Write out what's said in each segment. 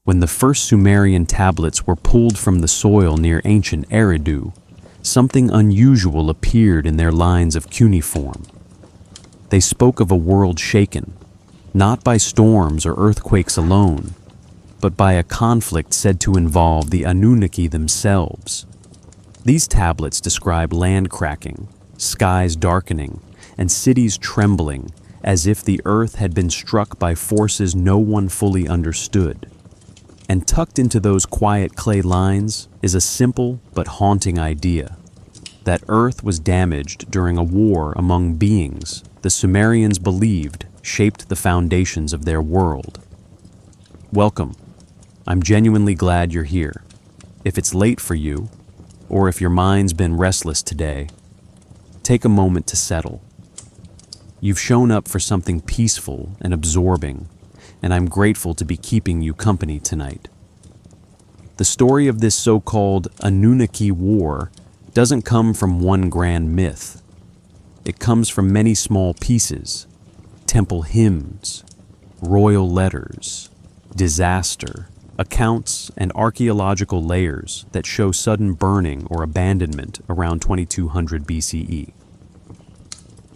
When the first Sumerian tablets were pulled from the soil near ancient Eridu, something unusual appeared in their lines of cuneiform. They spoke of a world shaken, not by storms or earthquakes alone, but by a conflict said to involve the Anunnaki themselves. These tablets describe land cracking, skies darkening, and cities trembling as if the earth had been struck by forces no one fully understood. And tucked into those quiet clay lines is a simple but haunting idea that Earth was damaged during a war among beings the Sumerians believed shaped the foundations of their world. Welcome. I'm genuinely glad you're here. If it's late for you, or if your mind's been restless today, take a moment to settle. You've shown up for something peaceful and absorbing, and I'm grateful to be keeping you company tonight. The story of this so-called Anunnaki war doesn't come from one grand myth. It comes from many small pieces: temple hymns, royal letters, disaster, accounts, and archaeological layers that show sudden burning or abandonment around 2200 BCE.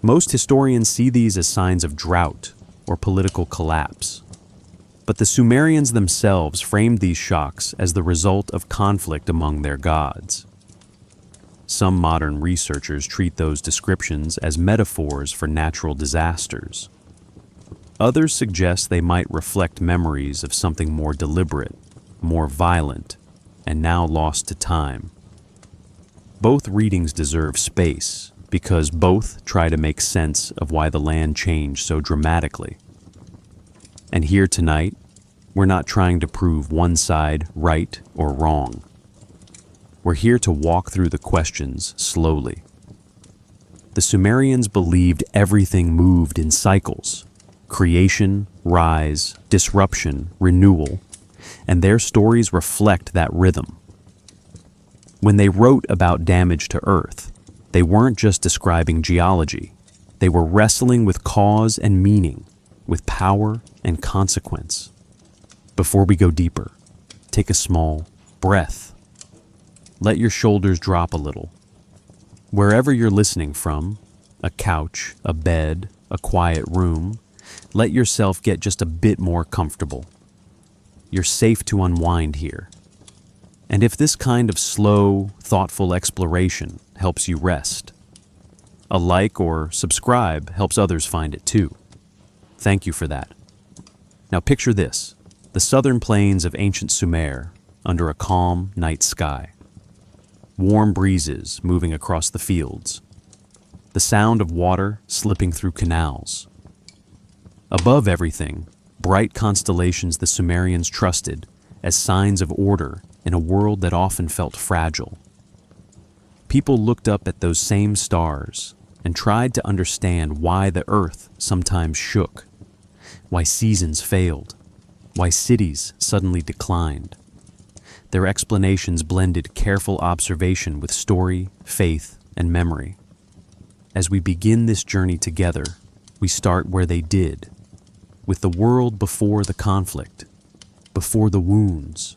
Most historians see these as signs of drought or political collapse. But the Sumerians themselves framed these shocks as the result of conflict among their gods. Some modern researchers treat those descriptions as metaphors for natural disasters. Others suggest they might reflect memories of something more deliberate, more violent, and now lost to time. Both readings deserve space because both try to make sense of why the land changed so dramatically. And here tonight, we're not trying to prove one side right or wrong. We're here to walk through the questions slowly. The Sumerians believed everything moved in cycles: creation, rise, disruption, renewal, and their stories reflect that rhythm. When they wrote about damage to Earth, they weren't just describing geology. They were wrestling with cause and meaning, with power and consequence. Before we go deeper, take a small breath. Let your shoulders drop a little. Wherever you're listening from, a couch, a bed, a quiet room, let yourself get just a bit more comfortable. You're safe to unwind here. And if this kind of slow, thoughtful exploration helps you rest, a like or subscribe helps others find it too. Thank you for that. Now picture this: the southern plains of ancient Sumer under a calm night sky. Warm breezes moving across the fields. The sound of water slipping through canals. Above everything, bright constellations the Sumerians trusted as signs of order in a world that often felt fragile. People looked up at those same stars and tried to understand why the earth sometimes shook, why seasons failed, why cities suddenly declined. Their explanations blended careful observation with story, faith, and memory. As we begin this journey together, we start where they did, with the world before the conflict, before the wounds,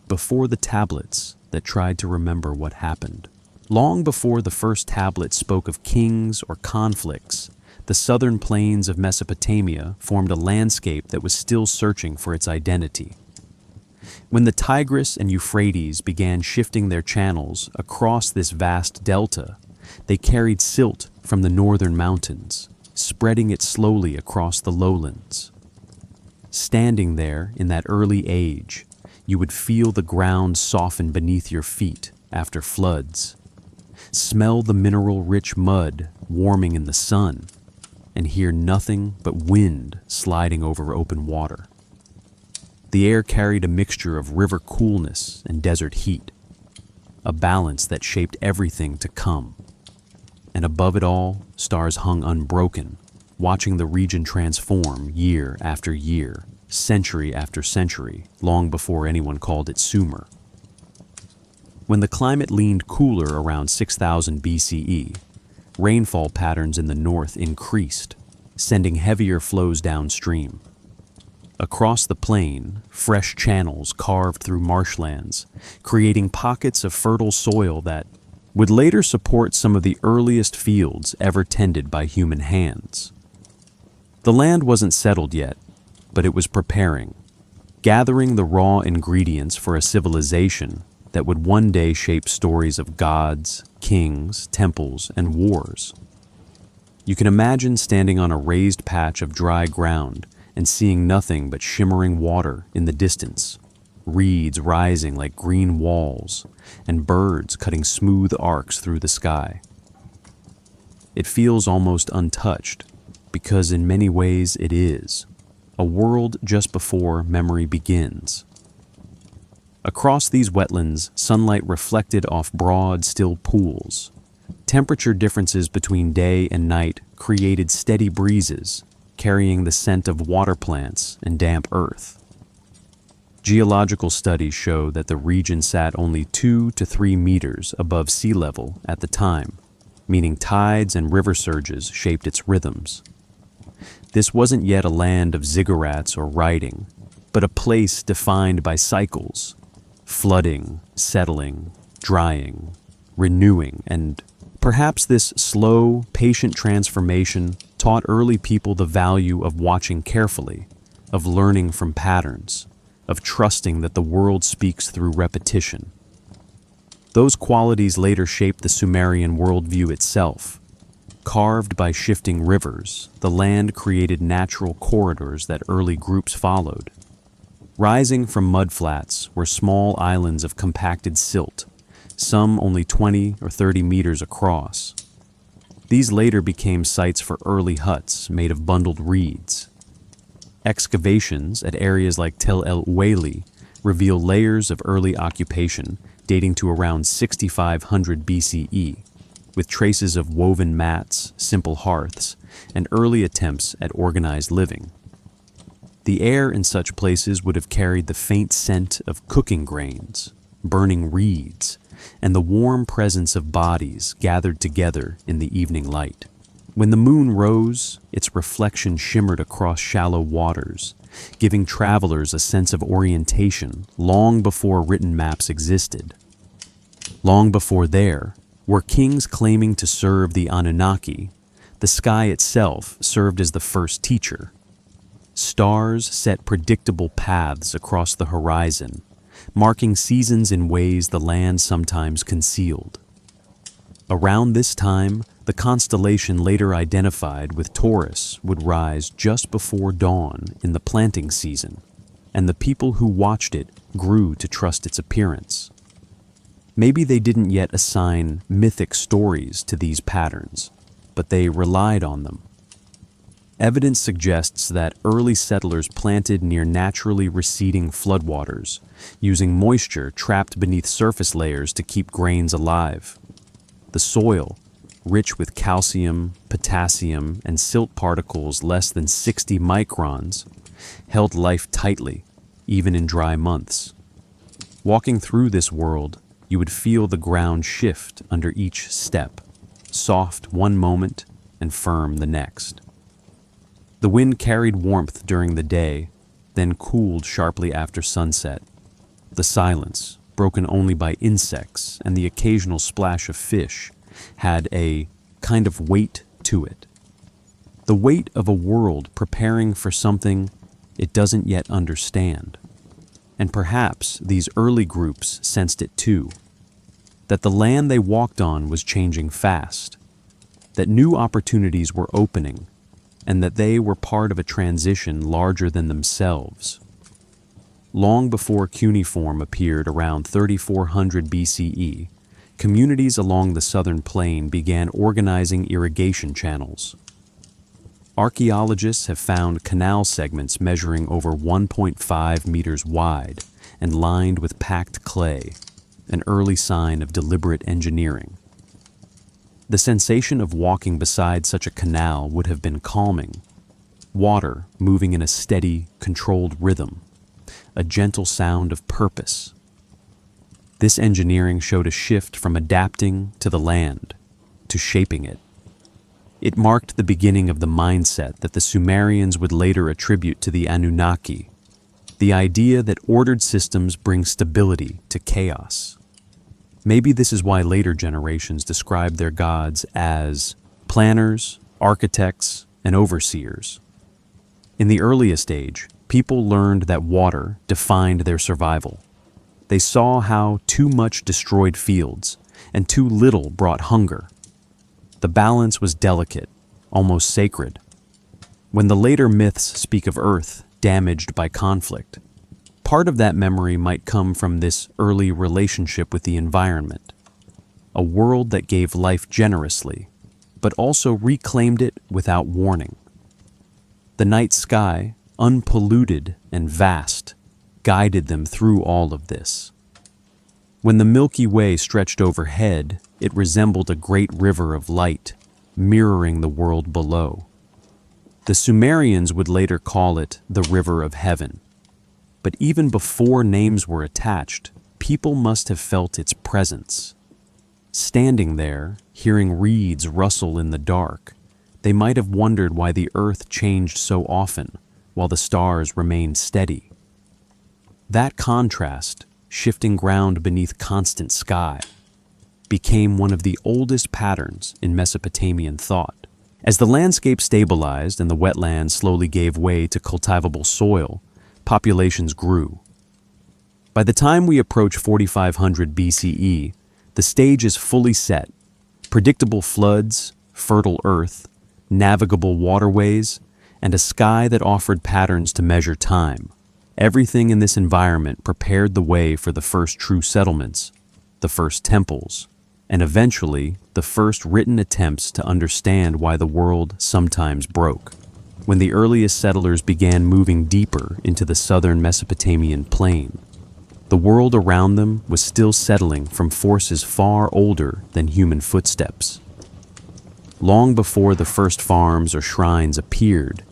before the tablets that tried to remember what happened. Long before the first tablet spoke of kings or conflicts, the southern plains of Mesopotamia formed a landscape that was still searching for its identity. When the Tigris and Euphrates began shifting their channels across this vast delta, they carried silt from the northern mountains, spreading it slowly across the lowlands. Standing there in that early age, you would feel the ground soften beneath your feet after floods, smell the mineral-rich mud warming in the sun, and hear nothing but wind sliding over open water. The air carried a mixture of river coolness and desert heat, a balance that shaped everything to come. And above it all, stars hung unbroken, watching the region transform year after year, century after century, long before anyone called it Sumer. When the climate leaned cooler around 6000 BCE, rainfall patterns in the north increased, sending heavier flows downstream. Across the plain, fresh channels carved through marshlands, creating pockets of fertile soil that would later support some of the earliest fields ever tended by human hands. The land wasn't settled yet, but it was preparing, gathering the raw ingredients for a civilization that would one day shape stories of gods, kings, temples, and wars. You can imagine standing on a raised patch of dry ground and seeing nothing but shimmering water in the distance, reeds rising like green walls, and birds cutting smooth arcs through the sky. It feels almost untouched, because in many ways it is, a world just before memory begins. Across these wetlands, sunlight reflected off broad, still pools. Temperature differences between day and night created steady breezes, carrying the scent of water plants and damp earth. Geological studies show that the region sat only 2 to 3 meters above sea level at the time, meaning tides and river surges shaped its rhythms. This wasn't yet a land of ziggurats or writing, but a place defined by cycles, flooding, settling, drying, renewing, and perhaps this slow, patient transformation taught early people the value of watching carefully, of learning from patterns, of trusting that the world speaks through repetition. Those qualities later shaped the Sumerian worldview itself. Carved by shifting rivers, the land created natural corridors that early groups followed. Rising from mudflats were small islands of compacted silt, some only 20 or 30 meters across. These later became sites for early huts made of bundled reeds. Excavations at areas like Tel el-Weli reveal layers of early occupation dating to around 6500 BCE, with traces of woven mats, simple hearths, and early attempts at organized living. The air in such places would have carried the faint scent of cooking grains, burning reeds, and the warm presence of bodies gathered together in the evening light. When the moon rose, its reflection shimmered across shallow waters, giving travelers a sense of orientation long before written maps existed. Long before there were kings claiming to serve the Anunnaki. The sky itself served as the first teacher. Stars set predictable paths across the horizon, marking seasons in ways the land sometimes concealed. Around this time, the constellation later identified with Taurus would rise just before dawn in the planting season, and the people who watched it grew to trust its appearance. Maybe they didn't yet assign mythic stories to these patterns, but they relied on them. Evidence suggests that early settlers planted near naturally receding floodwaters, using moisture trapped beneath surface layers to keep grains alive. The soil, rich with calcium, potassium, and silt particles less than 60 microns, held life tightly, even in dry months. Walking through this world, you would feel the ground shift under each step, soft one moment and firm the next. The wind carried warmth during the day, then cooled sharply after sunset. The silence, broken only by insects and the occasional splash of fish, had a kind of weight to it. The weight of a world preparing for something it doesn't yet understand. And perhaps these early groups sensed it too, that the land they walked on was changing fast, that new opportunities were opening, and that they were part of a transition larger than themselves. Long before cuneiform appeared around 3400 BCE, communities along the southern plain began organizing irrigation channels. Archaeologists have found canal segments measuring over 1.5 meters wide and lined with packed clay, an early sign of deliberate engineering. The sensation of walking beside such a canal would have been calming. Water moving in a steady, controlled rhythm, a gentle sound of purpose. This engineering showed a shift from adapting to the land, to shaping it. It marked the beginning of the mindset that the Sumerians would later attribute to the Anunnaki, the idea that ordered systems bring stability to chaos. Maybe this is why later generations described their gods as planners, architects, and overseers. In the earliest age, people learned that water defined their survival. They saw how too much destroyed fields and too little brought hunger. The balance was delicate, almost sacred. When the later myths speak of Earth damaged by conflict, part of that memory might come from this early relationship with the environment, a world that gave life generously, but also reclaimed it without warning. The night sky, unpolluted and vast, guided them through all of this. When the Milky Way stretched overhead, it resembled a great river of light, mirroring the world below. The Sumerians would later call it the River of Heaven. But even before names were attached, people must have felt its presence. Standing there, hearing reeds rustle in the dark, they might have wondered why the earth changed so often, while the stars remained steady. That contrast, shifting ground beneath constant sky, became one of the oldest patterns in Mesopotamian thought. As the landscape stabilized and the wetlands slowly gave way to cultivable soil, populations grew. By the time we approach 4500 BCE, the stage is fully set. Predictable floods, fertile earth, navigable waterways, and a sky that offered patterns to measure time. Everything in this environment prepared the way for the first true settlements, the first temples, and eventually the first written attempts to understand why the world sometimes broke. When the earliest settlers began moving deeper into the southern Mesopotamian plain, the world around them was still settling from forces far older than human footsteps. Long before the first farms or shrines appeared,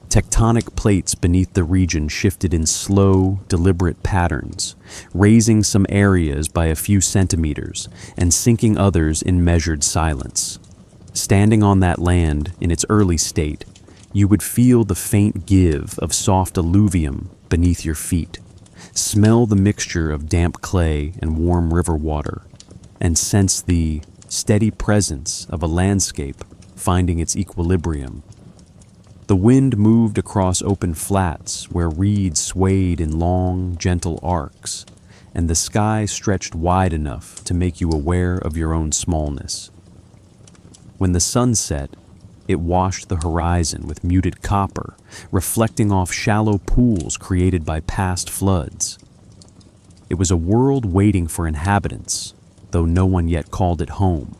tectonic plates beneath the region shifted in slow, deliberate patterns, raising some areas by a few centimeters and sinking others in measured silence. Standing on that land in its early state, you would feel the faint give of soft alluvium beneath your feet, smell the mixture of damp clay and warm river water, and sense the steady presence of a landscape finding its equilibrium. The wind moved across open flats where reeds swayed in long, gentle arcs, and the sky stretched wide enough to make you aware of your own smallness. When the sun set, it washed the horizon with muted copper, reflecting off shallow pools created by past floods. It was a world waiting for inhabitants, though no one yet called it home.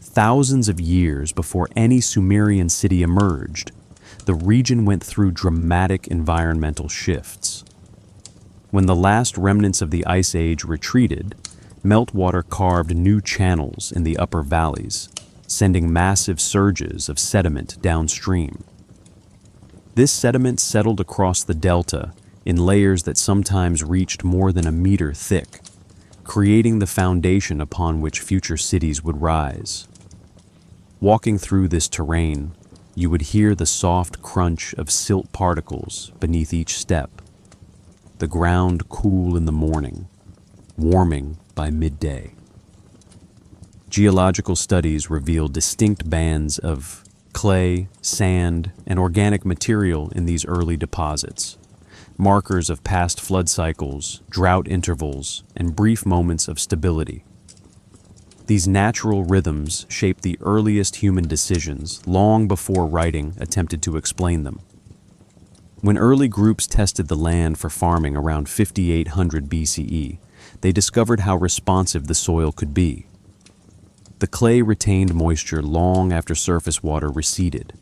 Thousands of years before any Sumerian city emerged, the region went through dramatic environmental shifts. When the last remnants of the Ice Age retreated, meltwater carved new channels in the upper valleys, sending massive surges of sediment downstream. This sediment settled across the delta in layers that sometimes reached more than a meter thick, creating the foundation upon which future cities would rise. Walking through this terrain, you would hear the soft crunch of silt particles beneath each step, the ground cool in the morning, warming by midday. Geological studies reveal distinct bands of clay, sand, and organic material in these early deposits, markers of past flood cycles, drought intervals, and brief moments of stability. These natural rhythms shaped the earliest human decisions long before writing attempted to explain them. When early groups tested the land for farming around 5800 BCE, they discovered how responsive the soil could be. The clay retained moisture long after surface water receded,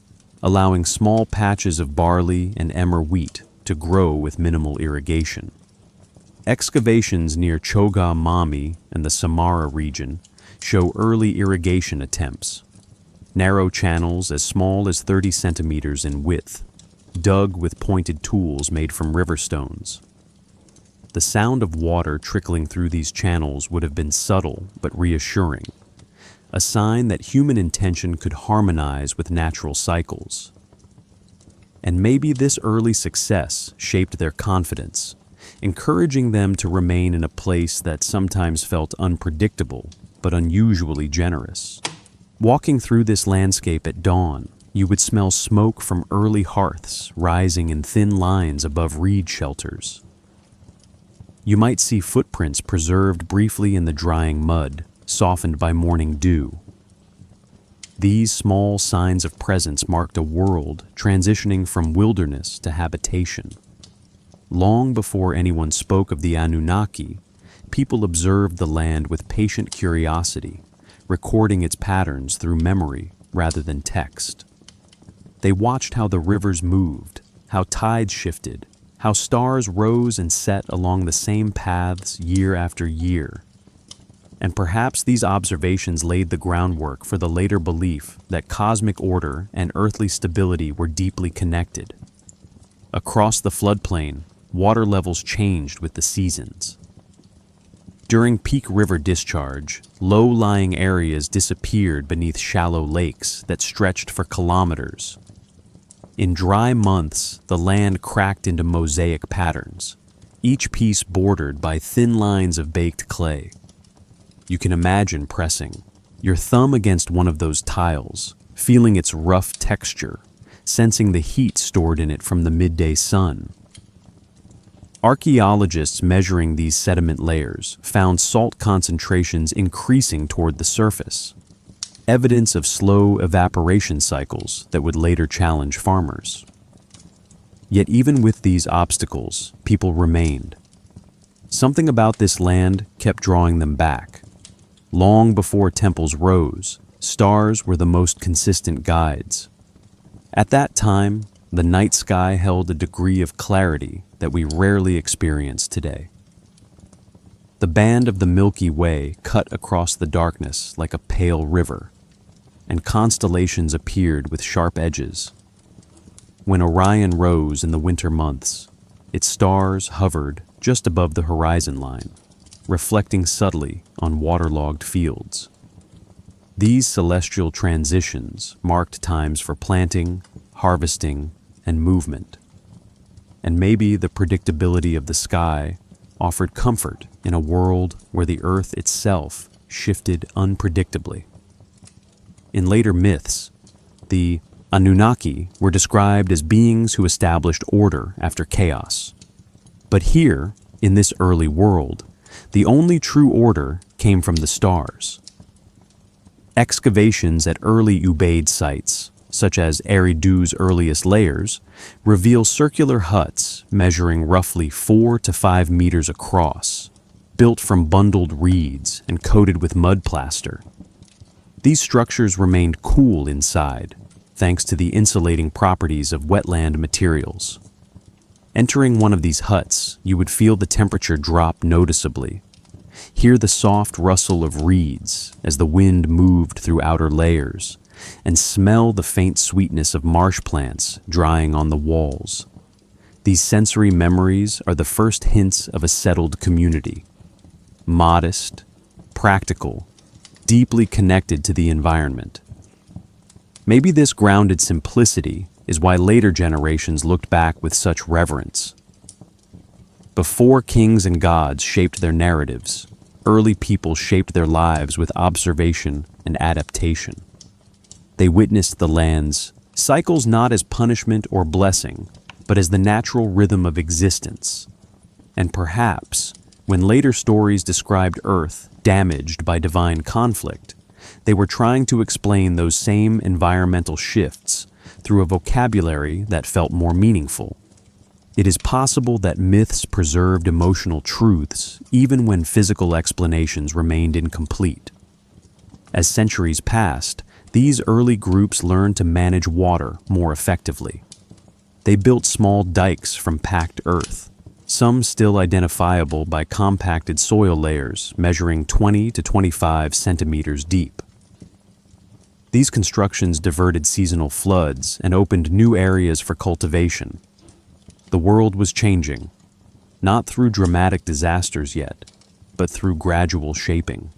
allowing small patches of barley and emmer wheat to grow with minimal irrigation. Excavations near Choga Mami and the Samara region show early irrigation attempts. Narrow channels as small as 30 centimeters in width, dug with pointed tools made from river stones. The sound of water trickling through these channels would have been subtle but reassuring, a sign that human intention could harmonize with natural cycles. And maybe this early success shaped their confidence, encouraging them to remain in a place that sometimes felt unpredictable but unusually generous. Walking through this landscape at dawn, you would smell smoke from early hearths rising in thin lines above reed shelters. You might see footprints preserved briefly in the drying mud, softened by morning dew. These small signs of presence marked a world transitioning from wilderness to habitation. Long before anyone spoke of the Anunnaki, people observed the land with patient curiosity, recording its patterns through memory rather than text. They watched how the rivers moved, how tides shifted, how stars rose and set along the same paths year after year. And perhaps these observations laid the groundwork for the later belief that cosmic order and earthly stability were deeply connected. Across the floodplain, water levels changed with the seasons. During peak river discharge, low-lying areas disappeared beneath shallow lakes that stretched for kilometers. In dry months, the land cracked into mosaic patterns, each piece bordered by thin lines of baked clay. You can imagine pressing your thumb against one of those tiles, feeling its rough texture, sensing the heat stored in it from the midday sun. Archaeologists measuring these sediment layers found salt concentrations increasing toward the surface, evidence of slow evaporation cycles that would later challenge farmers. Yet even with these obstacles, people remained. Something about this land kept drawing them back. Long before temples rose, stars were the most consistent guides. At that time, the night sky held a degree of clarity that we rarely experience today. The band of the Milky Way cut across the darkness like a pale river, and constellations appeared with sharp edges. When Orion rose in the winter months, its stars hovered just above the horizon line, reflecting subtly on waterlogged fields. These celestial transitions marked times for planting, harvesting, and movement. And maybe the predictability of the sky offered comfort in a world where the earth itself shifted unpredictably. In later myths, the Anunnaki were described as beings who established order after chaos. But here, in this early world, the only true order came from the stars. Excavations at early Ubaid sites, such as Eridu's earliest layers, reveal circular huts measuring roughly 4 to 5 meters across, built from bundled reeds and coated with mud plaster. These structures remained cool inside, thanks to the insulating properties of wetland materials. Entering one of these huts, you would feel the temperature drop noticeably. Hear the soft rustle of reeds as the wind moved through outer layers, and smell the faint sweetness of marsh plants drying on the walls. These sensory memories are the first hints of a settled community. Modest, practical, deeply connected to the environment. Maybe this grounded simplicity is why later generations looked back with such reverence. Before kings and gods shaped their narratives, early people shaped their lives with observation and adaptation. They witnessed the land's cycles not as punishment or blessing, but as the natural rhythm of existence. And perhaps, when later stories described Earth damaged by divine conflict, they were trying to explain those same environmental shifts through a vocabulary that felt more meaningful. It is possible that myths preserved emotional truths even when physical explanations remained incomplete. As centuries passed, these early groups learned to manage water more effectively. They built small dikes from packed earth, some still identifiable by compacted soil layers measuring 20 to 25 centimeters deep. These constructions diverted seasonal floods and opened new areas for cultivation. The world was changing, not through dramatic disasters yet, but through gradual shaping.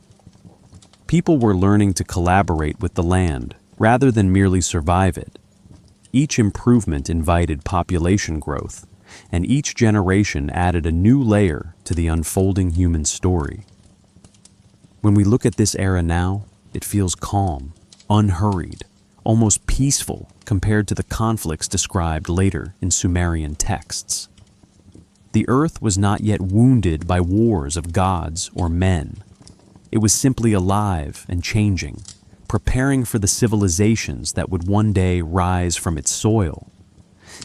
People were learning to collaborate with the land rather than merely survive it. Each improvement invited population growth, and each generation added a new layer to the unfolding human story. When we look at this era now, it feels calm, unhurried, almost peaceful compared to the conflicts described later in Sumerian texts. The earth was not yet wounded by wars of gods or men. It was simply alive and changing, preparing for the civilizations that would one day rise from its soil.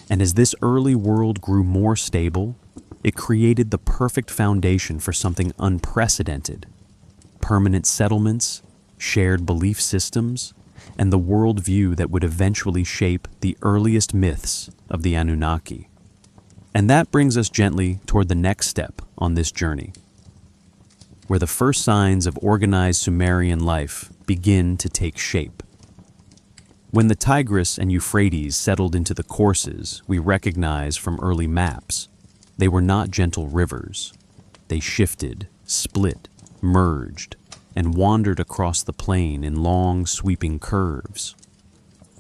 And as this early world grew more stable, it created the perfect foundation for something unprecedented: permanent settlements, shared belief systems, and the worldview that would eventually shape the earliest myths of the Anunnaki. And that brings us gently toward the next step on this journey, where the first signs of organized Sumerian life begin to take shape. When the Tigris and Euphrates settled into the courses we recognize from early maps, they were not gentle rivers. They shifted, split, merged, and wandered across the plain in long, sweeping curves.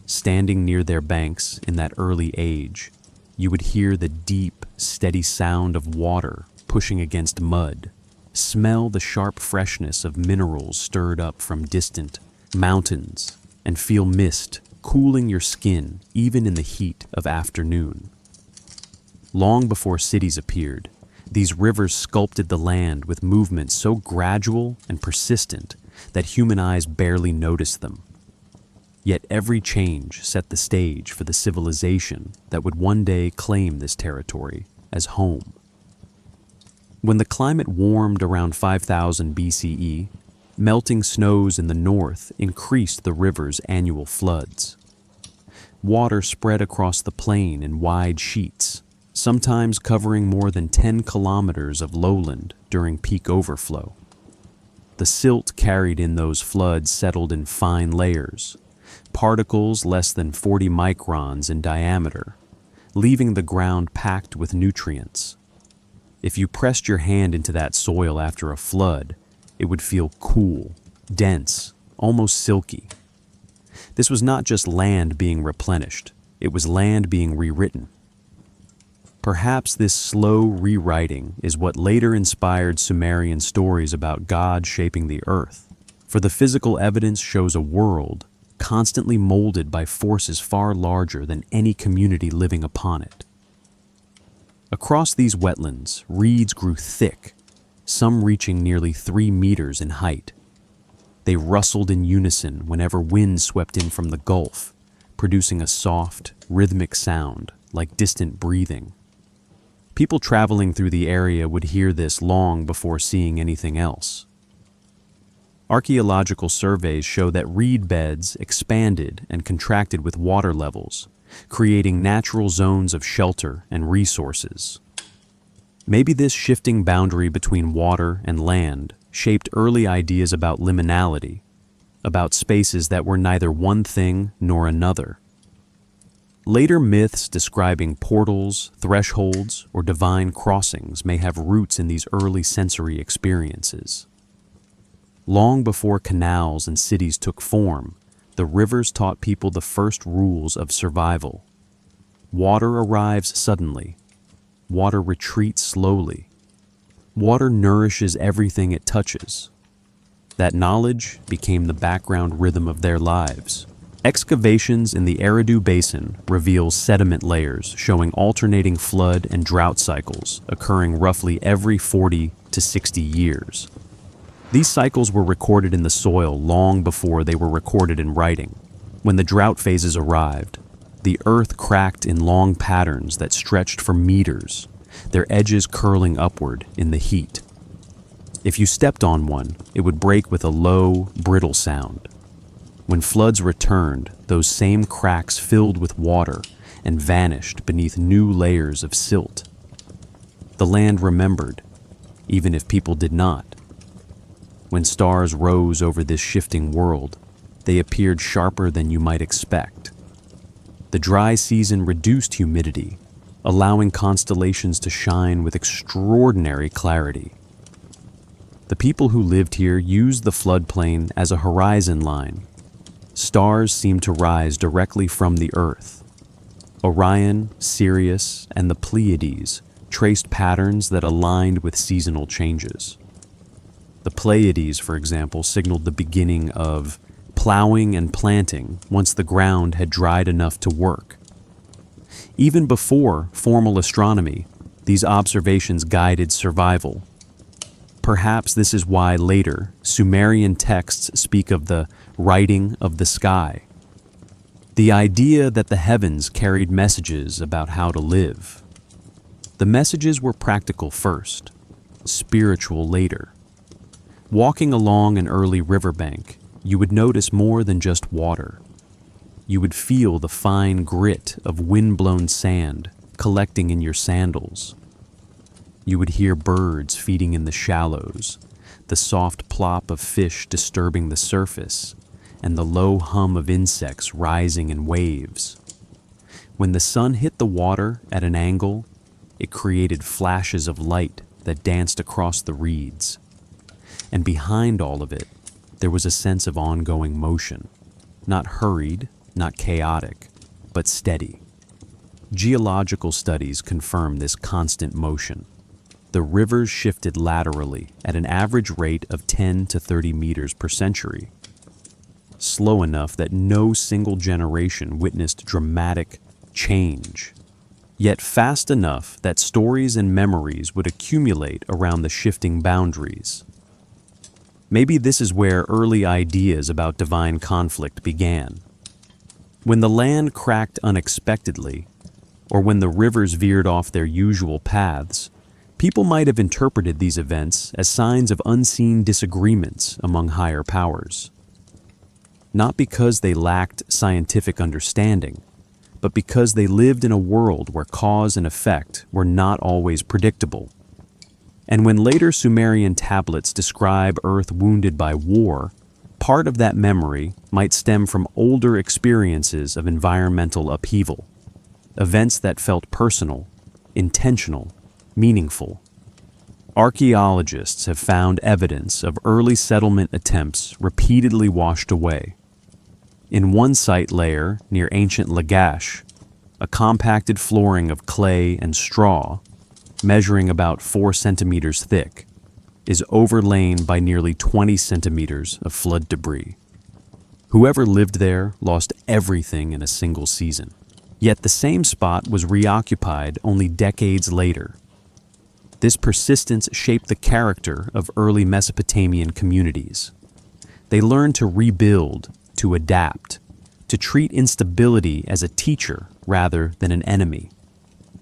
Standing near their banks in that early age, you would hear the deep, steady sound of water pushing against mud, smell the sharp freshness of minerals stirred up from distant mountains, and feel mist cooling your skin even in the heat of afternoon. Long before cities appeared, these rivers sculpted the land with movements so gradual and persistent that human eyes barely noticed them. Yet every change set the stage for the civilization that would one day claim this territory as home. When the climate warmed around 5000 BCE, melting snows in the north increased the river's annual floods. Water spread across the plain in wide sheets, sometimes covering more than 10 kilometers of lowland during peak overflow. The silt carried in those floods settled in fine layers, particles less than 40 microns in diameter, leaving the ground packed with nutrients. If you pressed your hand into that soil after a flood, it would feel cool, dense, almost silky. This was not just land being replenished, it was land being rewritten. Perhaps this slow rewriting is what later inspired Sumerian stories about God shaping the earth, for the physical evidence shows a world constantly molded by forces far larger than any community living upon it. Across these wetlands, reeds grew thick, some reaching nearly 3 meters in height. They rustled in unison whenever wind swept in from the Gulf, producing a soft, rhythmic sound like distant breathing. People traveling through the area would hear this long before seeing anything else. Archaeological surveys show that reed beds expanded and contracted with water levels, creating natural zones of shelter and resources. Maybe this shifting boundary between water and land shaped early ideas about liminality, about spaces that were neither one thing nor another. Later myths describing portals, thresholds, or divine crossings may have roots in these early sensory experiences. Long before canals and cities took form, the rivers taught people the first rules of survival. Water arrives suddenly. Water retreats slowly. Water nourishes everything it touches. That knowledge became the background rhythm of their lives. Excavations in the Eridu basin reveal sediment layers showing alternating flood and drought cycles occurring roughly every 40 to 60 years. These cycles were recorded in the soil long before they were recorded in writing. When the drought phases arrived, the earth cracked in long patterns that stretched for meters, their edges curling upward in the heat. If you stepped on one, it would break with a low, brittle sound. When floods returned, those same cracks filled with water and vanished beneath new layers of silt. The land remembered, even if people did not. When stars rose over this shifting world, they appeared sharper than you might expect. The dry season reduced humidity, allowing constellations to shine with extraordinary clarity. The people who lived here used the floodplain as a horizon line. Stars seemed to rise directly from the earth. Orion, Sirius, and the Pleiades traced patterns that aligned with seasonal changes. The Pleiades, for example, signaled the beginning of plowing and planting once the ground had dried enough to work. Even before formal astronomy, these observations guided survival. Perhaps this is why later Sumerian texts speak of the writing of the sky. The idea that the heavens carried messages about how to live. The messages were practical first, spiritual later. Walking along an early riverbank, you would notice more than just water. You would feel the fine grit of wind-blown sand collecting in your sandals. You would hear birds feeding in the shallows, the soft plop of fish disturbing the surface, and the low hum of insects rising in waves. When the sun hit the water at an angle, it created flashes of light that danced across the reeds. And behind all of it, there was a sense of ongoing motion, not hurried, not chaotic, but steady. Geological studies confirm this constant motion. The rivers shifted laterally at an average rate of 10 to 30 meters per century, slow enough that no single generation witnessed dramatic change, yet fast enough that stories and memories would accumulate around the shifting boundaries. Maybe this is where early ideas about divine conflict began. When the land cracked unexpectedly, or when the rivers veered off their usual paths, people might have interpreted these events as signs of unseen disagreements among higher powers. Not because they lacked scientific understanding, but because they lived in a world where cause and effect were not always predictable. And when later Sumerian tablets describe Earth wounded by war, part of that memory might stem from older experiences of environmental upheaval, events that felt personal, intentional, meaningful. Archaeologists have found evidence of early settlement attempts repeatedly washed away. In one site layer near ancient Lagash, a compacted flooring of clay and straw, measuring about 4 centimeters thick, is overlain by nearly 20 centimeters of flood debris. Whoever lived there lost everything in a single season. Yet the same spot was reoccupied only decades later. This persistence shaped the character of early Mesopotamian communities. They learned to rebuild, to adapt, to treat instability as a teacher rather than an enemy.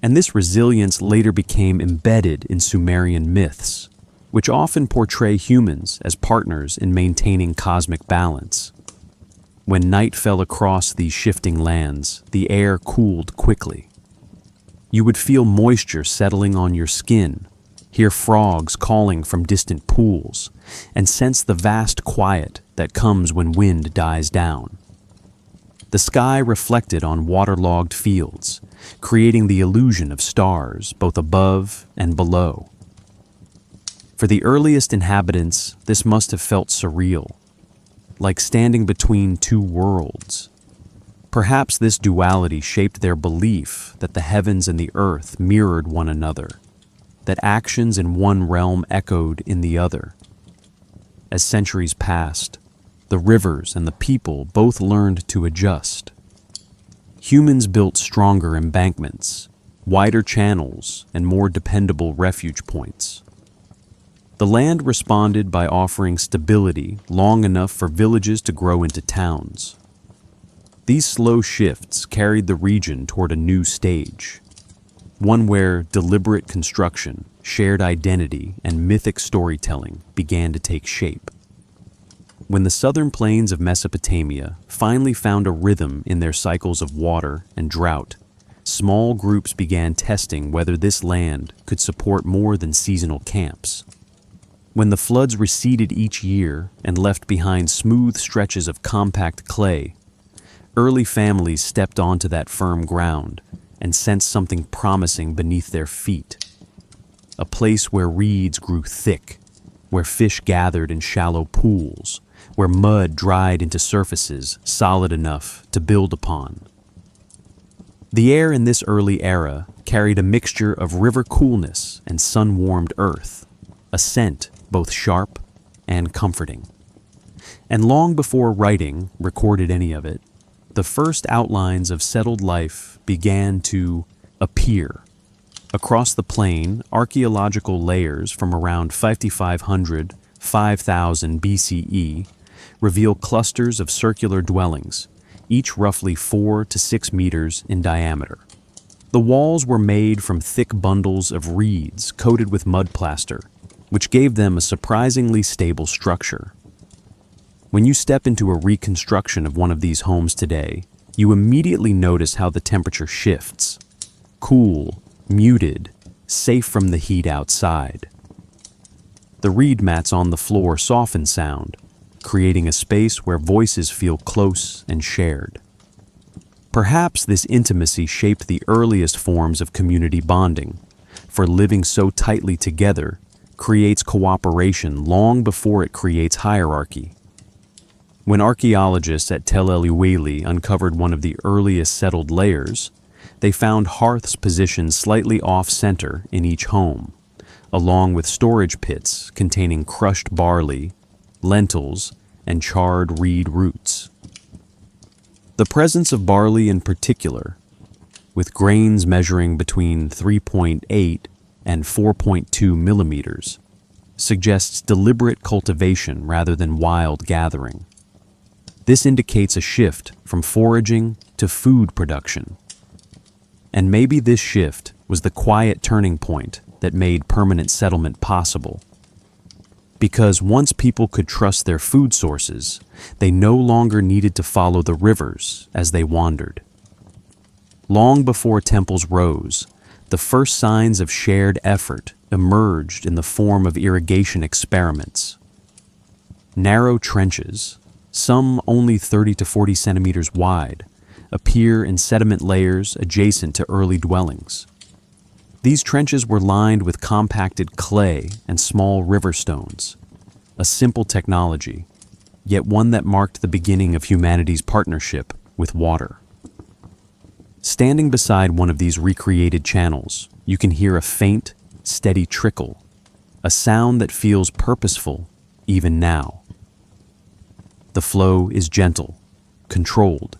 And this resilience later became embedded in Sumerian myths, which often portray humans as partners in maintaining cosmic balance. When night fell across these shifting lands, the air cooled quickly. You would feel moisture settling on your skin, hear frogs calling from distant pools, and sense the vast quiet that comes when wind dies down. The sky reflected on waterlogged fields, creating the illusion of stars both above and below. For the earliest inhabitants, this must have felt surreal, like standing between two worlds. Perhaps this duality shaped their belief that the heavens and the earth mirrored one another, that actions in one realm echoed in the other. As centuries passed, the rivers and the people both learned to adjust. Humans built stronger embankments, wider channels, and more dependable refuge points. The land responded by offering stability long enough for villages to grow into towns. These slow shifts carried the region toward a new stage, one where deliberate construction, shared identity, and mythic storytelling began to take shape. When the southern plains of Mesopotamia finally found a rhythm in their cycles of water and drought, small groups began testing whether this land could support more than seasonal camps. When the floods receded each year and left behind smooth stretches of compact clay, early families stepped onto that firm ground and sensed something promising beneath their feet. A place where reeds grew thick, where fish gathered in shallow pools, where mud dried into surfaces solid enough to build upon. The air in this early era carried a mixture of river coolness and sun-warmed earth, a scent both sharp and comforting. And long before writing recorded any of it, the first outlines of settled life began to appear. Across the plain, archaeological layers from around 5500–5000 BCE reveal clusters of circular dwellings, each roughly 4 to 6 meters in diameter. The walls were made from thick bundles of reeds coated with mud plaster, which gave them a surprisingly stable structure. When you step into a reconstruction of one of these homes today, you immediately notice how the temperature shifts. Cool, muted, safe from the heat outside. The reed mats on the floor soften sound, creating a space where voices feel close and shared. Perhaps this intimacy shaped the earliest forms of community bonding, for living so tightly together creates cooperation long before it creates hierarchy. When archaeologists at Tel El-Uweli uncovered one of the earliest settled layers, they found hearths positioned slightly off-center in each home, along with storage pits containing crushed barley, lentils, and charred reed roots. The presence of barley in particular, with grains measuring between 3.8 and 4.2 millimeters, suggests deliberate cultivation rather than wild gathering. This indicates a shift from foraging to food production. And maybe this shift was the quiet turning point that made permanent settlement possible. Because once people could trust their food sources, they no longer needed to follow the rivers as they wandered. Long before temples rose, the first signs of shared effort emerged in the form of irrigation experiments. Narrow trenches, some only 30 to 40 centimeters wide, appear in sediment layers adjacent to early dwellings. These trenches were lined with compacted clay and small river stones, a simple technology, yet one that marked the beginning of humanity's partnership with water. Standing beside one of these recreated channels, you can hear a faint, steady trickle, a sound that feels purposeful even now. The flow is gentle, controlled,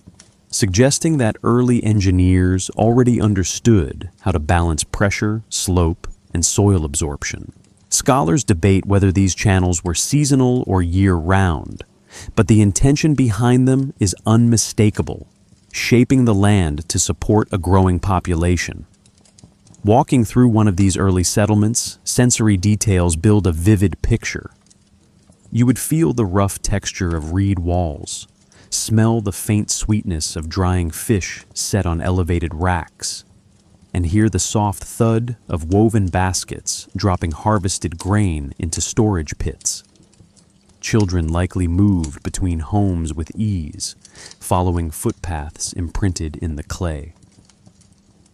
suggesting that early engineers already understood how to balance pressure, slope, and soil absorption. Scholars debate whether these channels were seasonal or year-round, but the intention behind them is unmistakable, shaping the land to support a growing population. Walking through one of these early settlements, sensory details build a vivid picture. You would feel the rough texture of reed walls, smell the faint sweetness of drying fish set on elevated racks, and hear the soft thud of woven baskets dropping harvested grain into storage pits. Children likely moved between homes with ease, following footpaths imprinted in the clay.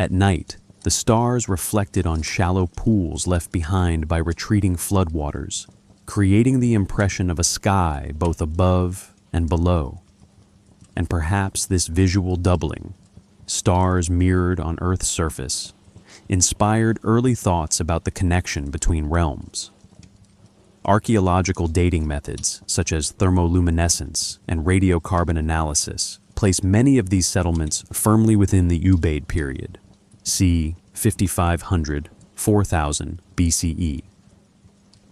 At night, the stars reflected on shallow pools left behind by retreating floodwaters, creating the impression of a sky both above and below. And perhaps this visual doubling, stars mirrored on Earth's surface, inspired early thoughts about the connection between realms. Archaeological dating methods, such as thermoluminescence and radiocarbon analysis, place many of these settlements firmly within the Ubaid period, c. 5500–4000 BCE.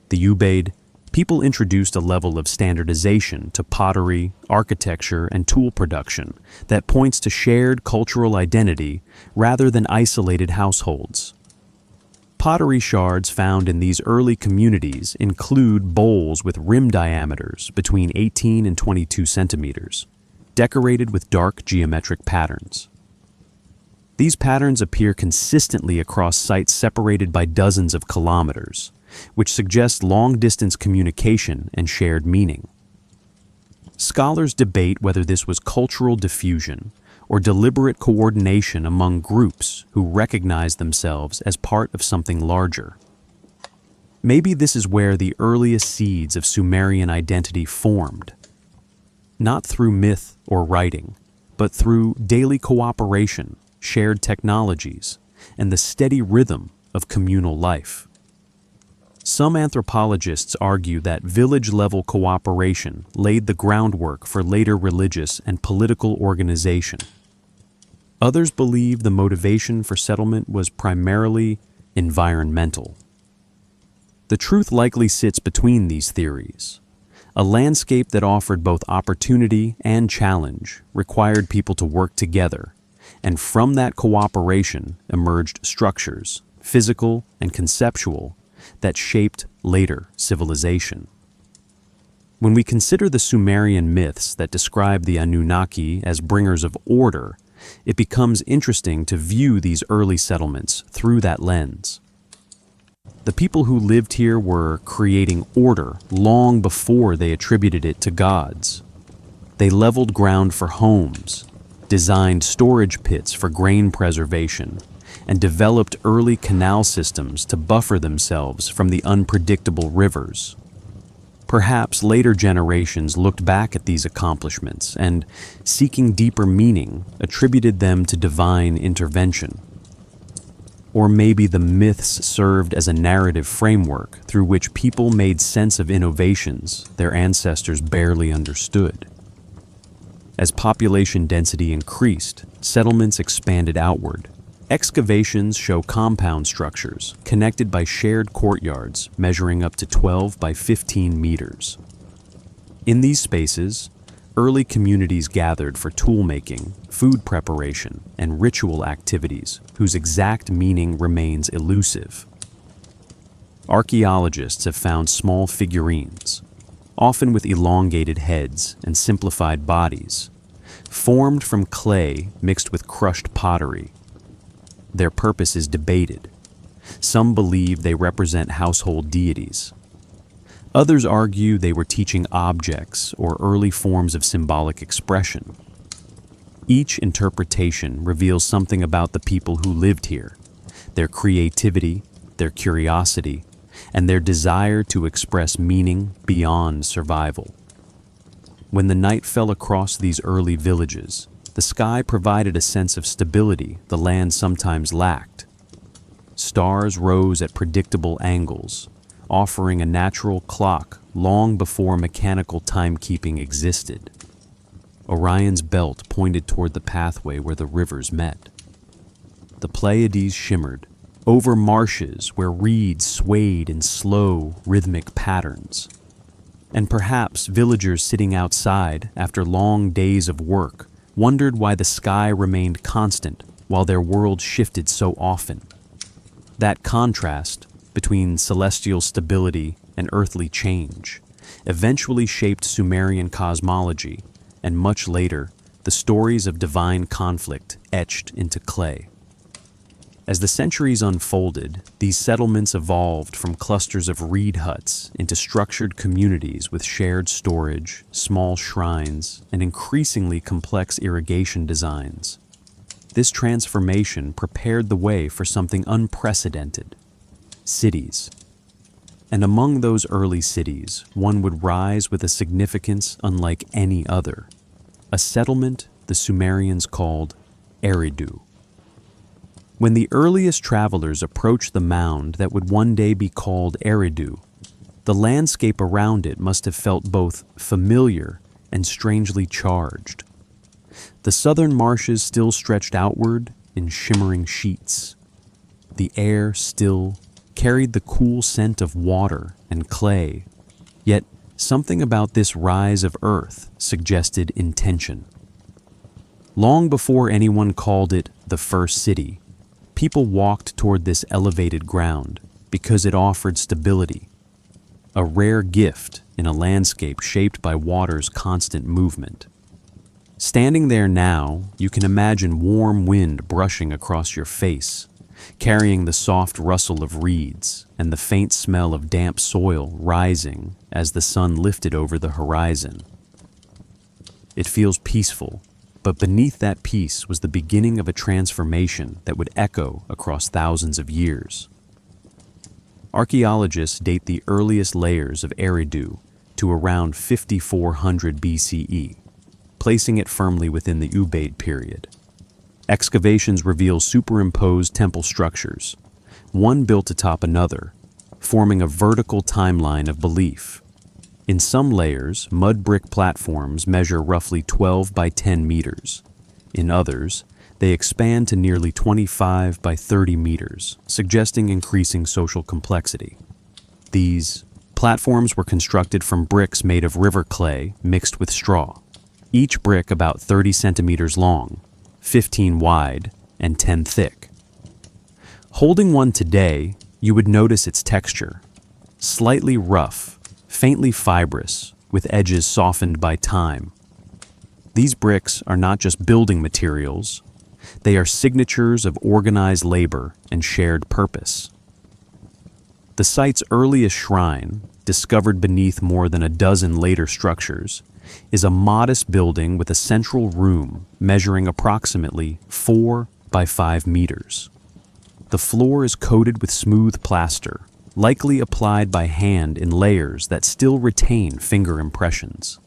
The Ubaid, people introduced a level of standardization to pottery, architecture, and tool production that points to shared cultural identity rather than isolated households. Pottery shards found in these early communities include bowls with rim diameters between 18 and 22 centimeters, decorated with dark geometric patterns. These patterns appear consistently across sites separated by dozens of kilometers, which suggests long-distance communication and shared meaning. Scholars debate whether this was cultural diffusion or deliberate coordination among groups who recognized themselves as part of something larger. Maybe this is where the earliest seeds of Sumerian identity formed. Not through myth or writing, but through daily cooperation, shared technologies, and the steady rhythm of communal life. Some anthropologists argue that village-level cooperation laid the groundwork for later religious and political organization. Others believe the motivation for settlement was primarily environmental. The truth likely sits between these theories. A landscape that offered both opportunity and challenge required people to work together, and from that cooperation emerged structures, physical and conceptual, that shaped later civilization. When we consider the Sumerian myths that describe the Anunnaki as bringers of order, it becomes interesting to view these early settlements through that lens. The people who lived here were creating order long before they attributed it to gods. They leveled ground for homes, designed storage pits for grain preservation, and developed early canal systems to buffer themselves from the unpredictable rivers. Perhaps later generations looked back at these accomplishments and, seeking deeper meaning, attributed them to divine intervention. Or maybe the myths served as a narrative framework through which people made sense of innovations their ancestors barely understood. As population density increased, settlements expanded outward. Excavations show compound structures connected by shared courtyards measuring up to 12 by 15 meters. In these spaces, early communities gathered for tool-making, food preparation, and ritual activities whose exact meaning remains elusive. Archaeologists have found small figurines, often with elongated heads and simplified bodies, formed from clay mixed with crushed pottery. Their purpose is debated. Some believe they represent household deities. Others argue they were teaching objects or early forms of symbolic expression. Each interpretation reveals something about the people who lived here, their creativity, their curiosity, and their desire to express meaning beyond survival. When the night fell across these early villages, the sky provided a sense of stability the land sometimes lacked. Stars rose at predictable angles, offering a natural clock long before mechanical timekeeping existed. Orion's belt pointed toward the pathway where the rivers met. The Pleiades shimmered, over marshes where reeds swayed in slow, rhythmic patterns. And perhaps villagers sitting outside after long days of work wondered why the sky remained constant while their world shifted so often. That contrast between celestial stability and earthly change eventually shaped Sumerian cosmology, and much later, the stories of divine conflict etched into clay. As the centuries unfolded, these settlements evolved from clusters of reed huts into structured communities with shared storage, small shrines, and increasingly complex irrigation designs. This transformation prepared the way for something unprecedented: cities. And among those early cities, one would rise with a significance unlike any other: a settlement the Sumerians called Eridu. When the earliest travelers approached the mound that would one day be called Eridu, the landscape around it must have felt both familiar and strangely charged. The southern marshes still stretched outward in shimmering sheets. The air still carried the cool scent of water and clay, yet something about this rise of earth suggested intention. Long before anyone called it the first city, people walked toward this elevated ground because it offered stability, a rare gift in a landscape shaped by water's constant movement. Standing there now, you can imagine warm wind brushing across your face, carrying the soft rustle of reeds and the faint smell of damp soil rising as the sun lifted over the horizon. It feels peaceful, but beneath that peace was the beginning of a transformation that would echo across thousands of years. Archaeologists date the earliest layers of Eridu to around 5400 BCE, placing it firmly within the Ubaid period. Excavations reveal superimposed temple structures, one built atop another, forming a vertical timeline of belief. In some layers, mud brick platforms measure roughly 12 by 10 meters. In others, they expand to nearly 25 by 30 meters, suggesting increasing social complexity. These platforms were constructed from bricks made of river clay mixed with straw, each brick about 30 centimeters long, 15 wide, and 10 thick. Holding one today, you would notice its texture, slightly rough, faintly fibrous, with edges softened by time. These bricks are not just building materials, they are signatures of organized labor and shared purpose. The site's earliest shrine, discovered beneath more than a dozen later structures, is a modest building with a central room measuring approximately 4 by 5 meters. The floor is coated with smooth plaster, likely applied by hand in layers that still retain finger impressions.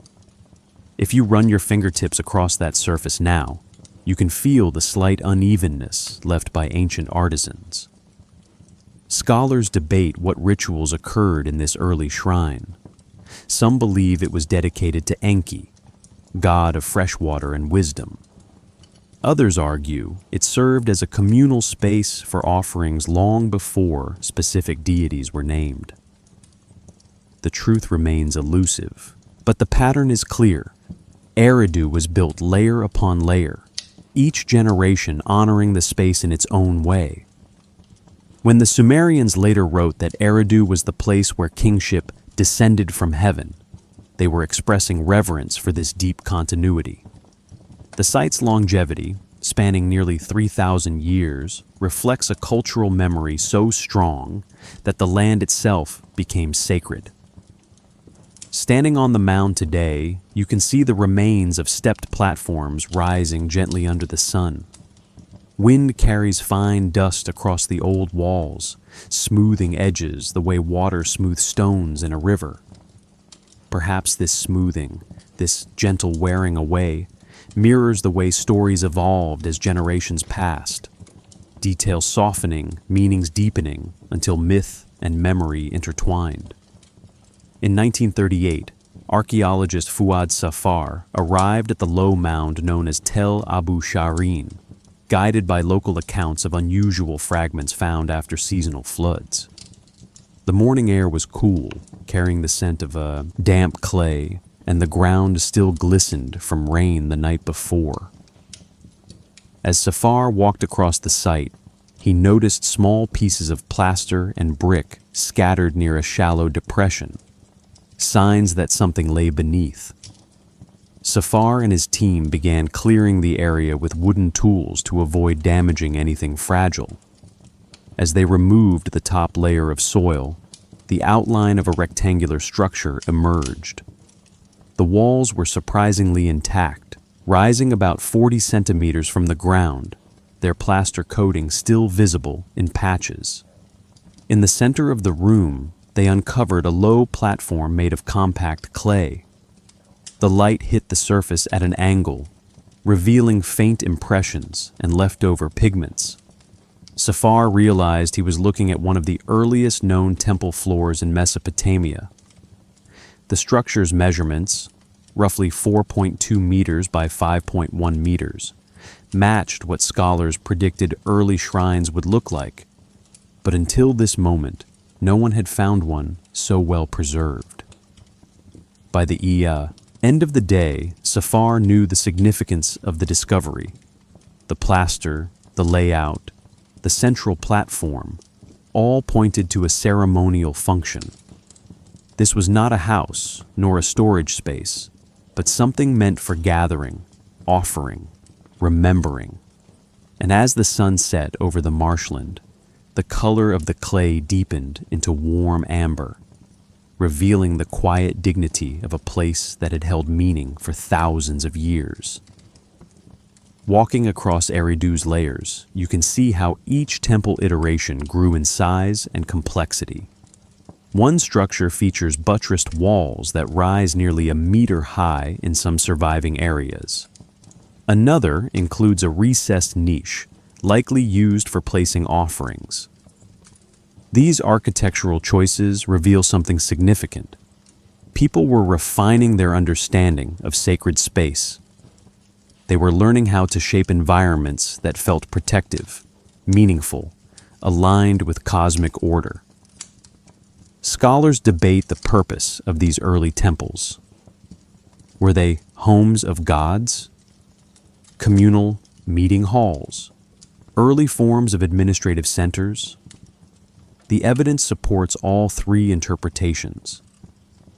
If you run your fingertips across that surface now, you can feel the slight unevenness left by ancient artisans. Scholars debate what rituals occurred in this early shrine. Some believe it was dedicated to Enki, god of freshwater and wisdom. Others argue it served as a communal space for offerings long before specific deities were named. The truth remains elusive, but the pattern is clear. Eridu was built layer upon layer, each generation honoring the space in its own way. When the Sumerians later wrote that Eridu was the place where kingship descended from heaven, they were expressing reverence for this deep continuity. The site's longevity, spanning nearly 3,000 years, reflects a cultural memory so strong that the land itself became sacred. Standing on the mound today, you can see the remains of stepped platforms rising gently under the sun. Wind carries fine dust across the old walls, smoothing edges the way water smooths stones in a river. Perhaps this smoothing, this gentle wearing away, mirrors the way stories evolved as generations passed, details softening, meanings deepening, until myth and memory intertwined. In 1938, archaeologist Fuad Safar arrived at the low mound known as Tel Abu Shahrin, guided by local accounts of unusual fragments found after seasonal floods. The morning air was cool, carrying the scent of a damp clay, and the ground still glistened from rain the night before. As Safar walked across the site, he noticed small pieces of plaster and brick scattered near a shallow depression, signs that something lay beneath. Safar and his team began clearing the area with wooden tools to avoid damaging anything fragile. As they removed the top layer of soil, the outline of a rectangular structure emerged. The walls were surprisingly intact, rising about 40 centimeters from the ground, their plaster coating still visible in patches. In the center of the room, they uncovered a low platform made of compact clay. The light hit the surface at an angle, revealing faint impressions and leftover pigments. Safar realized he was looking at one of the earliest known temple floors in Mesopotamia. The structure's measurements, roughly 4.2 meters by 5.1 meters, matched what scholars predicted early shrines would look like. But until this moment, no one had found one so well preserved. By the end of the day, Safar knew the significance of the discovery. The plaster, the layout, the central platform, all pointed to a ceremonial function. This was not a house, nor a storage space, but something meant for gathering, offering, remembering. And as the sun set over the marshland, the color of the clay deepened into warm amber, revealing the quiet dignity of a place that had held meaning for thousands of years. Walking across Eridu's layers, you can see how each temple iteration grew in size and complexity. One structure features buttressed walls that rise nearly a meter high in some surviving areas. Another includes a recessed niche, likely used for placing offerings. These architectural choices reveal something significant. People were refining their understanding of sacred space. They were learning how to shape environments that felt protective, meaningful, aligned with cosmic order. Scholars debate the purpose of these early temples. Were they homes of gods? Communal meeting halls? Early forms of administrative centers? The evidence supports all three interpretations.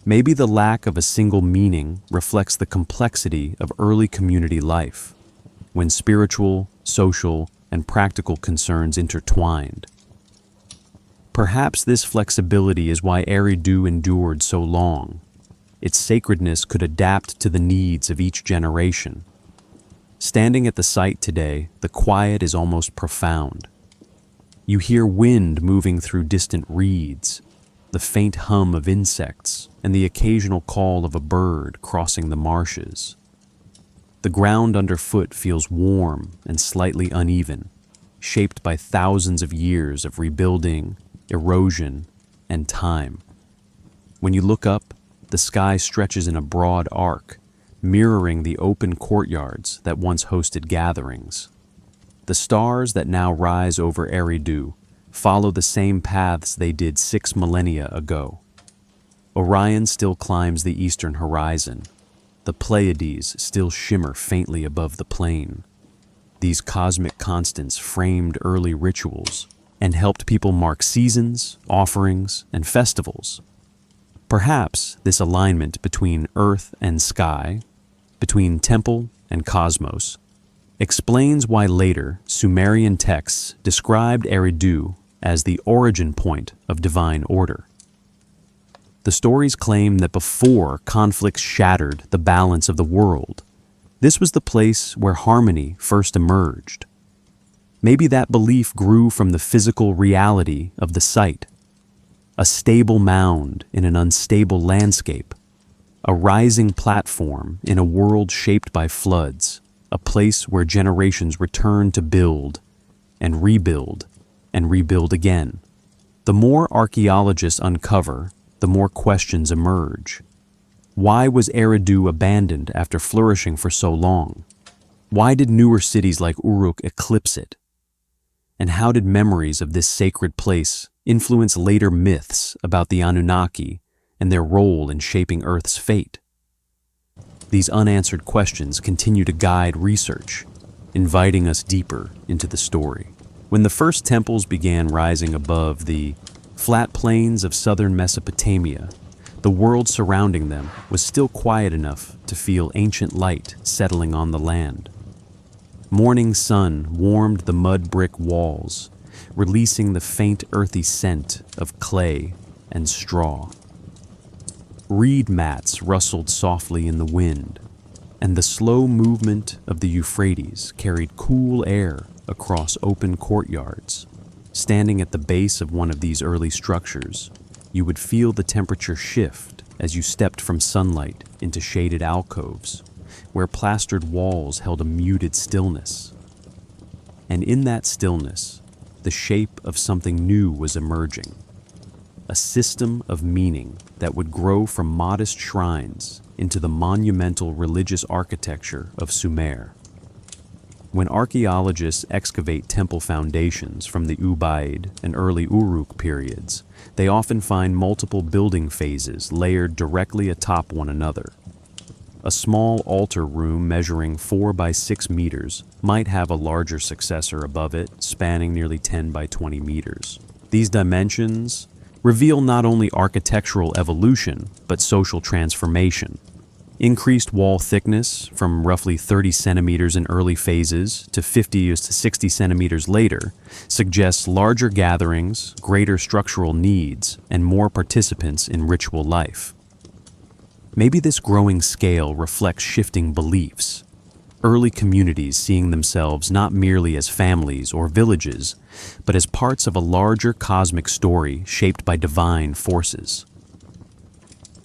Maybe the lack of a single meaning reflects the complexity of early community life, when spiritual, social, and practical concerns intertwined. Perhaps this flexibility is why Eridu endured so long. Its sacredness could adapt to the needs of each generation. Standing at the site today, the quiet is almost profound. You hear wind moving through distant reeds, the faint hum of insects, and the occasional call of a bird crossing the marshes. The ground underfoot feels warm and slightly uneven, shaped by thousands of years of rebuilding, erosion, and time. When you look up, the sky stretches in a broad arc, mirroring the open courtyards that once hosted gatherings. The stars that now rise over Eridu follow the same paths they did 6 millennia ago. Orion still climbs the eastern horizon. The Pleiades still shimmer faintly above the plain. These cosmic constants framed early rituals and helped people mark seasons, offerings, and festivals. Perhaps this alignment between earth and sky, between temple and cosmos, explains why later Sumerian texts described Eridu as the origin point of divine order. The stories claim that before conflicts shattered the balance of the world, this was the place where harmony first emerged. Maybe that belief grew from the physical reality of the site, a stable mound in an unstable landscape, a rising platform in a world shaped by floods, a place where generations return to build and rebuild again. The more archaeologists uncover, the more questions emerge. Why was Eridu abandoned after flourishing for so long? Why did newer cities like Uruk eclipse it? And how did memories of this sacred place influence later myths about the Anunnaki and their role in shaping Earth's fate? These unanswered questions continue to guide research, inviting us deeper into the story. When the first temples began rising above the flat plains of southern Mesopotamia, the world surrounding them was still quiet enough to feel ancient light settling on the land. Morning sun warmed the mud brick walls, releasing the faint earthy scent of clay and straw. Reed mats rustled softly in the wind, and the slow movement of the Euphrates carried cool air across open courtyards. Standing at the base of one of these early structures, you would feel the temperature shift as you stepped from sunlight into shaded alcoves, where plastered walls held a muted stillness. And in that stillness, the shape of something new was emerging, a system of meaning that would grow from modest shrines into the monumental religious architecture of Sumer. When archaeologists excavate temple foundations from the Ubaid and early Uruk periods, they often find multiple building phases layered directly atop one another. A small altar room measuring 4 by 6 meters might have a larger successor above it, spanning nearly 10 by 20 meters. These dimensions reveal not only architectural evolution, but social transformation. Increased wall thickness from roughly 30 centimeters in early phases to 50 to 60 centimeters later suggests larger gatherings, greater structural needs, and more participants in ritual life. Maybe this growing scale reflects shifting beliefs. early communities seeing themselves not merely as families or villages, but as parts of a larger cosmic story shaped by divine forces.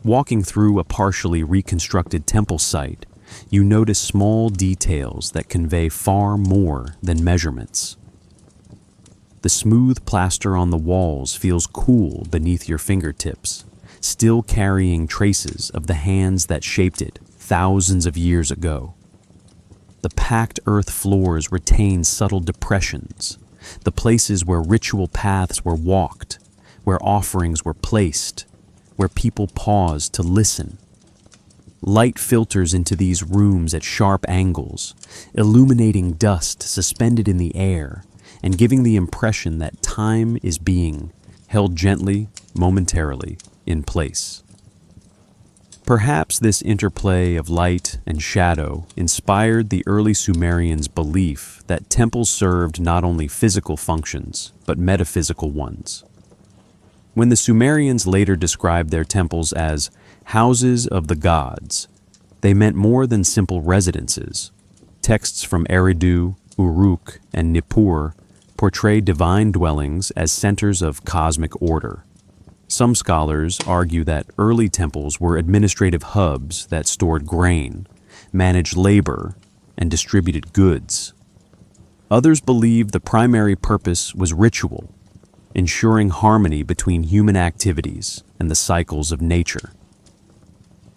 Walking through a partially reconstructed temple site, you notice small details that convey far more than measurements. The smooth plaster on the walls feels cool beneath your fingertips, still carrying traces of the hands that shaped it thousands of years ago. The packed earth floors retain subtle depressions, the places where ritual paths were walked, where offerings were placed, where people paused to listen. Light filters into these rooms at sharp angles, illuminating dust suspended in the air and giving the impression that time is being held gently, momentarily, in place. Perhaps this interplay of light and shadow inspired the early Sumerians' belief that temples served not only physical functions, but metaphysical ones. When the Sumerians later described their temples as houses of the gods, they meant more than simple residences. Texts from Eridu, Uruk, and Nippur portray divine dwellings as centers of cosmic order. Some scholars argue that early temples were administrative hubs that stored grain, managed labor, and distributed goods. Others believe the primary purpose was ritual, ensuring harmony between human activities and the cycles of nature.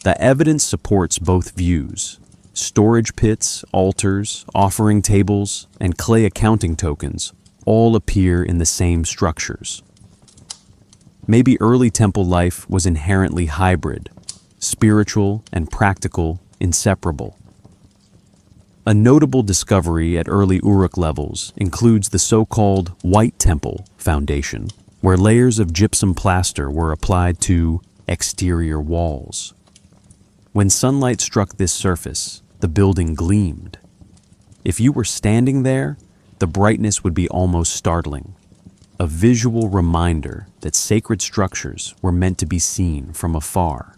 The evidence supports both views. Storage pits, altars, offering tables, and clay accounting tokens all appear in the same structures. Maybe early temple life was inherently hybrid, spiritual and practical inseparable. A notable discovery at early Uruk levels includes the so-called White Temple foundation, where layers of gypsum plaster were applied to exterior walls. When sunlight struck this surface, the building gleamed. If you were standing there, the brightness would be almost startling, a visual reminder that sacred structures were meant to be seen from afar.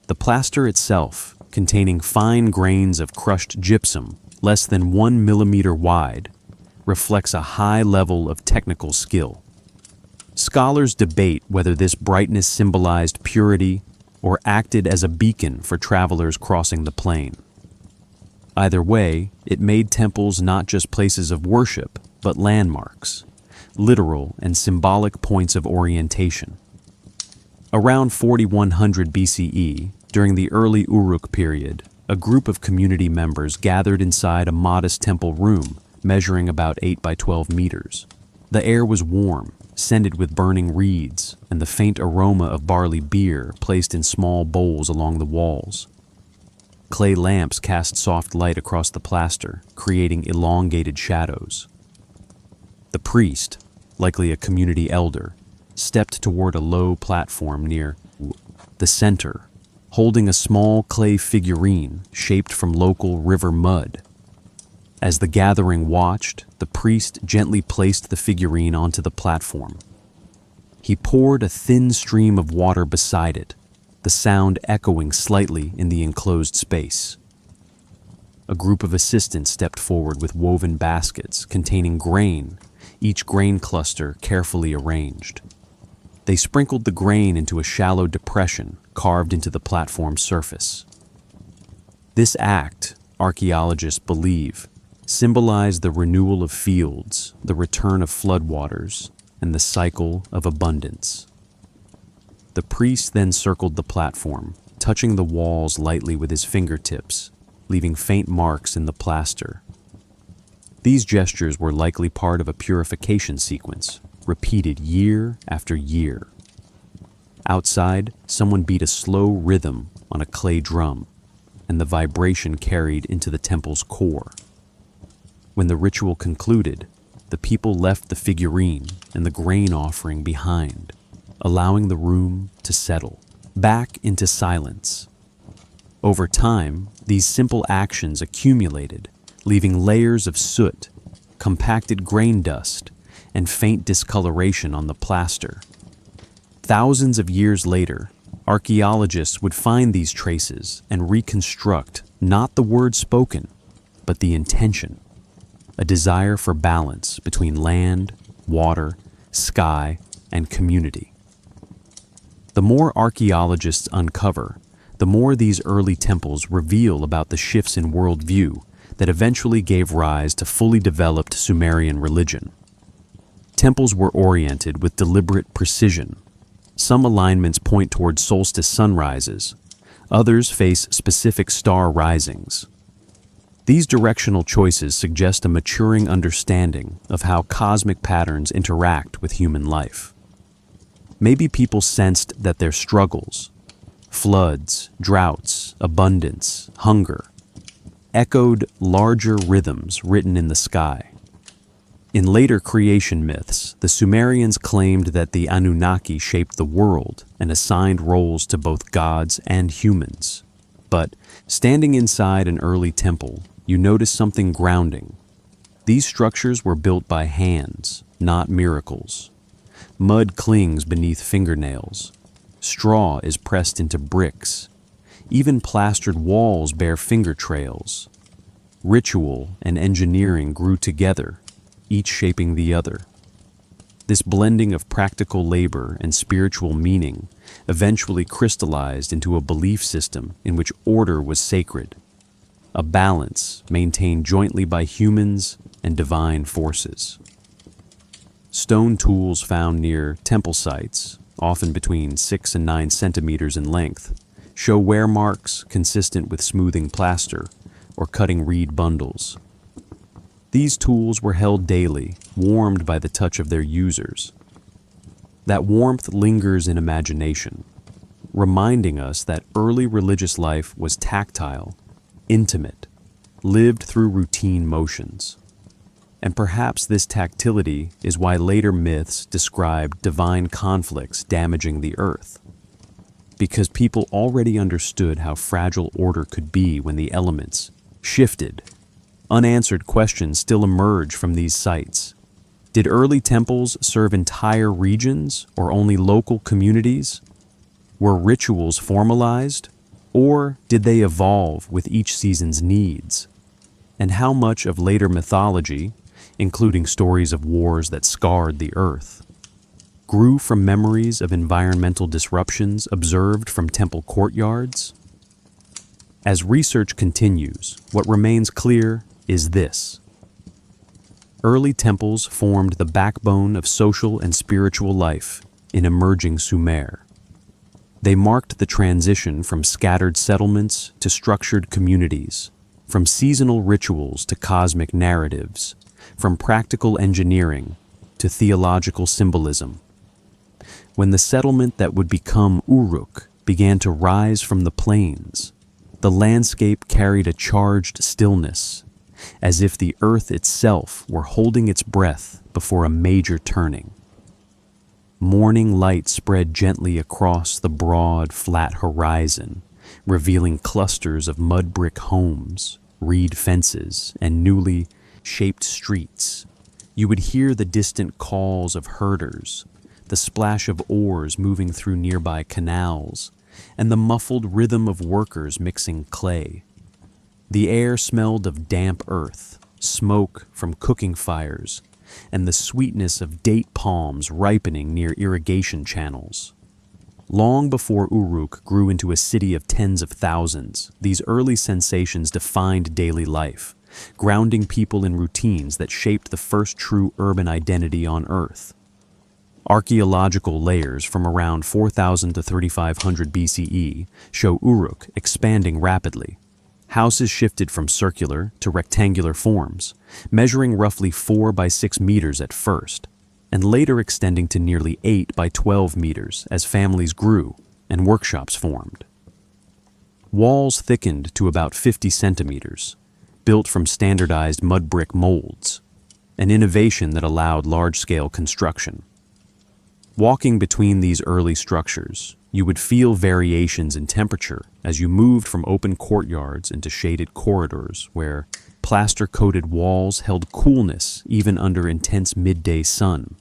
The plaster itself, containing fine grains of crushed gypsum less than 1 millimeter wide, reflects a high level of technical skill. Scholars debate whether this brightness symbolized purity or acted as a beacon for travelers crossing the plain. Either way, it made temples not just places of worship, but landmarks, literal and symbolic points of orientation. Around 4100 BCE, during the early Uruk period, a group of community members gathered inside a modest temple room measuring about 8 by 12 meters. The air was warm, scented with burning reeds and the faint aroma of barley beer placed in small bowls along the walls. Clay lamps cast soft light across the plaster, creating elongated shadows. The priest, likely a community elder, stepped toward a low platform near the center, holding a small clay figurine shaped from local river mud. As the gathering watched, the priest gently placed the figurine onto the platform. He poured a thin stream of water beside it, the sound echoing slightly in the enclosed space. A group of assistants stepped forward with woven baskets containing grain, each grain cluster carefully arranged. They sprinkled the grain into a shallow depression carved into the platform's surface. This act, archaeologists believe, symbolized the renewal of fields, the return of floodwaters, and the cycle of abundance. The priest then circled the platform, touching the walls lightly with his fingertips, leaving faint marks in the plaster. These gestures were likely part of a purification sequence, repeated year after year. Outside, someone beat a slow rhythm on a clay drum, and the vibration carried into the temple's core. When the ritual concluded, the people left the figurine and the grain offering behind, allowing the room to settle back into silence. Over time, these simple actions accumulated, leaving layers of soot, compacted grain dust, and faint discoloration on the plaster. Thousands of years later, archaeologists would find these traces and reconstruct Not the word spoken, but the intention, a desire for balance between land, water, sky, and community. The more archaeologists uncover, the more these early temples reveal about the shifts in worldview that eventually gave rise to fully developed Sumerian religion. Temples were oriented with deliberate precision. Some alignments point toward solstice sunrises, others face specific star risings. These directional choices suggest a maturing understanding of how cosmic patterns interact with human life. Maybe people sensed that their struggles, floods, droughts, abundance, hunger, echoed larger rhythms written in the sky. In later creation myths, the Sumerians claimed that the Anunnaki shaped the world and assigned roles to both gods and humans. But standing inside an early temple, you notice something grounding. These structures were built by hands, not miracles. Mud clings beneath fingernails. Straw is pressed into bricks. Even plastered walls bear finger trails. Ritual and engineering grew together, each shaping the other. This blending of practical labor and spiritual meaning eventually crystallized into a belief system in which order was sacred, a balance maintained jointly by humans and divine forces. Stone tools found near temple sites, often between 6 and 9 centimeters in length, show wear marks consistent with smoothing plaster or cutting reed bundles. These tools were held daily, warmed by the touch of their users. That warmth lingers in imagination, reminding us that early religious life was tactile, intimate, lived through routine motions. And perhaps this tactility is why later myths describe divine conflicts damaging the earth. Because people already understood how fragile order could be when the elements shifted. Unanswered questions still emerge from these sites. Did early temples serve entire regions or only local communities? Were rituals formalized, or did they evolve with each season's needs? And how much of later mythology, including stories of wars that scarred the earth, grew from memories of environmental disruptions observed from temple courtyards? As research continues, what remains clear is this. Early temples formed the backbone of social and spiritual life in emerging Sumer. They marked the transition from scattered settlements to structured communities, from seasonal rituals to cosmic narratives, from practical engineering to theological symbolism. When the settlement that would become Uruk began to rise from the plains, the landscape carried a charged stillness, as if the earth itself were holding its breath before a major turning. Morning light spread gently across the broad, flat horizon, revealing clusters of mud brick homes, reed fences, and newly shaped streets. You would hear the distant calls of herders, the splash of oars moving through nearby canals, and the muffled rhythm of workers mixing clay. The air smelled of damp earth, smoke from cooking fires, and the sweetness of date palms ripening near irrigation channels. Long before Uruk grew into a city of tens of thousands, these early sensations defined daily life, grounding people in routines that shaped the first true urban identity on Earth. Archaeological layers from around 4000 to 3500 BCE show Uruk expanding rapidly. Houses shifted from circular to rectangular forms, measuring roughly 4 by 6 meters at first, and later extending to nearly 8 by 12 meters as families grew and workshops formed. Walls thickened to about 50 centimeters, built from standardized mud brick molds, an innovation that allowed large-scale construction. Walking between these early structures, you would feel variations in temperature as you moved from open courtyards into shaded corridors where plaster-coated walls held coolness even under intense midday sun.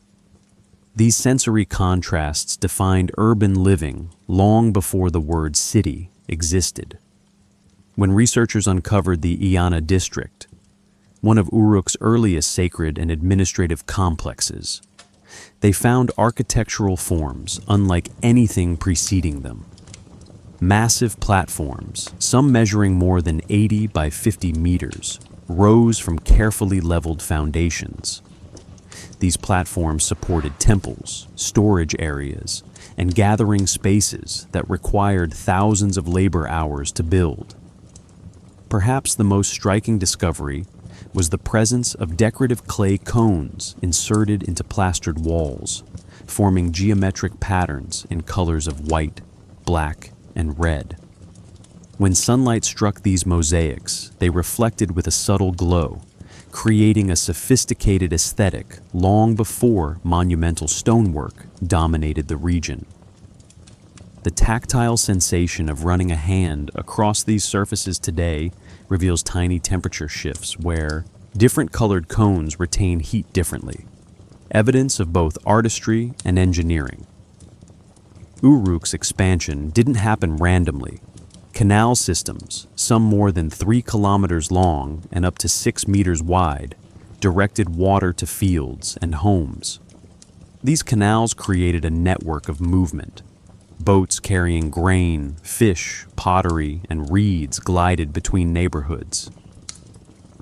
These sensory contrasts defined urban living long before the word city existed. When researchers uncovered the Iana district, one of Uruk's earliest sacred and administrative complexes, they found architectural forms unlike anything preceding them. Massive platforms, some measuring more than 80 by 50 meters, rose from carefully leveled foundations. These platforms supported temples, storage areas, and gathering spaces that required thousands of labor hours to build. Perhaps the most striking discovery was the presence of decorative clay cones inserted into plastered walls, forming geometric patterns in colors of white, black, and red. When sunlight struck these mosaics, they reflected with a subtle glow, creating a sophisticated aesthetic long before monumental stonework dominated the region. The tactile sensation of running a hand across these surfaces today reveals tiny temperature shifts where different colored cones retain heat differently, evidence of both artistry and engineering. Uruk's expansion didn't happen randomly. Canal systems, some more than 3 kilometers long and up to 6 meters wide, directed water to fields and homes. These canals created a network of movement. Boats carrying grain, fish, pottery, and reeds glided between neighborhoods.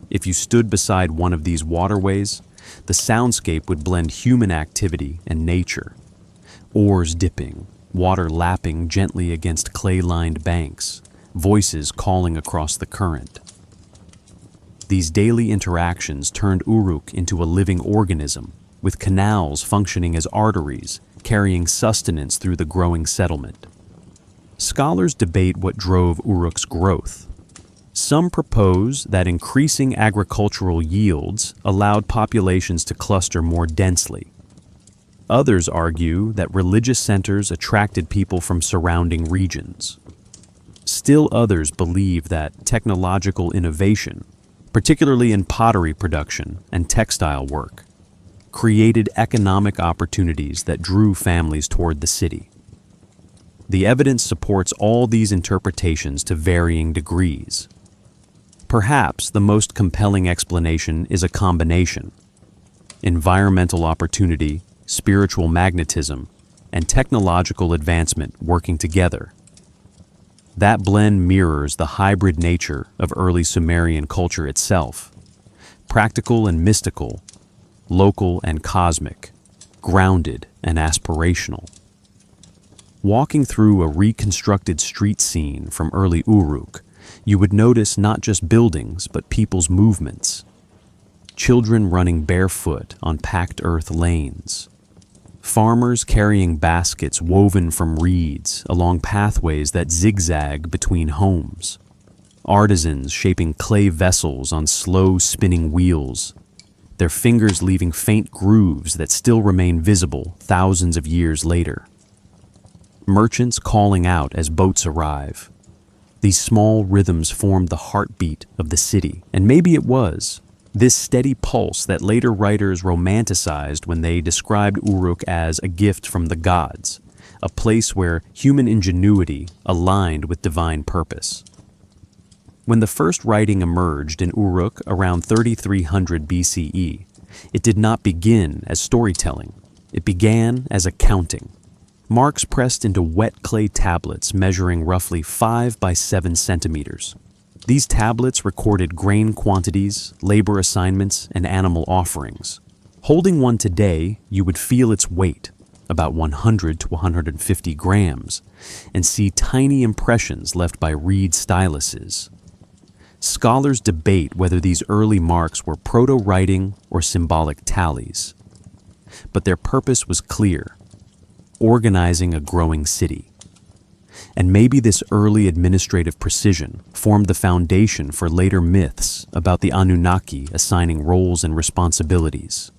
If you stood beside one of these waterways, the soundscape would blend human activity and nature. Oars dipping, water lapping gently against clay-lined banks, voices calling across the current. These daily interactions turned Uruk into a living organism, with canals functioning as arteries, carrying sustenance through the growing settlement. Scholars debate what drove Uruk's growth. Some propose that increasing agricultural yields allowed populations to cluster more densely. Others argue that religious centers attracted people from surrounding regions. Still others believe that technological innovation, particularly in pottery production and textile work, created economic opportunities that drew families toward the city. The evidence supports all these interpretations to varying degrees. Perhaps the most compelling explanation is a combination: environmental opportunity, spiritual magnetism, and technological advancement working together. That blend mirrors the hybrid nature of early Sumerian culture itself: practical and mystical, local and cosmic, grounded and aspirational. Walking through a reconstructed street scene from early Uruk, you would notice not just buildings, but people's movements. Children running barefoot on packed earth lanes. Farmers carrying baskets woven from reeds along pathways that zigzag between homes. Artisans shaping clay vessels on slow spinning wheels, their fingers leaving faint grooves that still remain visible thousands of years later. Merchants calling out as boats arrive. These small rhythms formed the heartbeat of the city, and maybe it was this steady pulse that later writers romanticized when they described Uruk as a gift from the gods, a place where human ingenuity aligned with divine purpose. When the first writing emerged in Uruk around 3300 BCE, it did not begin as storytelling. It began as accounting. Marks pressed into wet clay tablets measuring roughly 5 by 7 centimeters. These tablets recorded grain quantities, labor assignments, and animal offerings. Holding one today, you would feel its weight, about 100 to 150 grams, and see tiny impressions left by reed styluses. Scholars debate whether these early marks were proto-writing or symbolic tallies. But their purpose was clear: organizing a growing city. And maybe this early administrative precision formed the foundation for later myths about the Anunnaki assigning roles and responsibilities.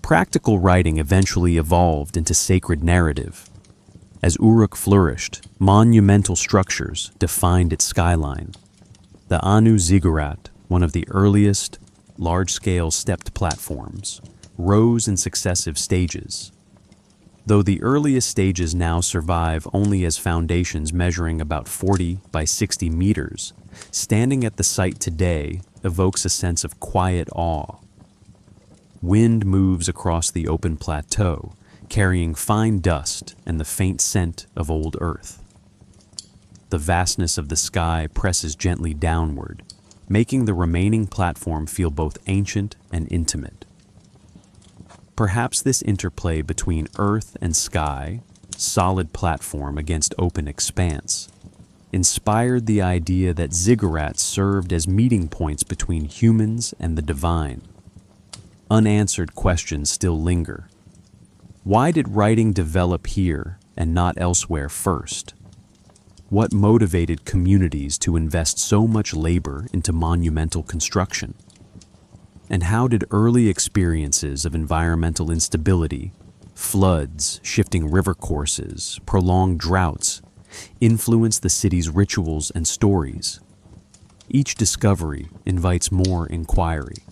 Practical writing eventually evolved into sacred narrative. As Uruk flourished, monumental structures defined its skyline. The Anu Ziggurat, one of the earliest large-scale stepped platforms, rose in successive stages. Though the earliest stages now survive only as foundations measuring about 40 by 60 meters, standing at the site today evokes a sense of quiet awe. Wind moves across the open plateau, carrying fine dust and the faint scent of old earth. The vastness of the sky presses gently downward, making the remaining platform feel both ancient and intimate. Perhaps this interplay between earth and sky, solid platform against open expanse, inspired the idea that ziggurats served as meeting points between humans and the divine. Unanswered questions still linger. Why did writing develop here and not elsewhere first? What motivated communities to invest so much labor into monumental construction? And how did early experiences of environmental instability, floods, shifting river courses, prolonged droughts, influence the city's rituals and stories? Each discovery invites more inquiry.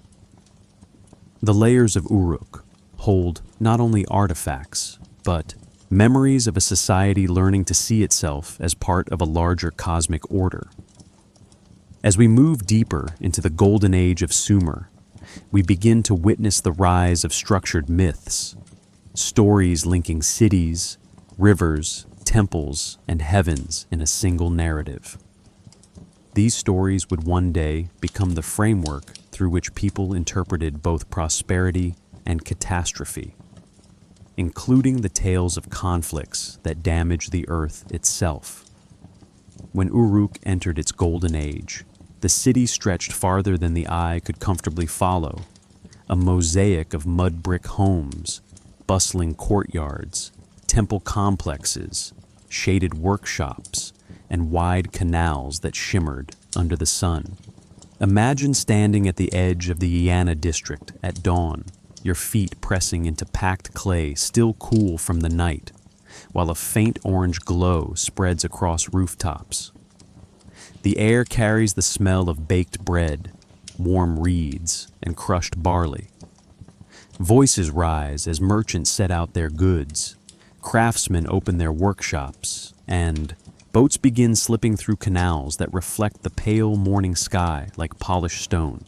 The layers of Uruk hold not only artifacts, but memories of a society learning to see itself as part of a larger cosmic order. As we move deeper into the golden age of Sumer, we begin to witness the rise of structured myths, stories linking cities, rivers, temples, and heavens in a single narrative. These stories would one day become the framework through which people interpreted both prosperity and catastrophe, including the tales of conflicts that damage the earth itself. When Uruk entered its golden age, the city stretched farther than the eye could comfortably follow, a mosaic of mud brick homes, bustling courtyards, temple complexes, shaded workshops, and wide canals that shimmered under the sun. Imagine standing at the edge of the Iana district at dawn, your feet pressing into packed clay still cool from the night, while a faint orange glow spreads across rooftops. The air carries the smell of baked bread, warm reeds, and crushed barley. Voices rise as merchants set out their goods, craftsmen open their workshops, and boats begin slipping through canals that reflect the pale morning sky like polished stone.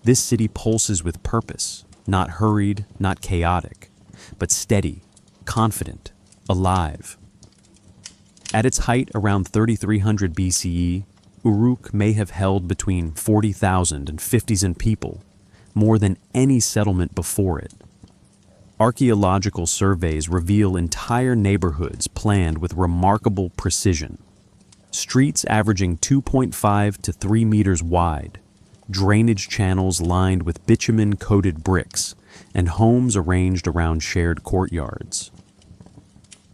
This city pulses with purpose, not hurried, not chaotic, but steady, confident, alive. At its height around 3300 BCE, Uruk may have held between 40,000 and 50,000 people, more than any settlement before it. Archaeological surveys reveal entire neighborhoods planned with remarkable precision. Streets averaging 2.5 to 3 meters wide, drainage channels lined with bitumen-coated bricks, and homes arranged around shared courtyards.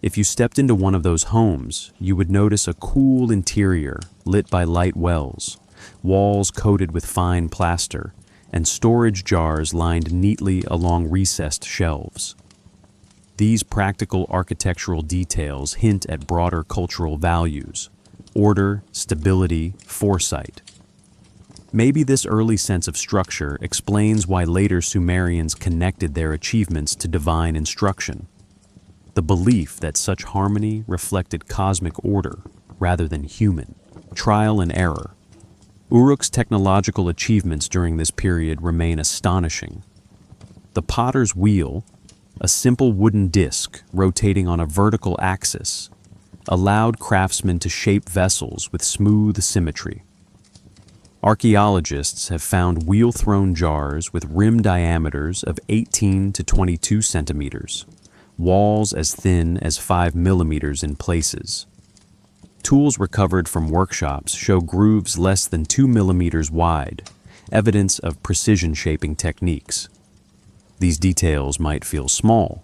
If you stepped into one of those homes, you would notice a cool interior lit by light wells, walls coated with fine plaster, and storage jars lined neatly along recessed shelves. These practical architectural details hint at broader cultural values: order, stability, foresight. Maybe this early sense of structure explains why later Sumerians connected their achievements to divine instruction. The belief that such harmony reflected cosmic order rather than human, trial and error. Uruk's technological achievements during this period remain astonishing. The potter's wheel, a simple wooden disc rotating on a vertical axis, allowed craftsmen to shape vessels with smooth symmetry. Archaeologists have found wheel-thrown jars with rim diameters of 18 to 22 centimeters, walls as thin as 5 millimeters in places. Tools recovered from workshops show grooves less than 2 millimeters wide, evidence of precision shaping techniques. These details might feel small,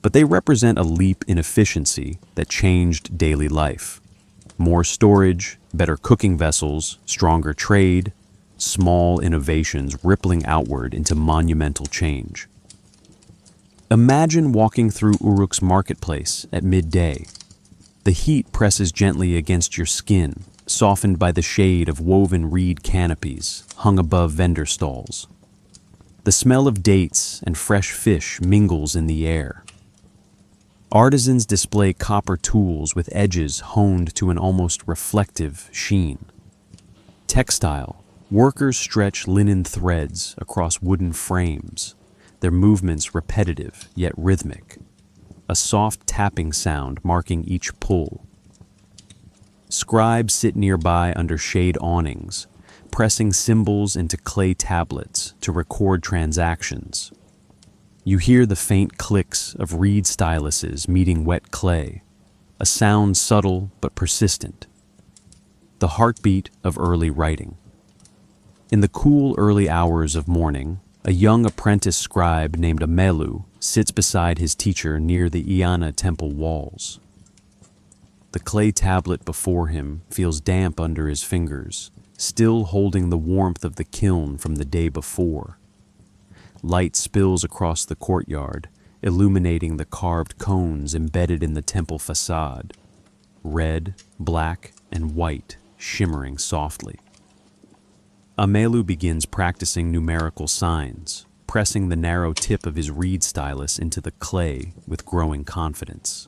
but they represent a leap in efficiency that changed daily life. More storage, better cooking vessels, stronger trade, small innovations rippling outward into monumental change. Imagine walking through Uruk's marketplace at midday. The heat presses gently against your skin, softened by the shade of woven reed canopies hung above vendor stalls. The smell of dates and fresh fish mingles in the air. Artisans display copper tools with edges honed to an almost reflective sheen. Textile. Workers stretch linen threads across wooden frames, their movements repetitive yet rhythmic, a soft tapping sound marking each pull. Scribes sit nearby under shade awnings, pressing symbols into clay tablets to record transactions. You hear the faint clicks of reed styluses meeting wet clay, a sound subtle but persistent. The heartbeat of early writing. In the cool early hours of morning, a young apprentice scribe named Amelu sits beside his teacher near the Iana temple walls. The clay tablet before him feels damp under his fingers, still holding the warmth of the kiln from the day before. Light spills across the courtyard, illuminating the carved cones embedded in the temple facade, red, black, and white, shimmering softly. Amelu begins practicing numerical signs, pressing the narrow tip of his reed stylus into the clay with growing confidence.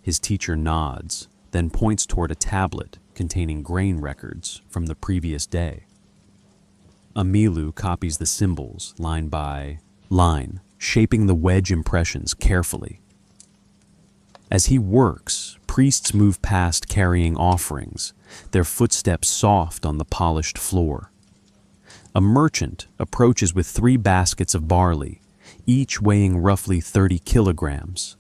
His teacher nods, then points toward a tablet containing grain records from the previous day. Amelu copies the symbols line by line, shaping the wedge impressions carefully. As he works, priests move past carrying offerings, their footsteps soft on the polished floor. A merchant approaches with 3 baskets of barley, each weighing roughly 30 kilograms,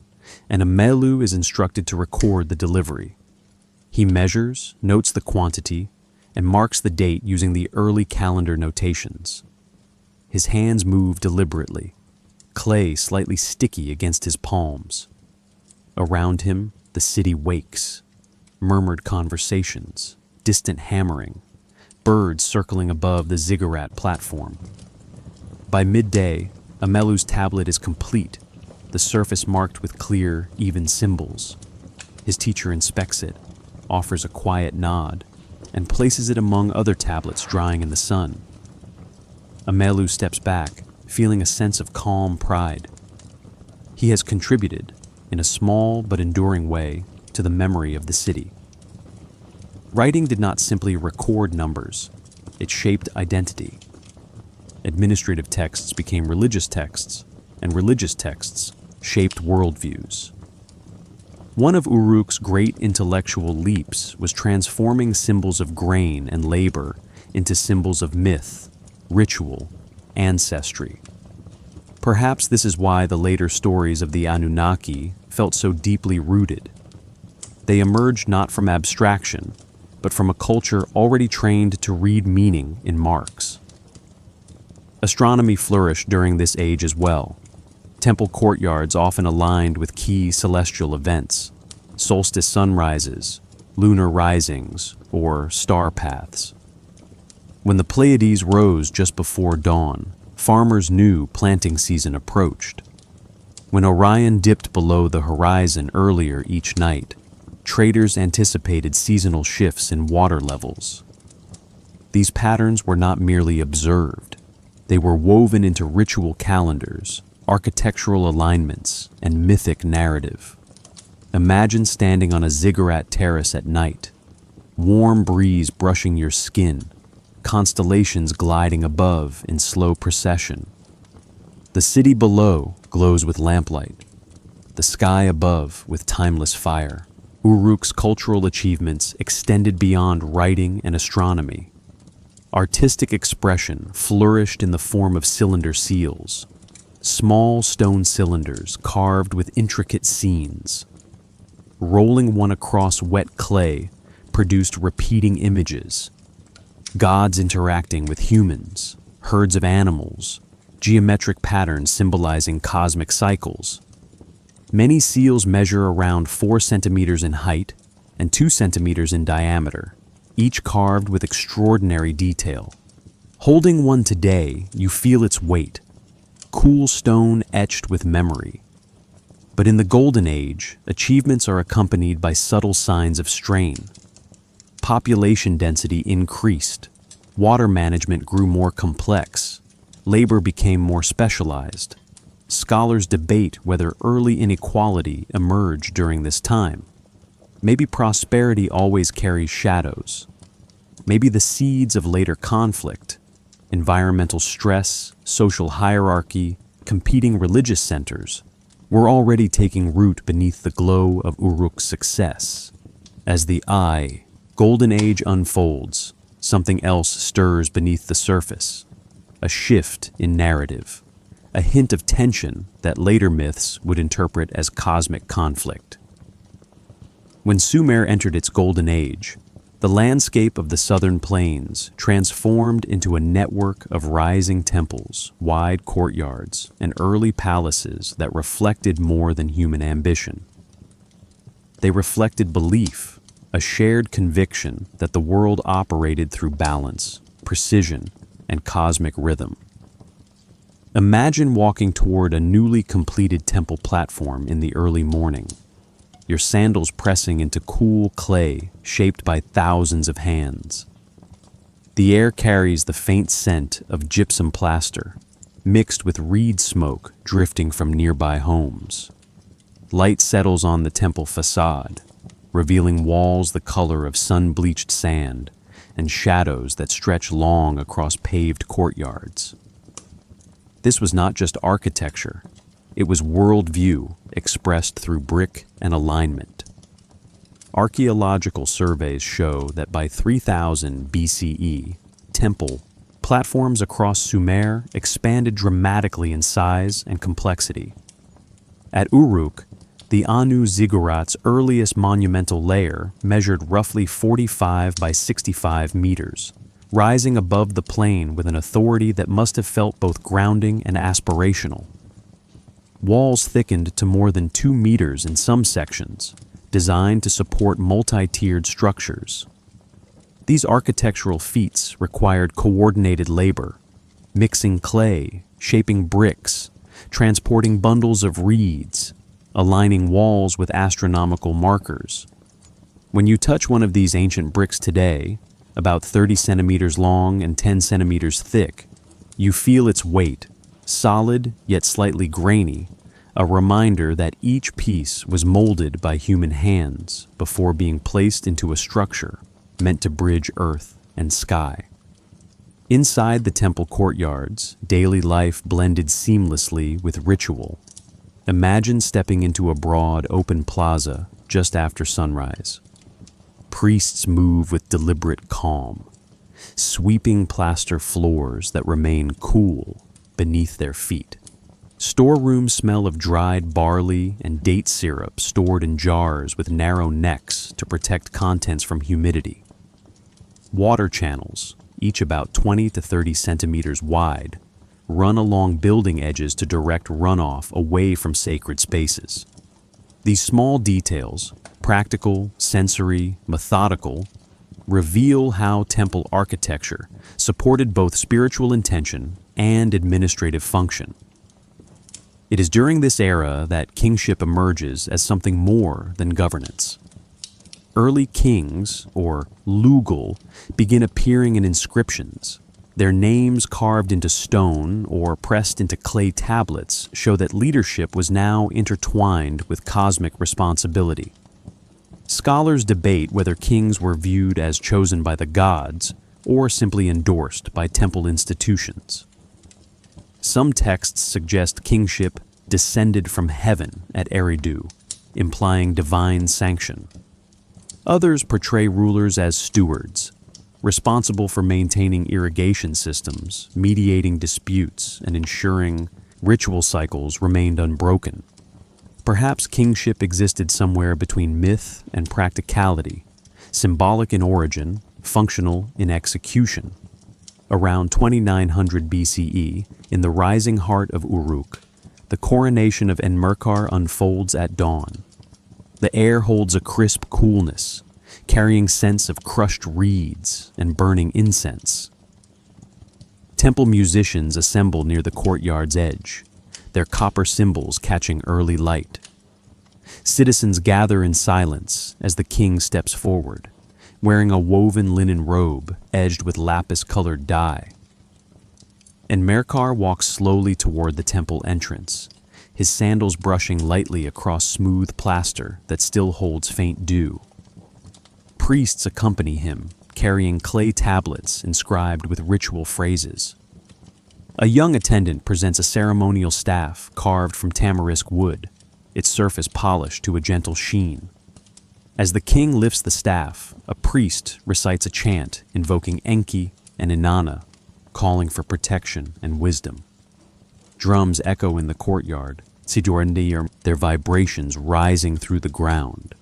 and Amelu is instructed to record the delivery. He measures, notes the quantity, and marks the date using the early calendar notations. His hands move deliberately, clay slightly sticky against his palms. Around him, the city wakes. Murmured conversations, distant hammering, birds circling above the ziggurat platform. By midday, Amelu's tablet is complete, the surface marked with clear, even symbols. His teacher inspects it, offers a quiet nod, and places it among other tablets drying in the sun. Amelu steps back, feeling a sense of calm pride. He has contributed, in a small but enduring way, to the memory of the city. Writing did not simply record numbers, it shaped identity. Administrative texts became religious texts, and religious texts shaped worldviews. One of Uruk's great intellectual leaps was transforming symbols of grain and labor into symbols of myth, ritual, ancestry. Perhaps this is why the later stories of the Anunnaki felt so deeply rooted. They emerged not from abstraction, but from a culture already trained to read meaning in marks. Astronomy flourished during this age as well. Temple courtyards often aligned with key celestial events, solstice sunrises, lunar risings, or star paths. When the Pleiades rose just before dawn, farmers knew planting season approached. When Orion dipped below the horizon earlier each night, traders anticipated seasonal shifts in water levels. These patterns were not merely observed. They were woven into ritual calendars, architectural alignments, and mythic narrative. Imagine standing on a ziggurat terrace at night, warm breeze brushing your skin, constellations gliding above in slow procession. The city below glows with lamplight, the sky above with timeless fire. Uruk's cultural achievements extended beyond writing and astronomy. Artistic expression flourished in the form of cylinder seals, small stone cylinders carved with intricate scenes. Rolling one across wet clay produced repeating images, gods interacting with humans, herds of animals, geometric patterns symbolizing cosmic cycles. Many seals measure around 4 centimeters in height and 2 centimeters in diameter, each carved with extraordinary detail. Holding one today, you feel its weight, cool stone etched with memory. But in the Golden Age, achievements are accompanied by subtle signs of strain. Population density increased, water management grew more complex, labor became more specialized, Scholars debate whether early inequality emerged during this time. Maybe prosperity always carries shadows. Maybe the seeds of later conflict, environmental stress, social hierarchy, competing religious centers, were already taking root beneath the glow of Uruk's success. As the Golden Age unfolds, something else stirs beneath the surface. A shift in narrative, a hint of tension that later myths would interpret as cosmic conflict. When Sumer entered its Golden Age, the landscape of the southern plains transformed into a network of rising temples, wide courtyards, and early palaces that reflected more than human ambition. They reflected belief, a shared conviction that the world operated through balance, precision, and cosmic rhythm. Imagine walking toward a newly completed temple platform in the early morning, your sandals pressing into cool clay shaped by thousands of hands. The air carries the faint scent of gypsum plaster, mixed with reed smoke drifting from nearby homes. Light settles on the temple facade, revealing walls the color of sun-bleached sand and shadows that stretch long across paved courtyards. This was not just architecture, it was worldview expressed through brick and alignment. Archaeological surveys show that by 3000 BCE, temple platforms across Sumer expanded dramatically in size and complexity. At Uruk, the Anu ziggurat's earliest monumental layer measured roughly 45 by 65 meters, rising above the plain with an authority that must have felt both grounding and aspirational. Walls thickened to more than 2 meters in some sections, designed to support multi-tiered structures. These architectural feats required coordinated labor, mixing clay, shaping bricks, transporting bundles of reeds, aligning walls with astronomical markers. When you touch one of these ancient bricks today, about 30 centimeters long and 10 centimeters thick, you feel its weight, solid yet slightly grainy, a reminder that each piece was molded by human hands before being placed into a structure meant to bridge earth and sky. Inside the temple courtyards, daily life blended seamlessly with ritual. Imagine stepping into a broad, open plaza just after sunrise. Priests move with deliberate calm, sweeping plaster floors that remain cool beneath their feet. Storerooms smell of dried barley and date syrup stored in jars with narrow necks to protect contents from humidity. Water channels, each about 20 to 30 centimeters wide, run along building edges to direct runoff away from sacred spaces. These small details, practical, sensory, methodical, reveal how temple architecture supported both spiritual intention and administrative function. It is during this era that kingship emerges as something more than governance. Early kings, or Lugal, begin appearing in inscriptions. Their names carved into stone or pressed into clay tablets show that leadership was now intertwined with cosmic responsibility. Scholars debate whether kings were viewed as chosen by the gods or simply endorsed by temple institutions. Some texts suggest kingship descended from heaven at Eridu, implying divine sanction. Others portray rulers as stewards, responsible for maintaining irrigation systems, mediating disputes, and ensuring ritual cycles remained unbroken. Perhaps kingship existed somewhere between myth and practicality, symbolic in origin, functional in execution. Around 2900 BCE, in the rising heart of Uruk, the coronation of Enmerkar unfolds at dawn. The air holds a crisp coolness, carrying scents of crushed reeds and burning incense. Temple musicians assemble near the courtyard's edge, their copper cymbals catching early light. Citizens gather in silence as the king steps forward, wearing a woven linen robe edged with lapis-colored dye. And Enmerkar walks slowly toward the temple entrance, his sandals brushing lightly across smooth plaster that still holds faint dew. Priests accompany him, carrying clay tablets inscribed with ritual phrases. A young attendant presents a ceremonial staff carved from tamarisk wood, its surface polished to a gentle sheen. As the king lifts the staff, a priest recites a chant invoking Enki and Inanna, calling for protection and wisdom. Drums echo in the courtyard, their vibrations rising through the ground.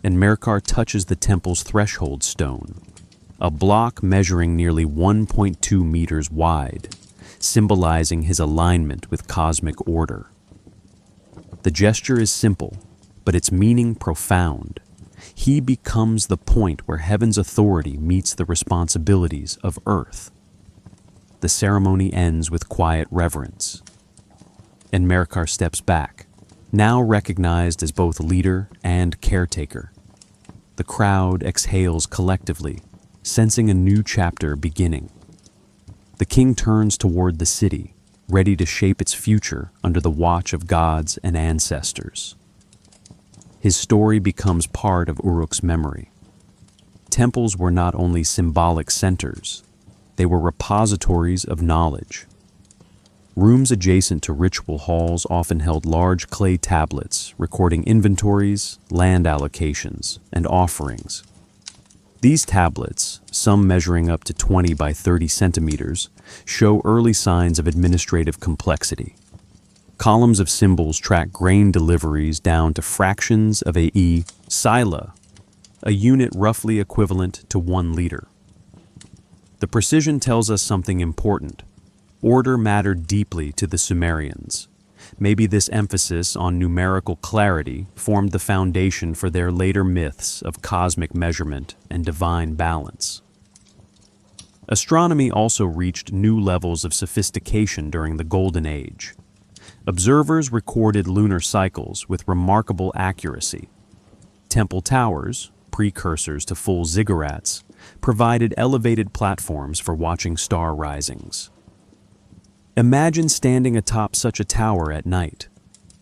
And Merkar touches the temple's threshold stone, a block measuring nearly 1.2 meters wide, symbolizing his alignment with cosmic order. The gesture is simple, but its meaning profound. He becomes the point where heaven's authority meets the responsibilities of earth. The ceremony ends with quiet reverence, and Merkar steps back, now recognized as both leader and caretaker. The crowd exhales collectively, sensing a new chapter beginning. The king turns toward the city, ready to shape its future under the watch of gods and ancestors. His story becomes part of Uruk's memory. Temples were not only symbolic centers, they were repositories of knowledge. Rooms adjacent to ritual halls often held large clay tablets recording inventories, land allocations, and offerings. These tablets, some measuring up to 20 by 30 centimeters, show early signs of administrative complexity. Columns of symbols track grain deliveries down to fractions of a sila, a unit roughly equivalent to 1 liter. The precision tells us something important. Order mattered deeply to the Sumerians. Maybe this emphasis on numerical clarity formed the foundation for their later myths of cosmic measurement and divine balance. Astronomy also reached new levels of sophistication during the Golden Age. Observers recorded lunar cycles with remarkable accuracy. Temple towers, precursors to full ziggurats, provided elevated platforms for watching star risings. Imagine standing atop such a tower at night.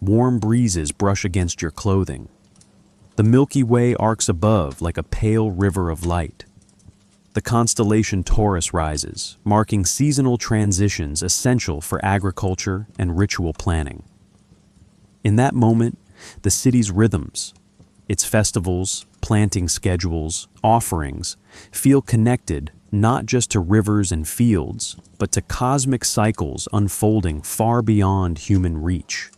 Warm breezes brush against your clothing. The Milky Way arcs above like a pale river of light. The constellation Taurus rises, marking seasonal transitions essential for agriculture and ritual planning. In that moment, the city's rhythms, its festivals, planting schedules, offerings, feel connected not just to rivers and fields, but to cosmic cycles unfolding far beyond human reach.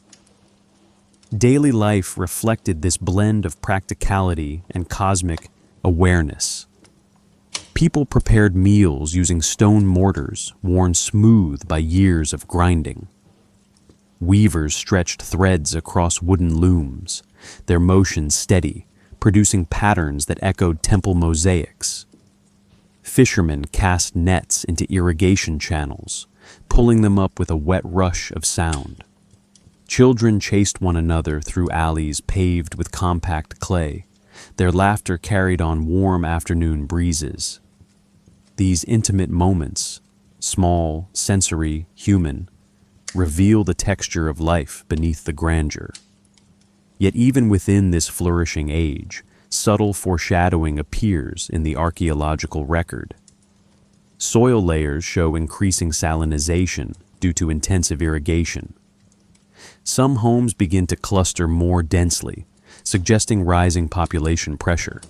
Daily life reflected this blend of practicality and cosmic awareness. People prepared meals using stone mortars worn smooth by years of grinding. Weavers stretched threads across wooden looms, their motion steady, producing patterns that echoed temple mosaics. Fishermen cast nets into irrigation channels, pulling them up with a wet rush of sound. Children chased one another through alleys paved with compact clay, their laughter carried on warm afternoon breezes. These intimate moments, small, sensory, human, reveal the texture of life beneath the grandeur. Yet even within this flourishing age, subtle foreshadowing appears in the archaeological record. Soil layers show increasing salinization due to intensive irrigation. Some homes begin to cluster more densely, suggesting rising population pressure.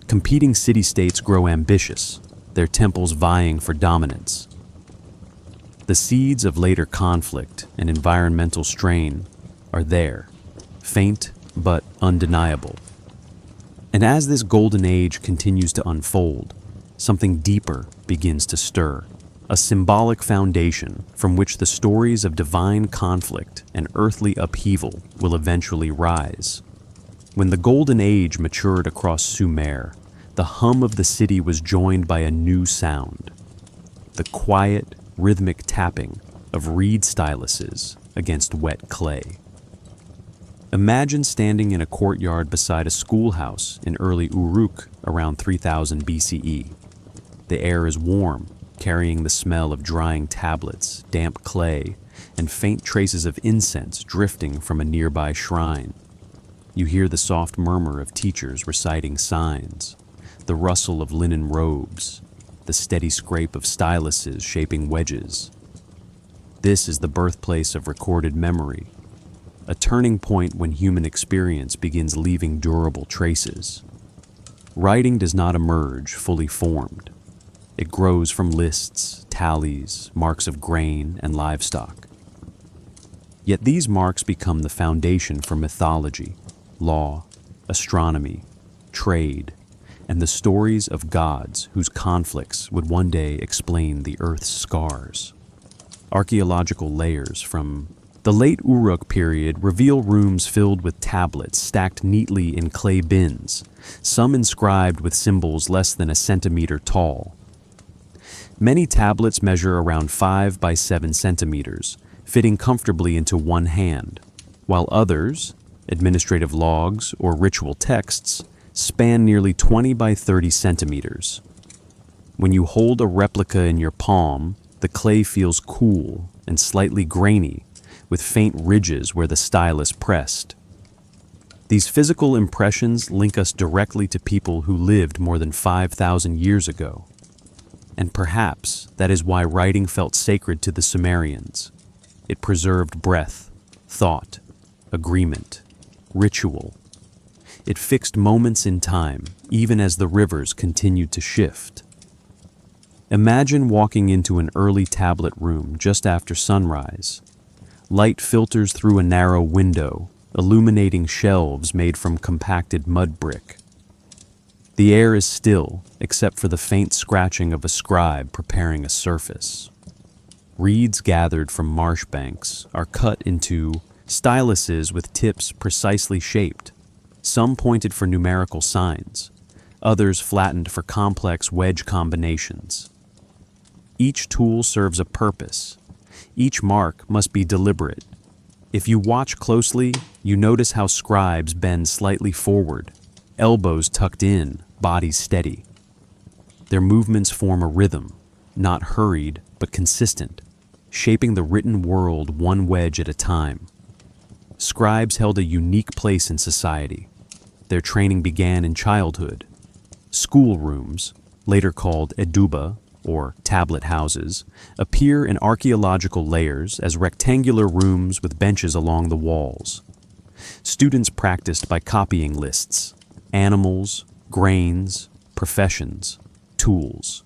Competing city-states grow ambitious, their temples vying for dominance. The seeds of later conflict and environmental strain are there, faint but undeniable. And as this golden age continues to unfold, something deeper begins to stir, a symbolic foundation from which the stories of divine conflict and earthly upheaval will eventually rise. When the golden age matured across Sumer, the hum of the city was joined by a new sound, the quiet, rhythmic tapping of reed styluses against wet clay. Imagine standing in a courtyard beside a schoolhouse in early Uruk around 3000 BCE. The air is warm, carrying the smell of drying tablets, damp clay, and faint traces of incense drifting from a nearby shrine. You hear the soft murmur of teachers reciting signs, the rustle of linen robes, the steady scrape of styluses shaping wedges. This is the birthplace of recorded memory, a turning point when human experience begins leaving durable traces. Writing does not emerge fully formed. It grows from lists, tallies, marks of grain, and livestock. Yet these marks become the foundation for mythology, law, astronomy, trade, and the stories of gods whose conflicts would one day explain the Earth's scars. Archaeological layers from the late Uruk period reveal rooms filled with tablets stacked neatly in clay bins, some inscribed with symbols less than a centimeter tall. Many tablets measure around 5 by 7 centimeters, fitting comfortably into one hand, while others, administrative logs or ritual texts, span nearly 20 by 30 centimeters. When you hold a replica in your palm, the clay feels cool and slightly grainy, with faint ridges where the stylus pressed. These physical impressions link us directly to people who lived more than 5,000 years ago. And perhaps that is why writing felt sacred to the Sumerians. It preserved breath, thought, agreement, ritual. It fixed moments in time, even as the rivers continued to shift. Imagine walking into an early tablet room just after sunrise. Light filters through a narrow window, illuminating shelves made from compacted mud brick. The air is still, except for the faint scratching of a scribe preparing a surface. Reeds gathered from marsh banks are cut into styluses with tips precisely shaped, some pointed for numerical signs, others flattened for complex wedge combinations. Each tool serves a purpose. Each mark must be deliberate. If you watch closely, you notice how scribes bend slightly forward, elbows tucked in, bodies steady. Their movements form a rhythm, not hurried but consistent, shaping the written world one wedge at a time. Scribes held a unique place in society. Their training began in childhood. Schoolrooms, later called eduba, or tablet houses, appear in archaeological layers as rectangular rooms with benches along the walls. Students practiced by copying lists, animals, grains, professions, tools.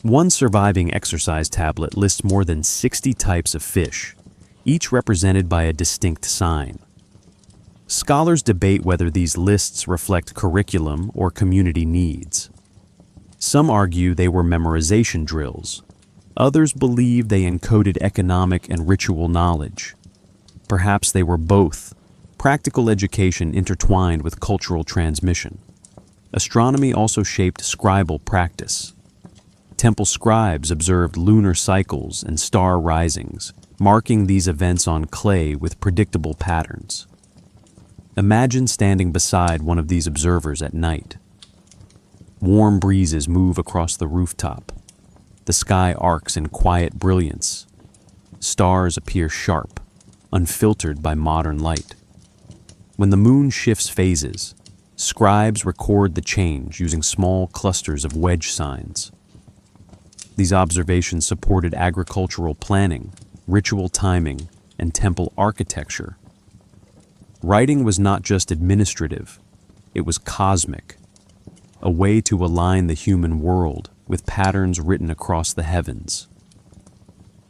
One surviving exercise tablet lists more than 60 types of fish, each represented by a distinct sign. Scholars debate whether these lists reflect curriculum or community needs. Some argue they were memorization drills. Others believe they encoded economic and ritual knowledge. Perhaps they were both, practical education intertwined with cultural transmission. Astronomy also shaped scribal practice. Temple scribes observed lunar cycles and star risings, marking these events on clay with predictable patterns. Imagine standing beside one of these observers at night. Warm breezes move across the rooftop. The sky arcs in quiet brilliance. Stars appear sharp, unfiltered by modern light. When the moon shifts phases, scribes record the change using small clusters of wedge signs. These observations supported agricultural planning, ritual timing, and temple architecture. Writing was not just administrative, it was cosmic, a way to align the human world with patterns written across the heavens.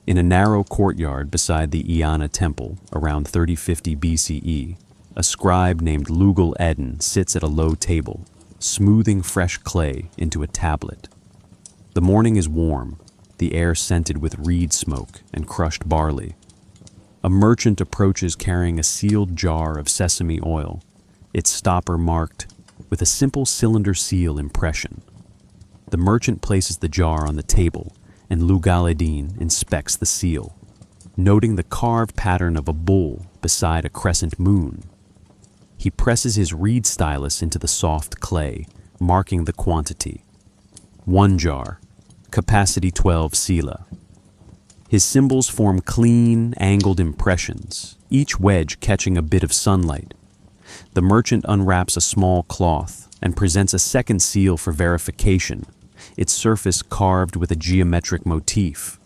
In a narrow courtyard beside the Eanna temple, around 3050 BCE, a scribe named Lugal Eden sits at a low table, smoothing fresh clay into a tablet. The morning is warm, the air scented with reed smoke and crushed barley. A merchant approaches carrying a sealed jar of sesame oil, its stopper marked with a simple cylinder seal impression. The merchant places the jar on the table, and Lugal-Eden inspects the seal, noting the carved pattern of a bull beside a crescent moon. He presses his reed stylus into the soft clay, marking the quantity. 1 jar, capacity 12 sila. His symbols form clean, angled impressions, each wedge catching a bit of sunlight. The merchant unwraps a small cloth and presents a second seal for verification, its surface carved with a geometric motif.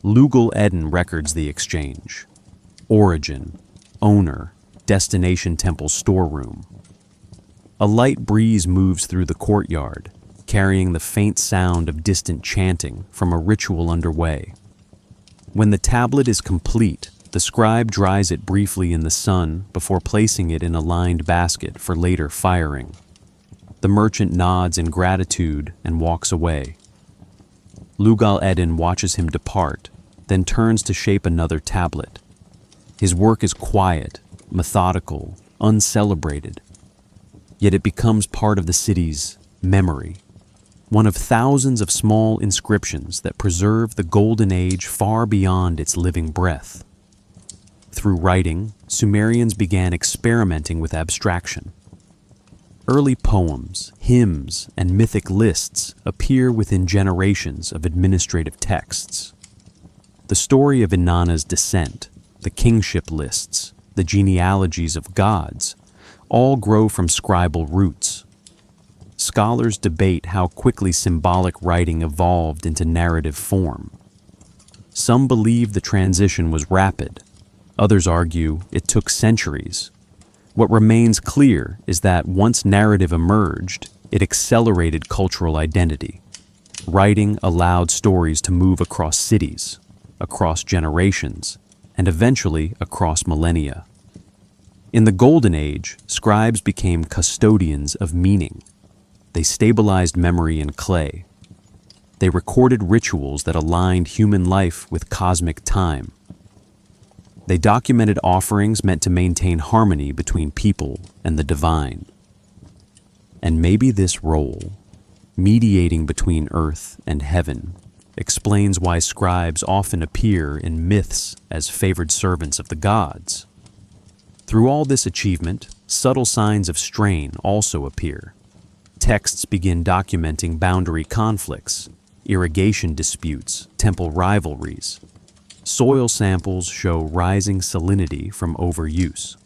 Lugal Eden records the exchange. Origin, owner, destination temple storeroom. A light breeze moves through the courtyard, carrying the faint sound of distant chanting from a ritual underway. When the tablet is complete, the scribe dries it briefly in the sun before placing it in a lined basket for later firing. The merchant nods in gratitude and walks away. Lugal Eden watches him depart, then turns to shape another tablet. His work is quiet, methodical, uncelebrated. Yet it becomes part of the city's memory, one of thousands of small inscriptions that preserve the Golden Age far beyond its living breath. Through writing, Sumerians began experimenting with abstraction. Early poems, hymns, and mythic lists appear within generations of administrative texts. The story of Inanna's descent, the kingship lists, the genealogies of gods, all grow from scribal roots. Scholars debate how quickly symbolic writing evolved into narrative form. Some believe the transition was rapid. Others argue it took centuries. What remains clear is that once narrative emerged, it accelerated cultural identity. Writing allowed stories to move across cities, across generations, and eventually across millennia. In the Golden Age, scribes became custodians of meaning. They stabilized memory in clay. They recorded rituals that aligned human life with cosmic time. They documented offerings meant to maintain harmony between people and the divine. And maybe this role, mediating between earth and heaven, explains why scribes often appear in myths as favored servants of the gods. Through all this achievement, subtle signs of strain also appear. Texts begin documenting boundary conflicts, irrigation disputes, temple rivalries. Soil samples show rising salinity from overuse.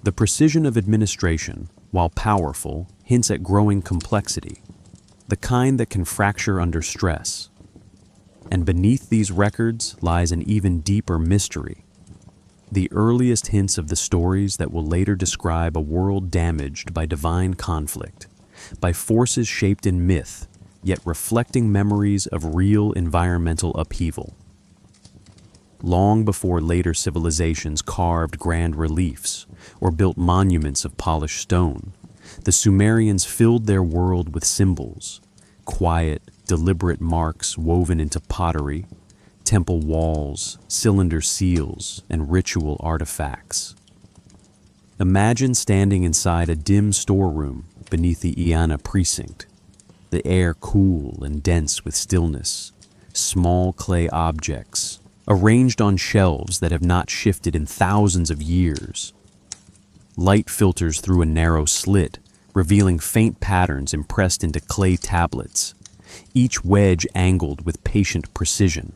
The precision of administration, while powerful, hints at growing complexity, the kind that can fracture under stress. And beneath these records lies an even deeper mystery. The earliest hints of the stories that will later describe a world damaged by divine conflict, by forces shaped in myth, yet reflecting memories of real environmental upheaval. Long before later civilizations carved grand reliefs or built monuments of polished stone, the Sumerians filled their world with symbols, quiet, deliberate marks woven into pottery, temple walls, cylinder seals, and ritual artifacts. Imagine standing inside a dim storeroom beneath the Iana precinct, the air cool and dense with stillness, small clay objects, arranged on shelves that have not shifted in thousands of years. Light filters through a narrow slit, revealing faint patterns impressed into clay tablets, each wedge angled with patient precision.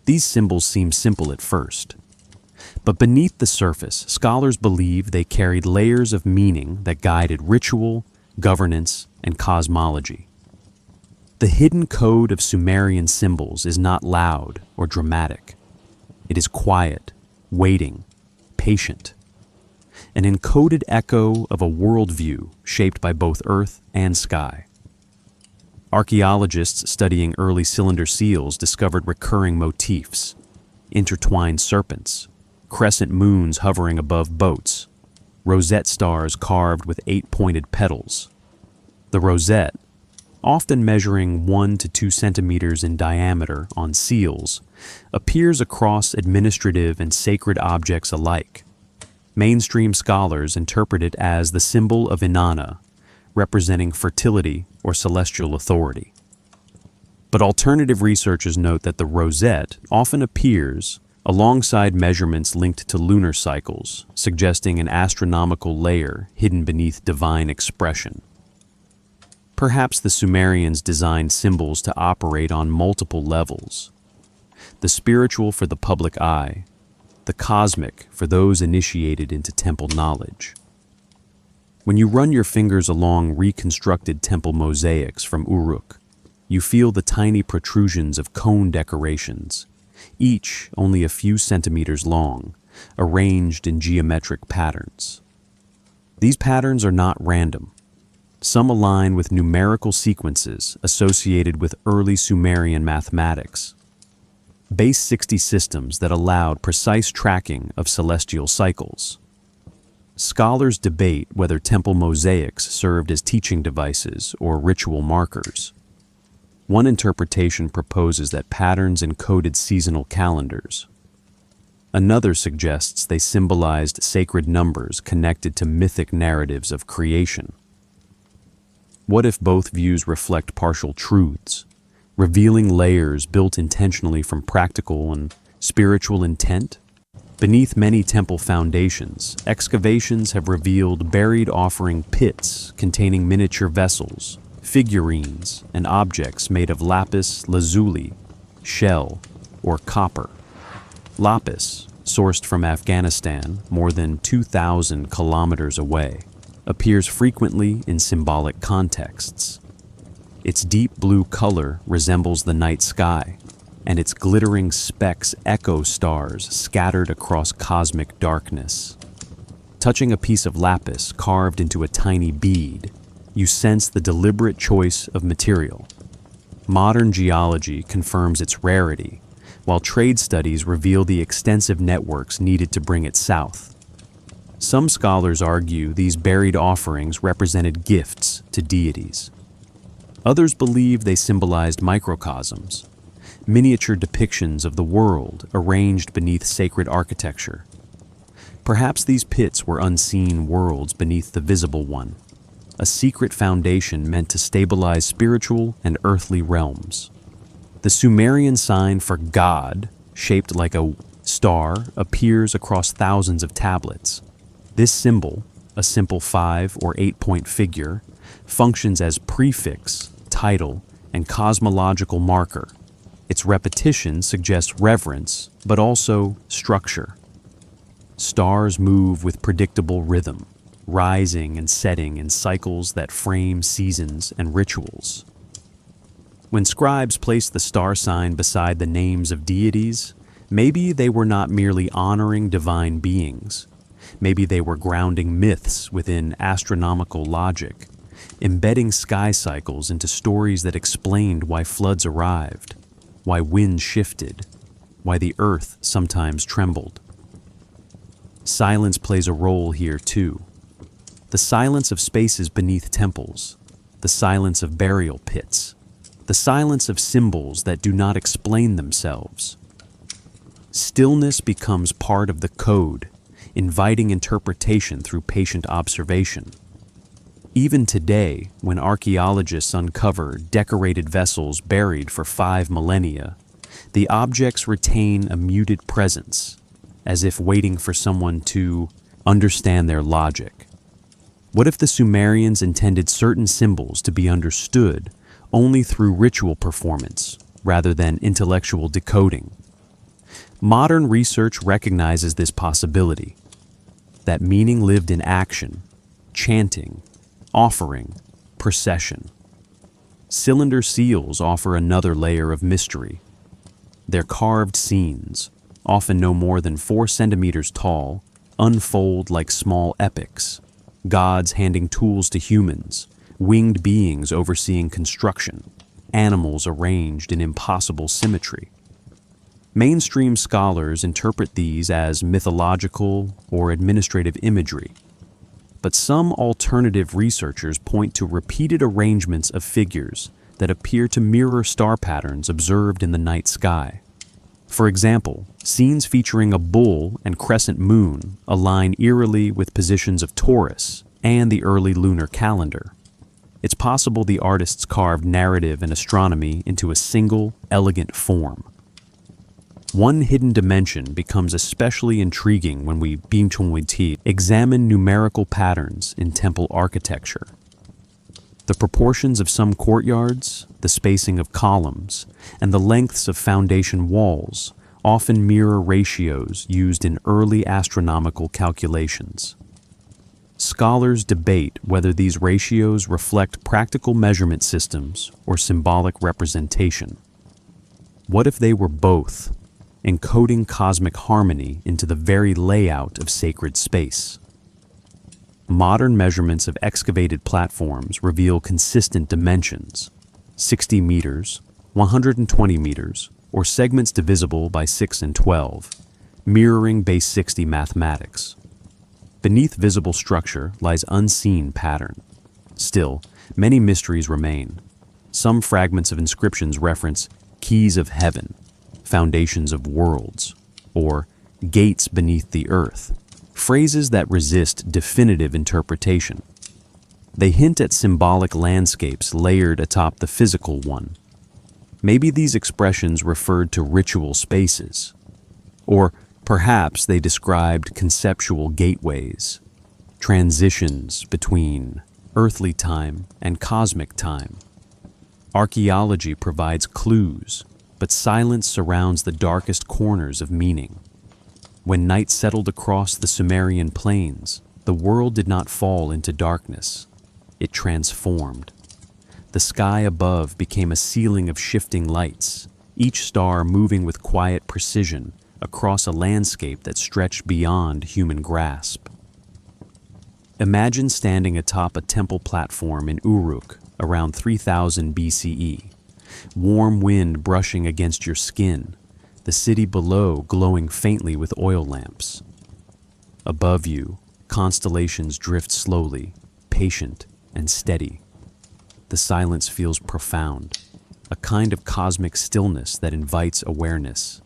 These symbols seem simple at first, but beneath the surface, scholars believe they carried layers of meaning that guided ritual, governance, and cosmology. The hidden code of Sumerian symbols is not loud or dramatic. It is quiet, waiting, patient, an encoded echo of a worldview shaped by both earth and sky. Archaeologists studying early cylinder seals discovered recurring motifs: intertwined serpents, crescent moons hovering above boats, rosette stars carved with 8-pointed petals. The rosette, often measuring 1 to 2 centimeters in diameter on seals, appears across administrative and sacred objects alike. Mainstream scholars interpret it as the symbol of Inanna, representing fertility or celestial authority. But alternative researchers note that the rosette often appears alongside measurements linked to lunar cycles, suggesting an astronomical layer hidden beneath divine expression. Perhaps the Sumerians designed symbols to operate on multiple levels: the spiritual for the public eye, the cosmic for those initiated into temple knowledge. When you run your fingers along reconstructed temple mosaics from Uruk, you feel the tiny protrusions of cone decorations, each only a few centimeters long, arranged in geometric patterns. These patterns are not random. Some align with numerical sequences associated with early Sumerian mathematics, base 60 systems that allowed precise tracking of celestial cycles. Scholars debate whether temple mosaics served as teaching devices or ritual markers. One interpretation proposes that patterns encoded seasonal calendars. Another suggests they symbolized sacred numbers connected to mythic narratives of creation. What if both views reflect partial truths, revealing layers built intentionally from practical and spiritual intent? Beneath many temple foundations, excavations have revealed buried offering pits containing miniature vessels, figurines, and objects made of lapis lazuli, shell, or copper. Lapis, sourced from Afghanistan more than 2,000 kilometers away, appears frequently in symbolic contexts. Its deep blue color resembles the night sky, and its glittering specks echo stars scattered across cosmic darkness. Touching a piece of lapis carved into a tiny bead, you sense the deliberate choice of material. Modern geology confirms its rarity, while trade studies reveal the extensive networks needed to bring it south. Some scholars argue these buried offerings represented gifts to deities. Others believe they symbolized microcosms, miniature depictions of the world arranged beneath sacred architecture. Perhaps these pits were unseen worlds beneath the visible one, a secret foundation meant to stabilize spiritual and earthly realms. The Sumerian sign for God, shaped like a star, appears across thousands of tablets. This symbol, a simple 5 or 8-point figure, functions as prefix, title, and cosmological marker. Its repetition suggests reverence, but also structure. Stars move with predictable rhythm, rising and setting in cycles that frame seasons and rituals. When scribes placed the star sign beside the names of deities, maybe they were not merely honoring divine beings. Maybe they were grounding myths within astronomical logic, embedding sky cycles into stories that explained why floods arrived, why winds shifted, why the earth sometimes trembled. Silence plays a role here too. The silence of spaces beneath temples, the silence of burial pits, the silence of symbols that do not explain themselves. Stillness becomes part of the code, inviting interpretation through patient observation. Even today, when archaeologists uncover decorated vessels buried for 5 millennia, the objects retain a muted presence, as if waiting for someone to understand their logic. What if the Sumerians intended certain symbols to be understood only through ritual performance, rather than intellectual decoding? Modern research recognizes this possibility, that meaning lived in action, chanting, offering, procession. Cylinder seals offer another layer of mystery. Their carved scenes, often no more than 4 centimeters tall, unfold like small epics, gods handing tools to humans, winged beings overseeing construction, animals arranged in impossible symmetry. Mainstream scholars interpret these as mythological or administrative imagery, but some alternative researchers point to repeated arrangements of figures that appear to mirror star patterns observed in the night sky. For example, scenes featuring a bull and crescent moon align eerily with positions of Taurus and the early lunar calendar. It's possible the artists carved narrative and astronomy into a single, elegant form. One hidden dimension becomes especially intriguing when we examine numerical patterns in temple architecture. The proportions of some courtyards, the spacing of columns, and the lengths of foundation walls often mirror ratios used in early astronomical calculations. Scholars debate whether these ratios reflect practical measurement systems or symbolic representation. What if they were both, encoding cosmic harmony into the very layout of sacred space? Modern measurements of excavated platforms reveal consistent dimensions: 60 meters, 120 meters, or segments divisible by 6 and 12, mirroring base 60 mathematics. Beneath visible structure lies unseen pattern. Still, many mysteries remain. Some fragments of inscriptions reference keys of heaven, foundations of worlds, or gates beneath the earth, phrases that resist definitive interpretation. They hint at symbolic landscapes layered atop the physical one. Maybe these expressions referred to ritual spaces, or perhaps they described conceptual gateways, transitions between earthly time and cosmic time. Archaeology provides clues, but silence surrounds the darkest corners of meaning. When night settled across the Sumerian plains, the world did not fall into darkness. It transformed. The sky above became a ceiling of shifting lights, each star moving with quiet precision across a landscape that stretched beyond human grasp. Imagine standing atop a temple platform in Uruk around 3000 BCE, warm wind brushing against your skin, the city below glowing faintly with oil lamps. Above you, constellations drift slowly, patient and steady. The silence feels profound, a kind of cosmic stillness that invites awareness.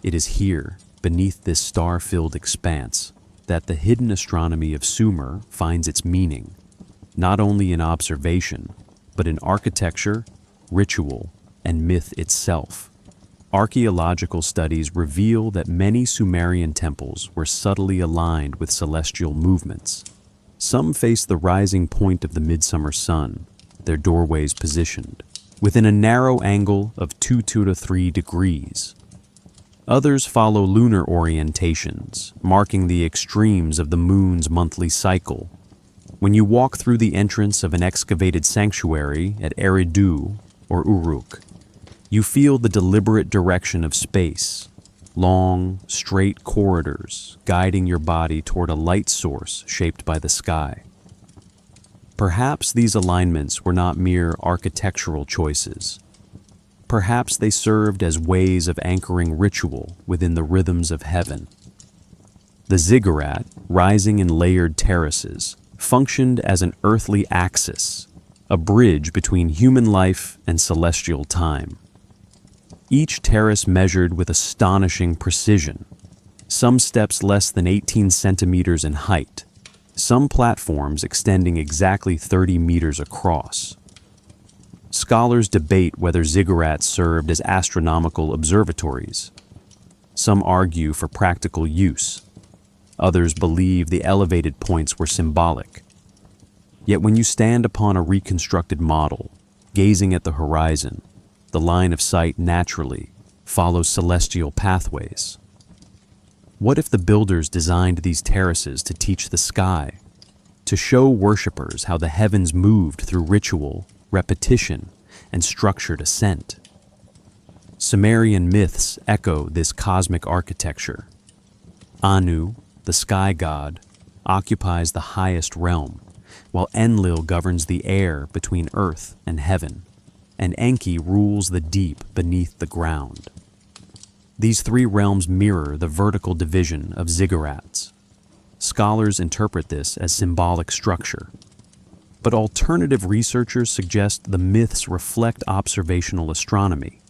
It is here, beneath this star-filled expanse, that the hidden astronomy of Sumer finds its meaning, not only in observation, but in architecture, ritual, and myth itself. Archaeological studies reveal that many Sumerian temples were subtly aligned with celestial movements. Some face the rising point of the midsummer sun, their doorways positioned within a narrow angle of 2 to 3 degrees. Others follow lunar orientations, marking the extremes of the moon's monthly cycle. When you walk through the entrance of an excavated sanctuary at Eridu or Uruk, you feel the deliberate direction of space, long, straight corridors guiding your body toward a light source shaped by the sky. Perhaps these alignments were not mere architectural choices. Perhaps they served as ways of anchoring ritual within the rhythms of heaven. The ziggurat, rising in layered terraces, functioned as an earthly axis, a bridge between human life and celestial time. Each terrace measured with astonishing precision, some steps less than 18 centimeters in height, some platforms extending exactly 30 meters across. Scholars debate whether ziggurats served as astronomical observatories. Some argue for practical use. Others believe the elevated points were symbolic. Yet when you stand upon a reconstructed model, gazing at the horizon, the line of sight naturally follows celestial pathways. What if the builders designed these terraces to teach the sky, to show worshippers how the heavens moved through ritual, repetition, and structured ascent? Sumerian myths echo this cosmic architecture. Anu, the sky god, occupies the highest realm, while Enlil governs the air between earth and heaven, and Enki rules the deep beneath the ground. These three realms mirror the vertical division of ziggurats. Scholars interpret this as symbolic structure, but alternative researchers suggest the myths reflect observational astronomy,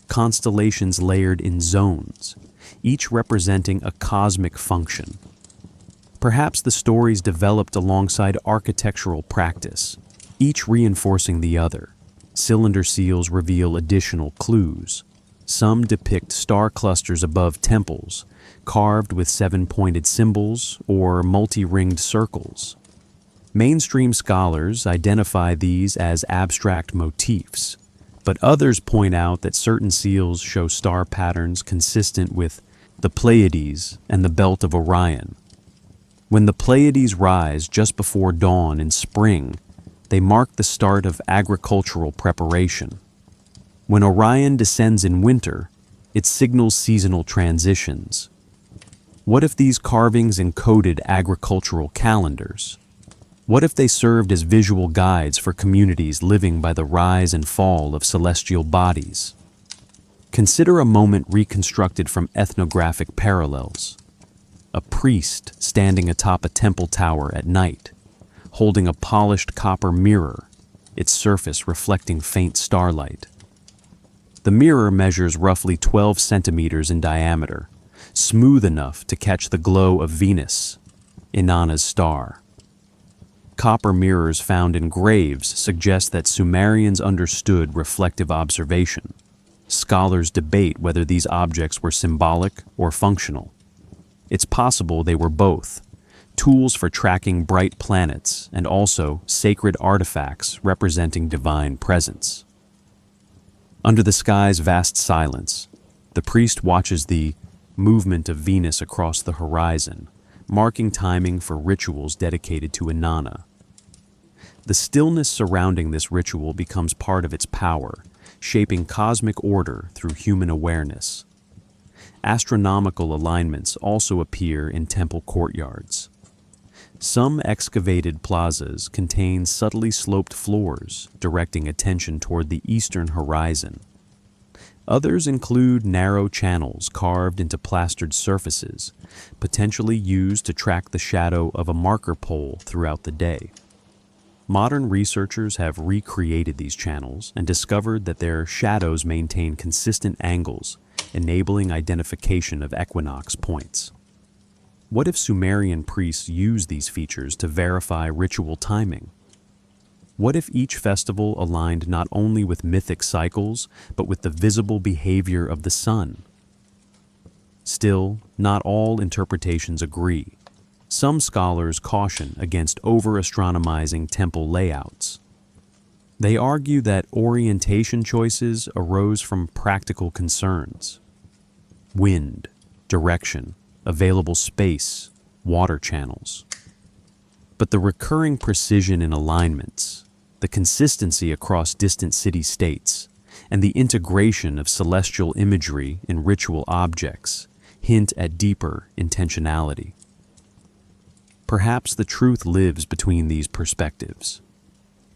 constellations layered in zones, each representing a cosmic function. Perhaps the stories developed alongside architectural practice, each reinforcing the other. Cylinder seals reveal additional clues. Some depict star clusters above temples, carved with 7-pointed symbols or multi-ringed circles. Mainstream scholars identify these as abstract motifs, but others point out that certain seals show star patterns consistent with the Pleiades and the belt of Orion. When the Pleiades rise just before dawn in spring, they mark the start of agricultural preparation. When Orion descends in winter, it signals seasonal transitions. What if these carvings encoded agricultural calendars? What if they served as visual guides for communities living by the rise and fall of celestial bodies? Consider a moment reconstructed from ethnographic parallels. A priest standing atop a temple tower at night, holding a polished copper mirror, its surface reflecting faint starlight. The mirror measures roughly 12 centimeters in diameter, smooth enough to catch the glow of Venus, Inanna's star. Copper mirrors found in graves suggest that Sumerians understood reflective observation. Scholars debate whether these objects were symbolic or functional. It's possible they were both, tools for tracking bright planets and also sacred artifacts representing divine presence. Under the sky's vast silence, the priest watches the movement of Venus across the horizon, marking timing for rituals dedicated to Inanna. The stillness surrounding this ritual becomes part of its power, shaping cosmic order through human awareness. Astronomical alignments also appear in temple courtyards. Some excavated plazas contain subtly sloped floors, directing attention toward the eastern horizon. Others include narrow channels carved into plastered surfaces, potentially used to track the shadow of a marker pole throughout the day. Modern researchers have recreated these channels and discovered that their shadows maintain consistent angles, enabling identification of equinox points. What if Sumerian priests used these features to verify ritual timing? What if each festival aligned not only with mythic cycles, but with the visible behavior of the sun? Still, not all interpretations agree. Some scholars caution against over-astronomizing temple layouts. They argue that orientation choices arose from practical concerns: wind, direction, available space, water channels. But the recurring precision in alignments, the consistency across distant city-states, and the integration of celestial imagery in ritual objects hint at deeper intentionality. Perhaps the truth lives between these perspectives.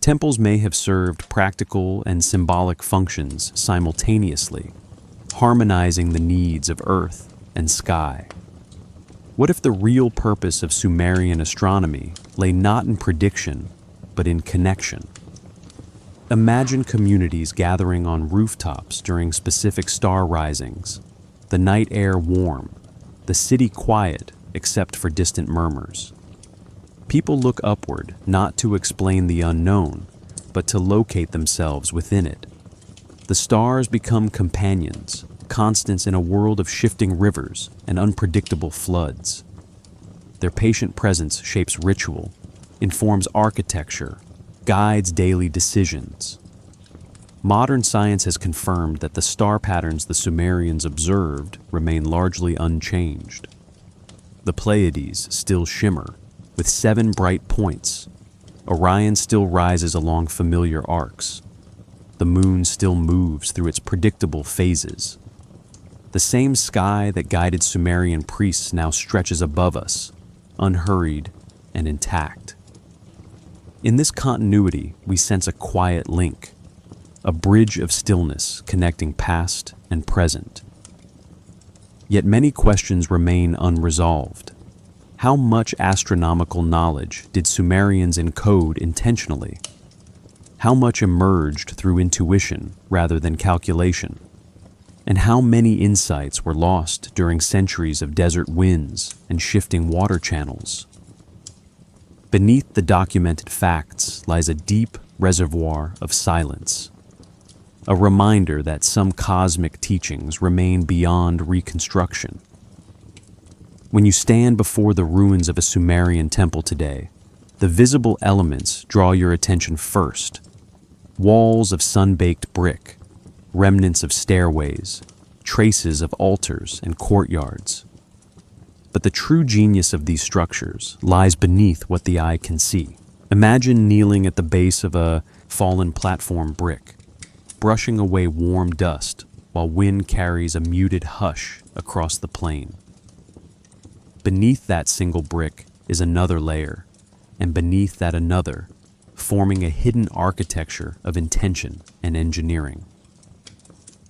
Temples may have served practical and symbolic functions simultaneously, harmonizing the needs of earth and sky. What if the real purpose of Sumerian astronomy lay not in prediction, but in connection? Imagine communities gathering on rooftops during specific star risings, the night air warm, the city quiet except for distant murmurs. People look upward not to explain the unknown, but to locate themselves within it. The stars become companions, constants in a world of shifting rivers and unpredictable floods. Their patient presence shapes ritual, informs architecture, guides daily decisions. Modern science has confirmed that the star patterns the Sumerians observed remain largely unchanged. The Pleiades still shimmer, with 7 bright points. Orion still rises along familiar arcs. The moon still moves through its predictable phases. The same sky that guided Sumerian priests now stretches above us, unhurried and intact. In this continuity, we sense a quiet link, a bridge of stillness connecting past and present. Yet many questions remain unresolved. How much astronomical knowledge did Sumerians encode intentionally? How much emerged through intuition rather than calculation? And how many insights were lost during centuries of desert winds and shifting water channels? Beneath the documented facts lies a deep reservoir of silence, a reminder that some cosmic teachings remain beyond reconstruction. When you stand before the ruins of a Sumerian temple today, The visible elements draw your attention first. Walls of sun-baked brick, remnants of stairways, traces of altars and courtyards. But the true genius of these structures lies beneath what the eye can see. Imagine kneeling at the base of a fallen platform brick, brushing away warm dust while wind carries a muted hush across the plain. Beneath that single brick is another layer, and beneath that another, forming a hidden architecture of intention and engineering.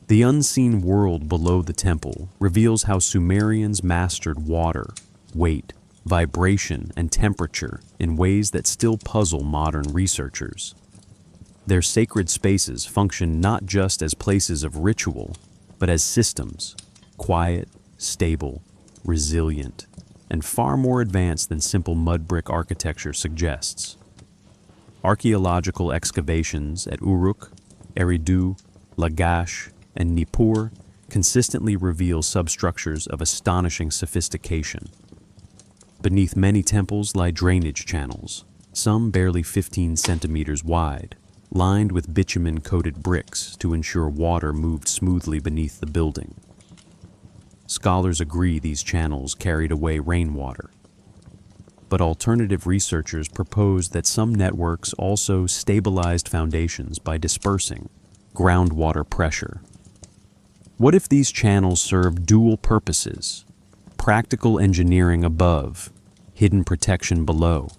The unseen world below the temple reveals how Sumerians mastered water, weight, vibration, and temperature in ways that still puzzle modern researchers. Their sacred spaces function not just as places of ritual, but as systems, quiet, stable, resilient, and far more advanced than simple mud brick architecture suggests. Archaeological excavations at Uruk, Eridu, Lagash, and Nippur consistently reveal substructures of astonishing sophistication. Beneath many temples lie drainage channels, some barely 15 centimeters wide, lined with bitumen-coated bricks to ensure water moved smoothly beneath the building. Scholars agree these channels carried away rainwater. But alternative researchers propose that some networks also stabilized foundations by dispersing groundwater pressure. What if these channels serve dual purposes? Practical engineering above, hidden protection below.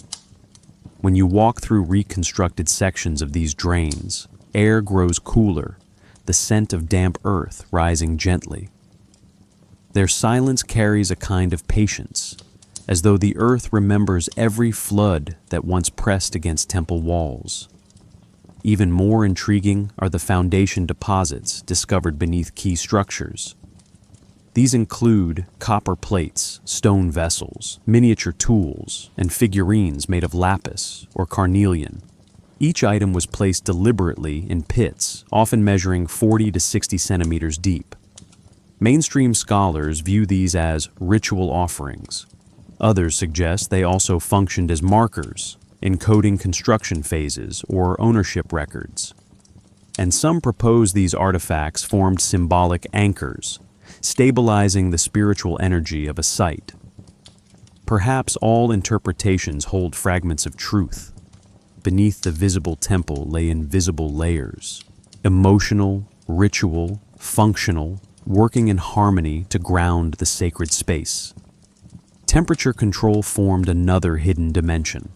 When you walk through reconstructed sections of these drains, air grows cooler, the scent of damp earth rising gently. Their silence carries a kind of patience, as though the earth remembers every flood that once pressed against temple walls. Even more intriguing are the foundation deposits discovered beneath key structures. These include copper plates, stone vessels, miniature tools, and figurines made of lapis or carnelian. Each item was placed deliberately in pits, often measuring 40 to 60 centimeters deep. Mainstream scholars view these as ritual offerings. Others suggest they also functioned as markers, encoding construction phases or ownership records. And some propose these artifacts formed symbolic anchors, stabilizing the spiritual energy of a site. Perhaps all interpretations hold fragments of truth. Beneath the visible temple lay invisible layers, emotional, ritual, functional, working in harmony to ground the sacred space. Temperature control formed another hidden dimension.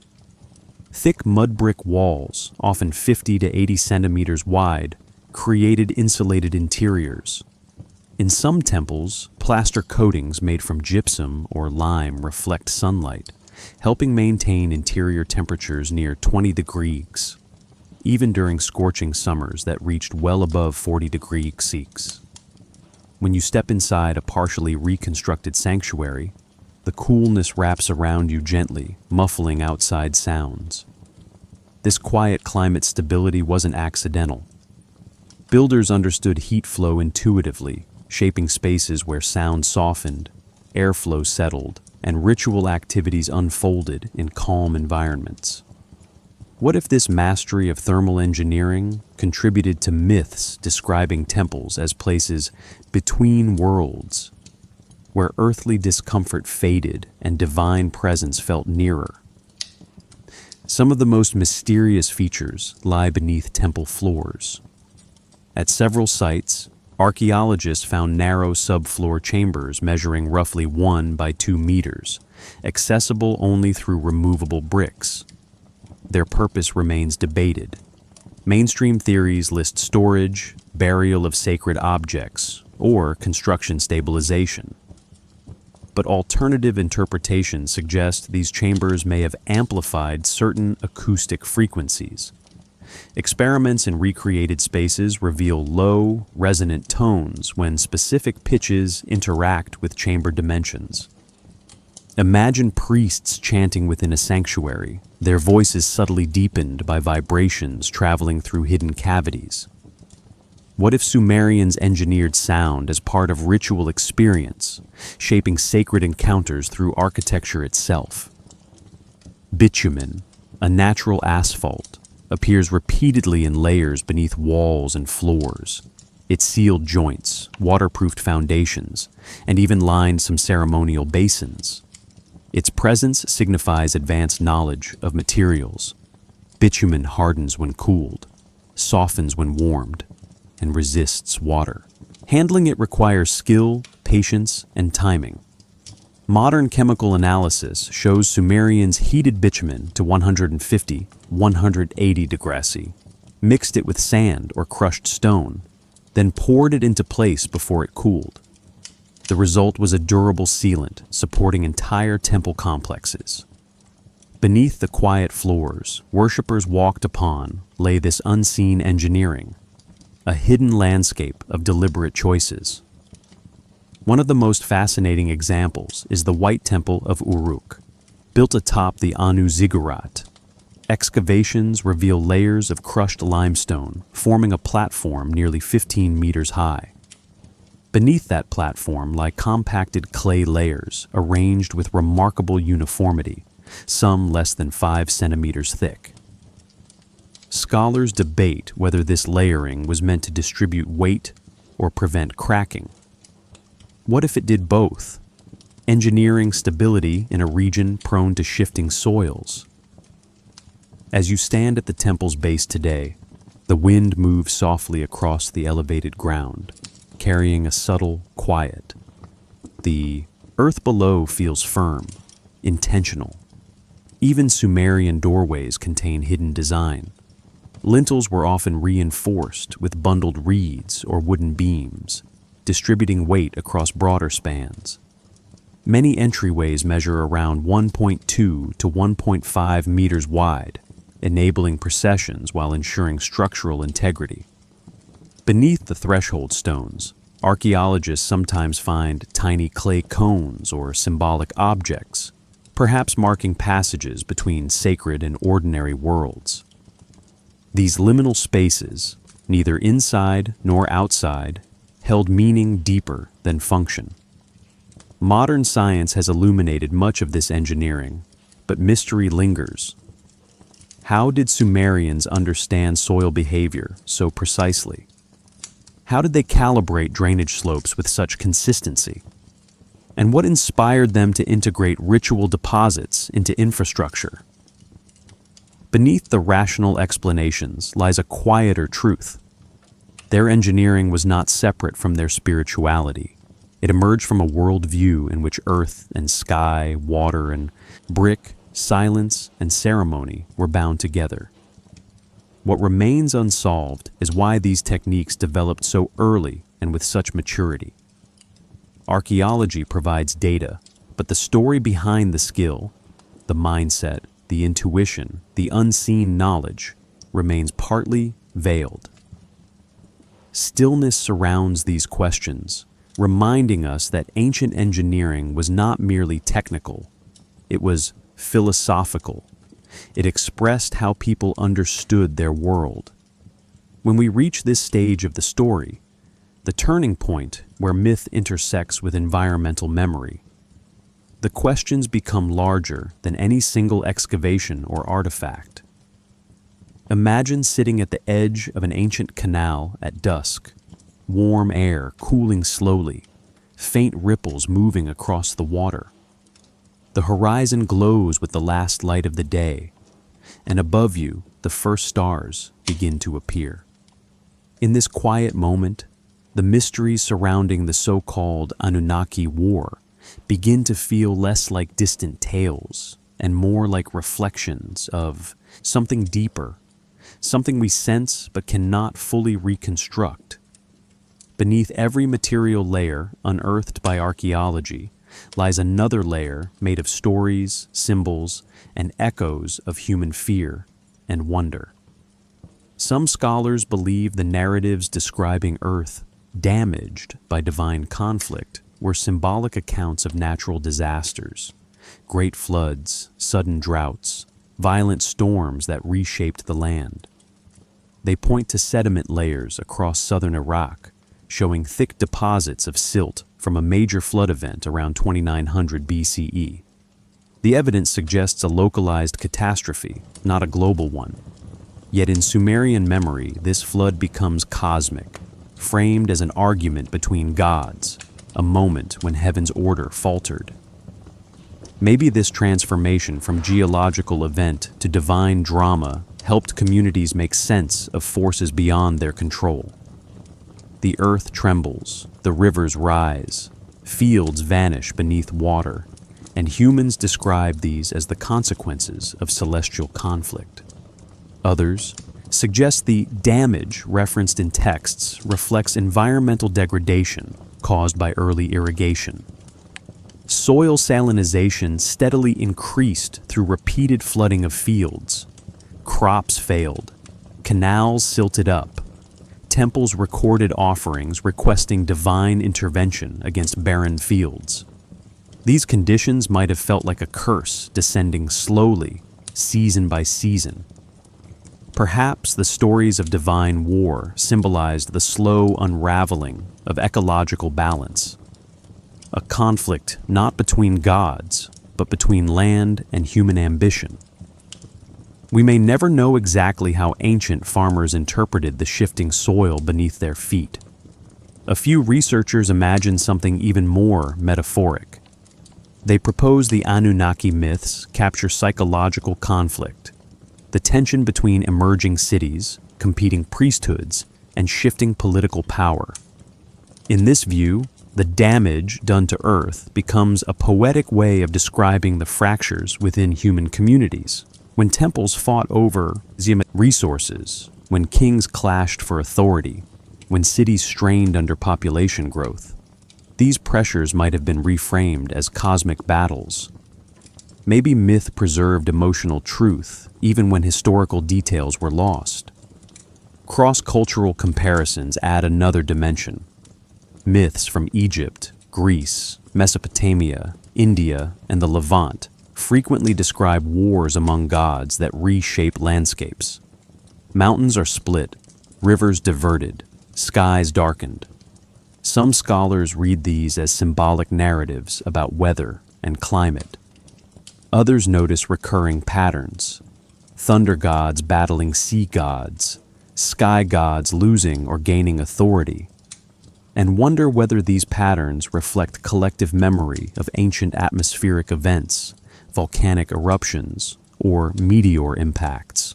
Thick mud brick walls, often 50 to 80 centimeters wide, created insulated interiors. In some temples, plaster coatings made from gypsum or lime reflect sunlight, helping maintain interior temperatures near 20 degrees, even during scorching summers that reached well above 40 degrees. When you step inside a partially reconstructed sanctuary, the coolness wraps around you gently, muffling outside sounds. This quiet climate stability wasn't accidental. Builders understood heat flow intuitively, shaping spaces where sound softened, airflow settled, and ritual activities unfolded in calm environments. What if this mastery of thermal engineering contributed to myths describing temples as places between worlds, where earthly discomfort faded and divine presence felt nearer? Some of the most mysterious features lie beneath temple floors. At several sites, archaeologists found narrow subfloor chambers measuring roughly 1 by 2 meters, accessible only through removable bricks. Their purpose remains debated. Mainstream theories list storage, burial of sacred objects, or construction stabilization. But alternative interpretations suggest these chambers may have amplified certain acoustic frequencies. Experiments in recreated spaces reveal low, resonant tones when specific pitches interact with chamber dimensions. Imagine priests chanting within a sanctuary, their voices subtly deepened by vibrations traveling through hidden cavities. What if Sumerians engineered sound as part of ritual experience, shaping sacred encounters through architecture itself? Bitumen, a natural asphalt, appears repeatedly in layers beneath walls and floors. It sealed joints, waterproofed foundations, and even lined some ceremonial basins. Its presence signifies advanced knowledge of materials. Bitumen hardens when cooled, softens when warmed, and resists water. Handling it requires skill, patience, and timing. Modern chemical analysis shows Sumerians heated bitumen to 150, 180 degrees C, mixed it with sand or crushed stone, then poured it into place before it cooled. The result was a durable sealant supporting entire temple complexes. Beneath the quiet floors worshippers walked upon lay this unseen engineering, a hidden landscape of deliberate choices. One of the most fascinating examples is the White Temple of Uruk, built atop the Anu ziggurat. Excavations reveal layers of crushed limestone forming a platform nearly 15 meters high. Beneath that platform lie compacted clay layers arranged with remarkable uniformity, some less than 5 centimeters thick. Scholars debate whether this layering was meant to distribute weight or prevent cracking. What if it did both, engineering stability in a region prone to shifting soils? As you stand at the temple's base today, the wind moves softly across the elevated ground, carrying a subtle quiet. The earth below feels firm, intentional. Even Sumerian doorways contain hidden design. Lintels were often reinforced with bundled reeds or wooden beams, distributing weight across broader spans. Many entryways measure around 1.2 to 1.5 meters wide, enabling processions while ensuring structural integrity. Beneath the threshold stones, archaeologists sometimes find tiny clay cones or symbolic objects, perhaps marking passages between sacred and ordinary worlds. These liminal spaces, neither inside nor outside, held meaning deeper than function. Modern science has illuminated much of this engineering, but mystery lingers. How did Sumerians understand soil behavior so precisely? How did they calibrate drainage slopes with such consistency? And what inspired them to integrate ritual deposits into infrastructure? Beneath the rational explanations lies a quieter truth. Their engineering was not separate from their spirituality. It emerged from a worldview in which earth and sky, water and brick, silence and ceremony were bound together. What remains unsolved is why these techniques developed so early and with such maturity. Archaeology provides data, but the story behind the skill, the mindset, the intuition, the unseen knowledge, remains partly veiled. Stillness surrounds these questions, reminding us that ancient engineering was not merely technical, it was philosophical. It expressed how people understood their world. When we reach this stage of the story, the turning point where myth intersects with environmental memory, the questions become larger than any single excavation or artifact. Imagine sitting at the edge of an ancient canal at dusk, warm air cooling slowly, faint ripples moving across the water. The horizon glows with the last light of the day, and above you, the first stars begin to appear. In this quiet moment, the mysteries surrounding the so-called Anunnaki war begin to feel less like distant tales and more like reflections of something deeper, something we sense but cannot fully reconstruct. Beneath every material layer unearthed by archaeology lies another layer made of stories, symbols, and echoes of human fear and wonder. Some scholars believe the narratives describing Earth damaged by divine conflict were symbolic accounts of natural disasters, great floods, sudden droughts, violent storms that reshaped the land. They point to sediment layers across southern Iraq, showing thick deposits of silt from a major flood event around 2900 BCE. The evidence suggests a localized catastrophe, not a global one. Yet in Sumerian memory, this flood becomes cosmic, framed as an argument between gods, a moment when heaven's order faltered. Maybe this transformation from geological event to divine drama helped communities make sense of forces beyond their control. The earth trembles, the rivers rise, fields vanish beneath water, and humans describe these as the consequences of celestial conflict. Others suggest the damage referenced in texts reflects environmental degradation caused by early irrigation. Soil salinization steadily increased through repeated flooding of fields. Crops failed, canals silted up, temples recorded offerings requesting divine intervention against barren fields. These conditions might have felt like a curse descending slowly, season by season. Perhaps the stories of divine war symbolized the slow unraveling of ecological balance, a conflict not between gods, but between land and human ambition. We may never know exactly how ancient farmers interpreted the shifting soil beneath their feet. A few researchers imagine something even more metaphoric. They propose the Anunnaki myths capture psychological conflict, the tension between emerging cities, competing priesthoods, and shifting political power. In this view, the damage done to Earth becomes a poetic way of describing the fractures within human communities. When temples fought over resources, when kings clashed for authority, when cities strained under population growth, these pressures might have been reframed as cosmic battles. Maybe myth preserved emotional truth even when historical details were lost. Cross-cultural comparisons add another dimension. Myths from Egypt, Greece, Mesopotamia, India, and the Levant frequently describe wars among gods that reshape landscapes. Mountains are split, rivers diverted, skies darkened. Some scholars read these as symbolic narratives about weather and climate. Others notice recurring patterns: thunder gods battling sea gods, sky gods losing or gaining authority, and wonder whether these patterns reflect collective memory of ancient atmospheric events, volcanic eruptions, or meteor impacts.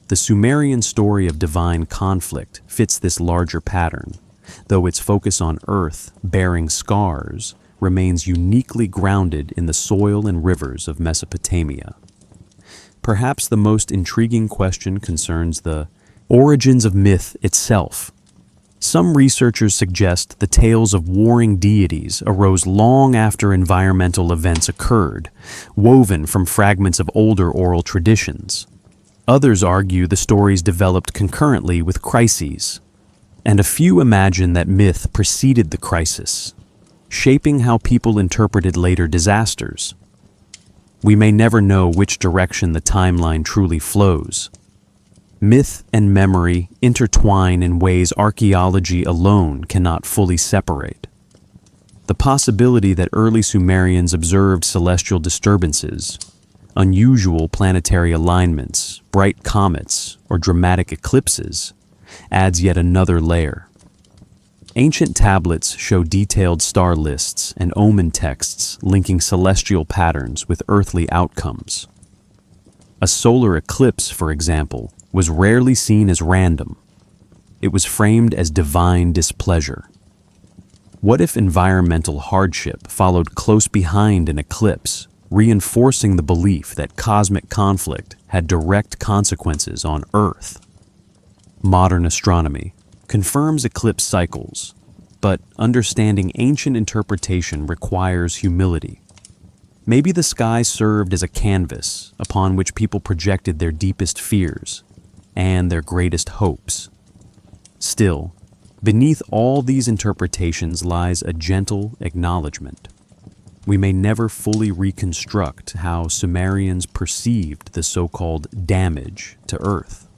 The Sumerian story of divine conflict fits this larger pattern, though its focus on Earth bearing scars remains uniquely grounded in the soil and rivers of Mesopotamia. Perhaps the most intriguing question concerns the origins of myth itself. Some researchers suggest the tales of warring deities arose long after environmental events occurred, woven from fragments of older oral traditions. Others argue the stories developed concurrently with crises, and a few imagine that myth preceded the crisis, shaping how people interpreted later disasters. We may never know which direction the timeline truly flows. Myth and memory intertwine in ways archaeology alone cannot fully separate. The possibility that early Sumerians observed celestial disturbances, unusual planetary alignments, bright comets, or dramatic eclipses adds yet another layer. Ancient tablets show detailed star lists and omen texts linking celestial patterns with earthly outcomes. A solar eclipse, for example, was rarely seen as random. It was framed as divine displeasure. What if environmental hardship followed close behind an eclipse, reinforcing the belief that cosmic conflict had direct consequences on Earth? Modern astronomy confirms eclipse cycles, but understanding ancient interpretation requires humility. Maybe the sky served as a canvas upon which people projected their deepest fears and their greatest hopes. Still, beneath all these interpretations lies a gentle acknowledgement. We may never fully reconstruct how Sumerians perceived the so-called damage to Earth.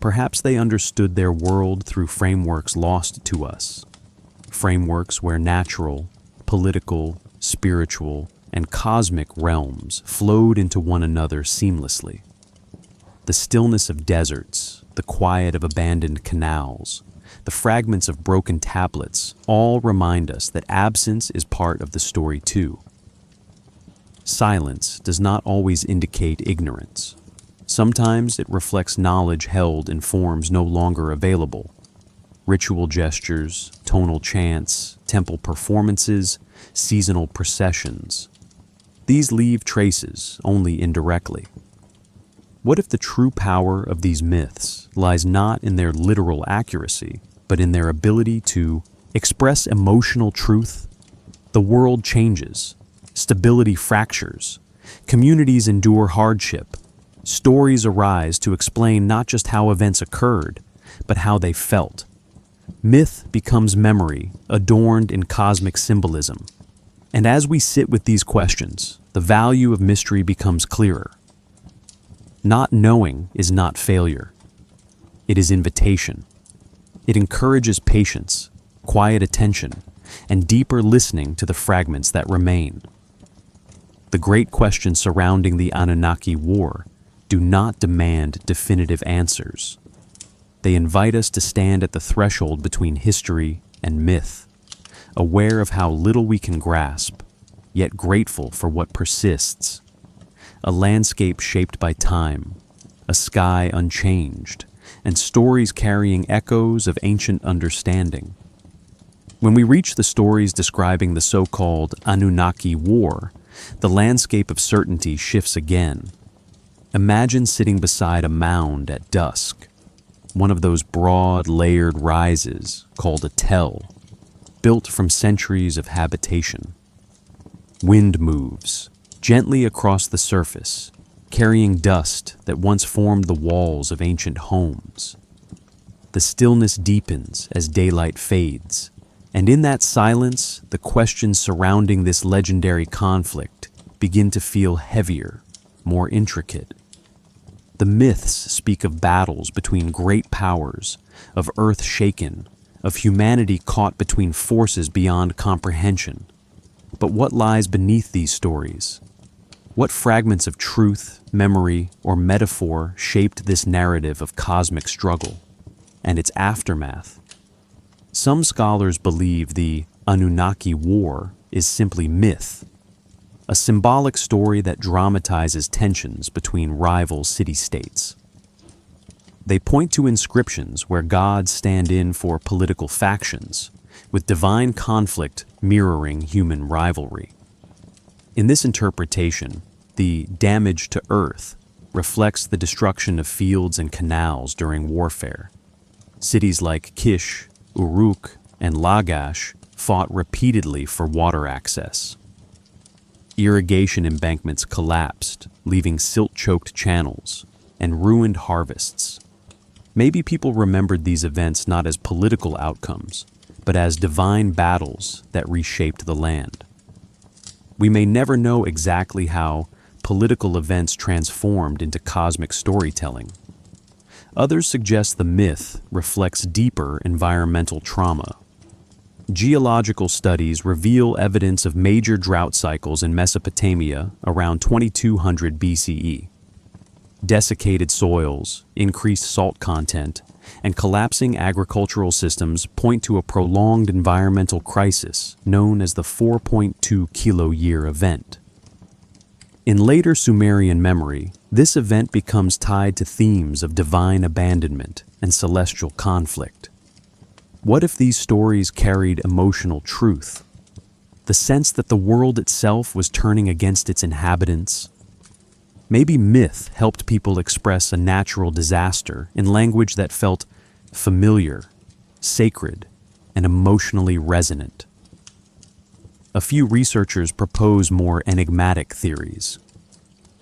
Perhaps they understood their world through frameworks lost to us, frameworks where natural, political, spiritual, and cosmic realms flowed into one another seamlessly. The stillness of deserts, the quiet of abandoned canals, the fragments of broken tablets all remind us that absence is part of the story too. Silence does not always indicate ignorance. Sometimes it reflects knowledge held in forms no longer available. Ritual gestures, tonal chants, temple performances, seasonal processions. These leave traces only indirectly. What if the true power of these myths lies not in their literal accuracy, but in their ability to express emotional truth? The world changes, stability fractures, communities endure hardship, stories arise to explain not just how events occurred, but how they felt. Myth becomes memory, adorned in cosmic symbolism. And as we sit with these questions, the value of mystery becomes clearer. Not knowing is not failure. It is invitation. It encourages patience, quiet attention, and deeper listening to the fragments that remain. The great questions surrounding the Anunnaki War do not demand definitive answers. They invite us to stand at the threshold between history and myth, aware of how little we can grasp, yet grateful for what persists. A landscape shaped by time, a sky unchanged, and stories carrying echoes of ancient understanding. When we reach the stories describing the so-called Anunnaki War, the landscape of certainty shifts again. Imagine sitting beside a mound at dusk, one of those broad, layered rises called a tell, built from centuries of habitation. Wind moves gently across the surface, carrying dust that once formed the walls of ancient homes. The stillness deepens as daylight fades, and in that silence, the questions surrounding this legendary conflict begin to feel heavier, more intricate. The myths speak of battles between great powers, of earth shaken, of humanity caught between forces beyond comprehension. But what lies beneath these stories? What fragments of truth, memory, or metaphor shaped this narrative of cosmic struggle and its aftermath? Some scholars believe the Anunnaki War is simply myth, a symbolic story that dramatizes tensions between rival city-states. They point to inscriptions where gods stand in for political factions, with divine conflict mirroring human rivalry. In this interpretation, the damage to Earth reflects the destruction of fields and canals during warfare. Cities like Kish, Uruk, and Lagash fought repeatedly for water access. Irrigation embankments collapsed, leaving silt-choked channels and ruined harvests. Maybe people remembered these events not as political outcomes, but as divine battles that reshaped the land. We may never know exactly how political events transformed into cosmic storytelling. Others suggest the myth reflects deeper environmental trauma. Geological studies reveal evidence of major drought cycles in Mesopotamia around 2200 BCE. Desiccated soils, increased salt content, and collapsing agricultural systems point to a prolonged environmental crisis known as the 4.2 kilo-year event. In later Sumerian memory, this event becomes tied to themes of divine abandonment and celestial conflict. What if these stories carried emotional truth? The sense that the world itself was turning against its inhabitants? Maybe myth helped people express a natural disaster in language that felt familiar, sacred, and emotionally resonant. A few researchers propose more enigmatic theories.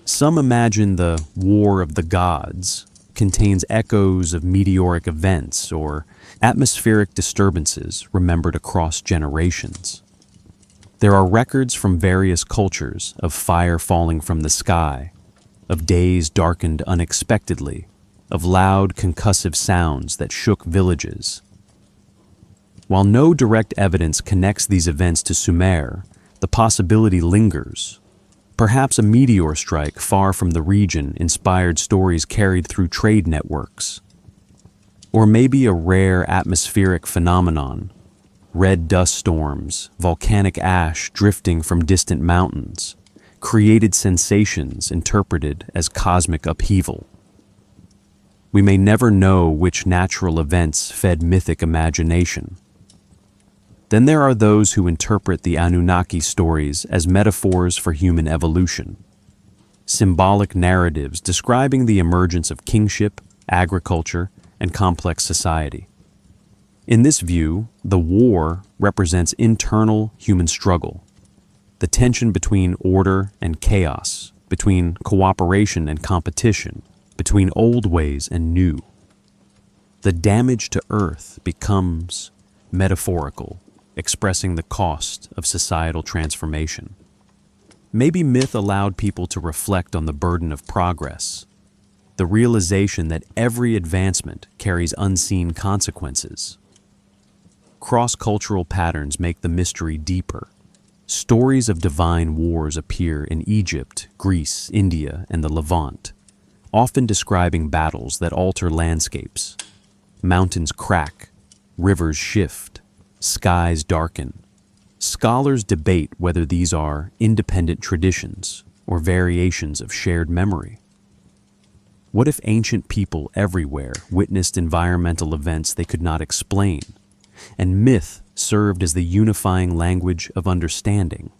Some imagine the War of the Gods contains echoes of meteoric events or atmospheric disturbances remembered across generations. There are records from various cultures of fire falling from the sky, of days darkened unexpectedly, of loud concussive sounds that shook villages. While no direct evidence connects these events to Sumer, the possibility lingers. Perhaps a meteor strike far from the region inspired stories carried through trade networks. Or maybe a rare atmospheric phenomenon, red dust storms, volcanic ash drifting from distant mountains, created sensations interpreted as cosmic upheaval. We may never know which natural events fed mythic imagination. Then there are those who interpret the Anunnaki stories as metaphors for human evolution, symbolic narratives describing the emergence of kingship, agriculture, and complex society. In this view, the war represents internal human struggle, the tension between order and chaos, between cooperation and competition, between old ways and new. The damage to Earth becomes metaphorical, expressing the cost of societal transformation. Maybe myth allowed people to reflect on the burden of progress, the realization that every advancement carries unseen consequences. Cross-cultural patterns make the mystery deeper. Stories of divine wars appear in Egypt, Greece, India, and the Levant, often describing battles that alter landscapes. Mountains crack, rivers shift, skies darken. Scholars debate whether these are independent traditions or variations of shared memory. What if ancient people everywhere witnessed environmental events they could not explain, and myth served as the unifying language of understanding?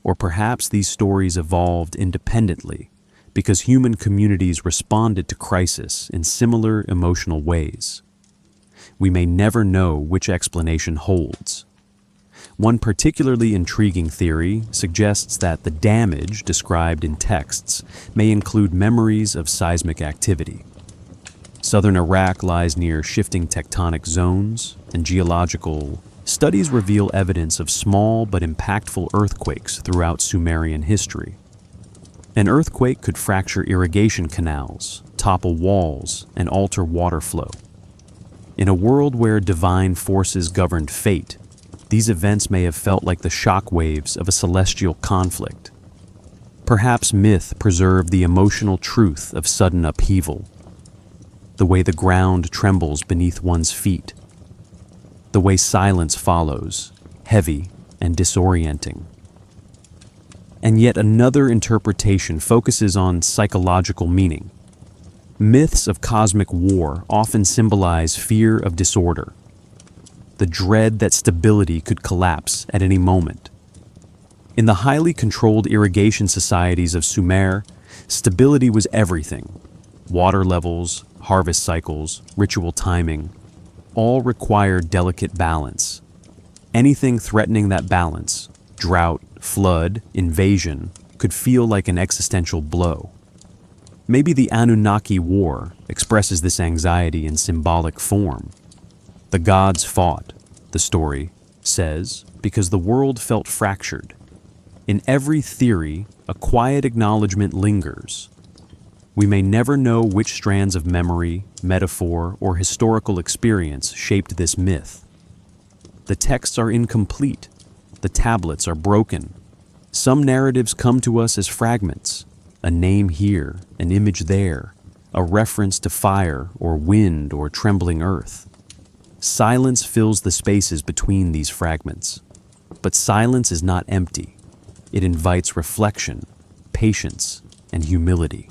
Or perhaps these stories evolved independently because human communities responded to crisis in similar emotional ways. We may never know which explanation holds. One particularly intriguing theory suggests that the damage described in texts may include memories of seismic activity. Southern Iraq lies near shifting tectonic zones, and geological studies reveal evidence of small but impactful earthquakes throughout Sumerian history. An earthquake could fracture irrigation canals, topple walls, and alter water flow. In a world where divine forces governed fate, these events may have felt like the shock waves of a celestial conflict. Perhaps myth preserved the emotional truth of sudden upheaval, the way the ground trembles beneath one's feet, the way silence follows, heavy and disorienting. And yet another interpretation focuses on psychological meaning. Myths of cosmic war often symbolize fear of disorder, the dread that stability could collapse at any moment. In the highly controlled irrigation societies of Sumer, stability was everything. Water levels, harvest cycles, ritual timing, all required delicate balance. Anything threatening that balance, drought, flood, invasion, could feel like an existential blow. Maybe the Anunnaki war expresses this anxiety in symbolic form. The gods fought, the story says, because the world felt fractured. In every theory, a quiet acknowledgement lingers. We may never know which strands of memory, metaphor, or historical experience shaped this myth. The texts are incomplete. The tablets are broken. Some narratives come to us as fragments, a name here, an image there, a reference to fire or wind or trembling earth. Silence fills the spaces between these fragments. But silence is not empty. It invites reflection, patience, and humility.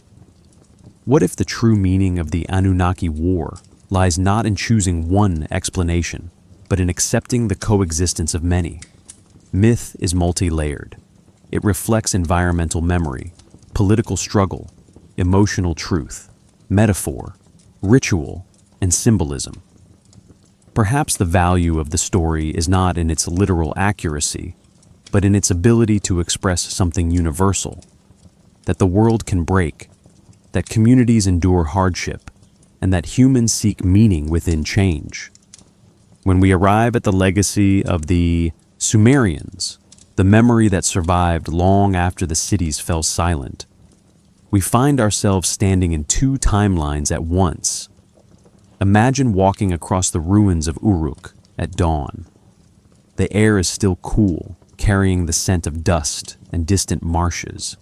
What if the true meaning of the Anunnaki war lies not in choosing one explanation, but in accepting the coexistence of many? Myth is multi-layered. It reflects environmental memory, political struggle, emotional truth, metaphor, ritual, and symbolism. Perhaps the value of the story is not in its literal accuracy, but in its ability to express something universal, that the world can break, that communities endure hardship, and that humans seek meaning within change. When we arrive at the legacy of the Sumerians, the memory that survived long after the cities fell silent, we find ourselves standing in two timelines at once. Imagine walking across the ruins of Uruk at dawn. The air is still cool, carrying the scent of dust and distant marshes.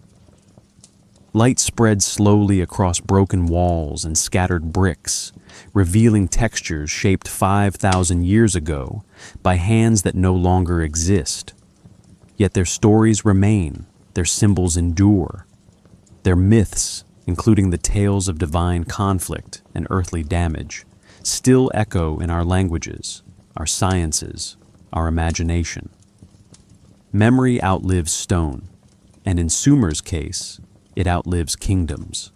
Light spread slowly across broken walls and scattered bricks, revealing textures shaped 5,000 years ago by hands that no longer exist. Yet their stories remain, their symbols endure. Their myths, including the tales of divine conflict and earthly damage, still echo in our languages, our sciences, our imagination. Memory outlives stone, and in Sumer's case, it outlives kingdoms.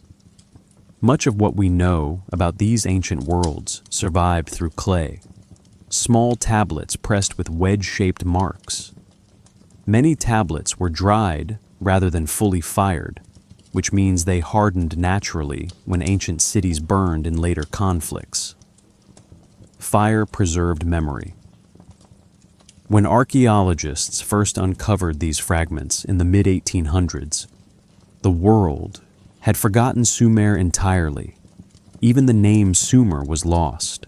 Much of what we know about these ancient worlds survived through clay, small tablets pressed with wedge-shaped marks. Many tablets were dried rather than fully fired, which means they hardened naturally when ancient cities burned in later conflicts. Fire preserved memory. When archaeologists first uncovered these fragments in the mid-1800s, the world had forgotten Sumer entirely. Even the name Sumer was lost.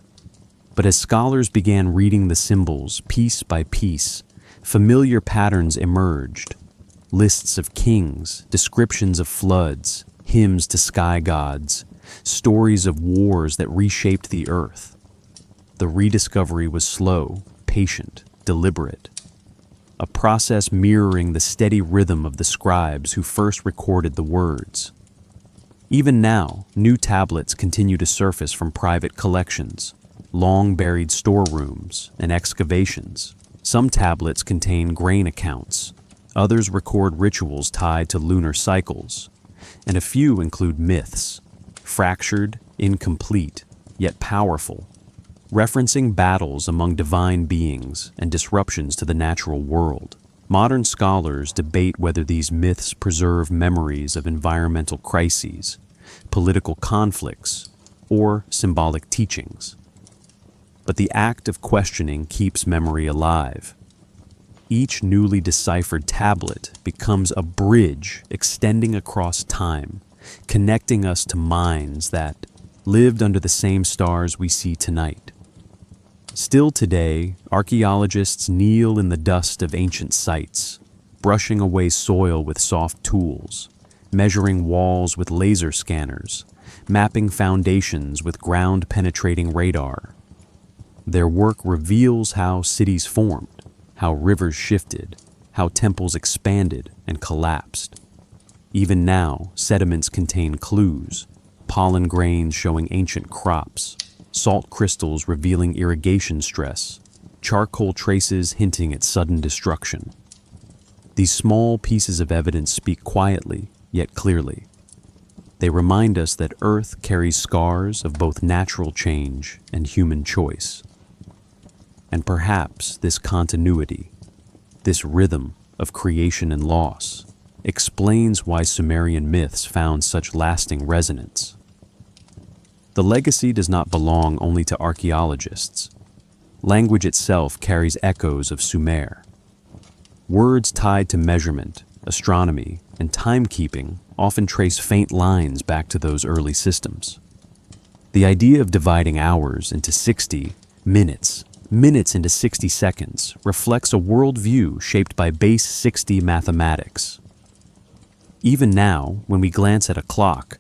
But as scholars began reading the symbols piece by piece, familiar patterns emerged. Lists of kings, descriptions of floods, hymns to sky gods, stories of wars that reshaped the earth. The rediscovery was slow, patient, deliberate. A process mirroring the steady rhythm of the scribes who first recorded the words. Even now, new tablets continue to surface from private collections, long-buried storerooms, and excavations. Some tablets contain grain accounts, others record rituals tied to lunar cycles, and a few include myths, fractured, incomplete, yet powerful, referencing battles among divine beings and disruptions to the natural world. Modern scholars debate whether these myths preserve memories of environmental crises, political conflicts, or symbolic teachings. But the act of questioning keeps memory alive. Each newly deciphered tablet becomes a bridge extending across time, connecting us to minds that lived under the same stars we see tonight. Still today, archaeologists kneel in the dust of ancient sites, brushing away soil with soft tools, measuring walls with laser scanners, mapping foundations with ground-penetrating radar. Their work reveals how cities formed, how rivers shifted, how temples expanded and collapsed. Even now, sediments contain clues, pollen grains showing ancient crops, salt crystals revealing irrigation stress, charcoal traces hinting at sudden destruction. These small pieces of evidence speak quietly, yet clearly. They remind us that Earth carries scars of both natural change and human choice. And perhaps this continuity, this rhythm of creation and loss, explains why Sumerian myths found such lasting resonance. The legacy does not belong only to archaeologists. Language itself carries echoes of Sumer. Words tied to measurement, astronomy, and timekeeping often trace faint lines back to those early systems. The idea of dividing hours into 60 minutes, minutes into 60 seconds, reflects a worldview shaped by base 60 mathematics. Even now, when we glance at a clock,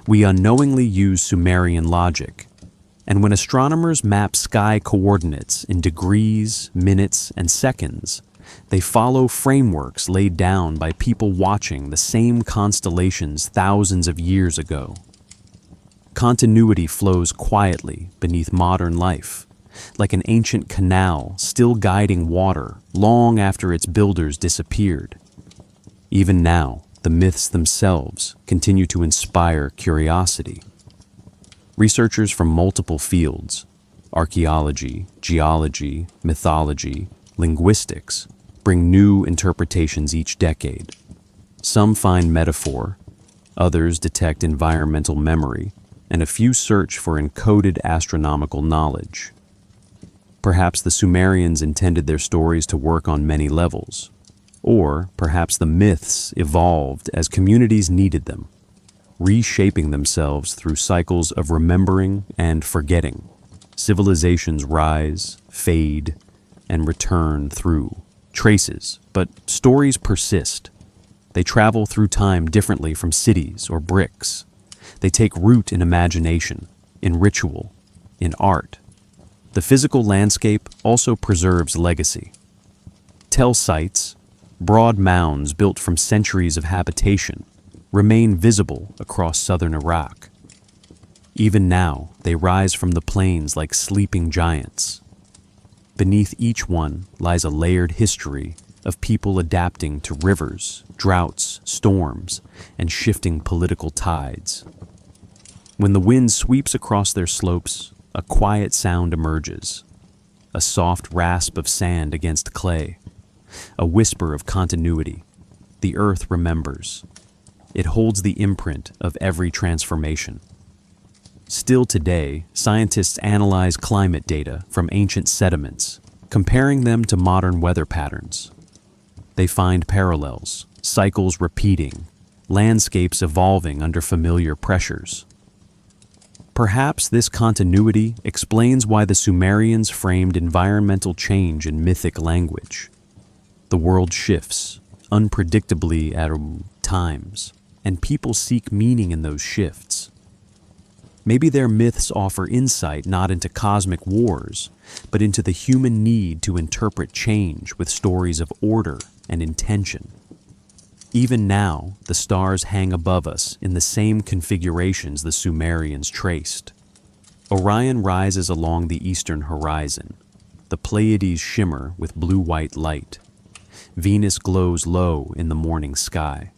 we unknowingly use Sumerian logic, and when astronomers map sky coordinates in degrees, minutes, and seconds, they follow frameworks laid down by people watching the same constellations thousands of years ago. Continuity flows quietly beneath modern life, like an ancient canal still guiding water long after its builders disappeared. Even now, the myths themselves continue to inspire curiosity. Researchers from multiple fields, archaeology, geology, mythology, linguistics, bring new interpretations each decade. Some find metaphor, others detect environmental memory, and a few search for encoded astronomical knowledge. Perhaps the Sumerians intended their stories to work on many levels. Or perhaps the myths evolved as communities needed them, reshaping themselves through cycles of remembering and forgetting. Civilizations rise, fade, and return through traces, But stories persist. They travel through time differently from cities or bricks. They take root in imagination, in ritual, in art. The physical landscape also preserves legacy. Tell sites, broad mounds built from centuries of habitation, remain visible across southern Iraq. Even now, they rise from the plains like sleeping giants. Beneath each one lies a layered history of people adapting to rivers, droughts, storms, and shifting political tides. When the wind sweeps across their slopes, a quiet sound emerges, a soft rasp of sand against clay, a whisper of continuity. The earth remembers. It holds the imprint of every transformation. Still today, scientists analyze climate data from ancient sediments, comparing them to modern weather patterns. They find parallels, cycles repeating, landscapes evolving under familiar pressures. Perhaps this continuity explains why the Sumerians framed environmental change in mythic language. The world shifts, unpredictably at times, and people seek meaning in those shifts. Maybe their myths offer insight not into cosmic wars, but into the human need to interpret change with stories of order and intention. Even now, the stars hang above us in the same configurations the Sumerians traced. Orion rises along the eastern horizon. The Pleiades shimmer with blue-white light. Venus glows low in the morning sky.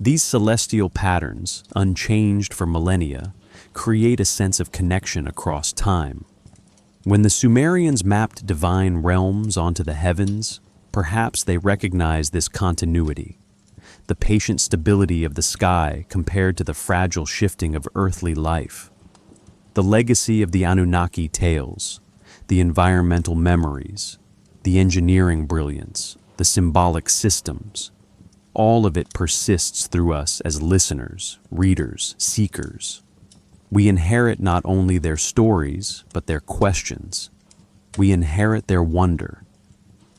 These celestial patterns, unchanged for millennia, create a sense of connection across time. When the Sumerians mapped divine realms onto the heavens, perhaps they recognized this continuity, the patient stability of the sky compared to the fragile shifting of earthly life. The legacy of the Anunnaki tales, the environmental memories, the engineering brilliance, the symbolic systems, all of it persists through us as listeners, readers, seekers. We inherit not only their stories, but their questions. We inherit their wonder.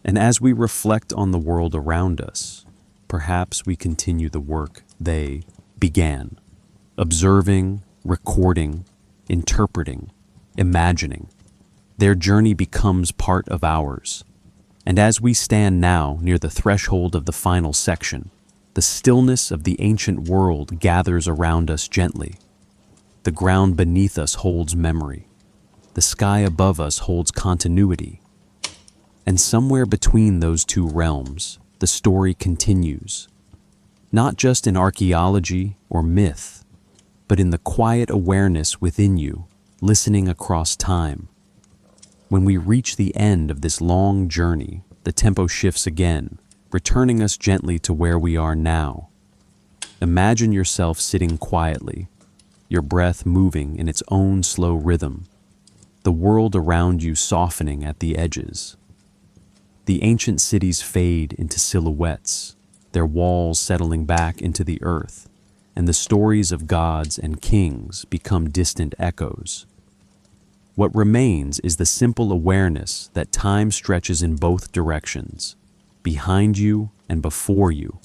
And as we reflect on the world around us, perhaps we continue the work they began, observing, recording, interpreting, imagining. Their journey becomes part of ours. And as we stand now near the threshold of the final section, the stillness of the ancient world gathers around us gently. The ground beneath us holds memory. The sky above us holds continuity. And somewhere between those two realms, the story continues. Not just in archaeology or myth, but in the quiet awareness within you, listening across time. When we reach the end of this long journey, the tempo shifts again, returning us gently to where we are now. Imagine yourself sitting quietly, your breath moving in its own slow rhythm, the world around you softening at the edges. The ancient cities fade into silhouettes, their walls settling back into the earth, and the stories of gods and kings become distant echoes. What remains is the simple awareness that time stretches in both directions, behind you and before you,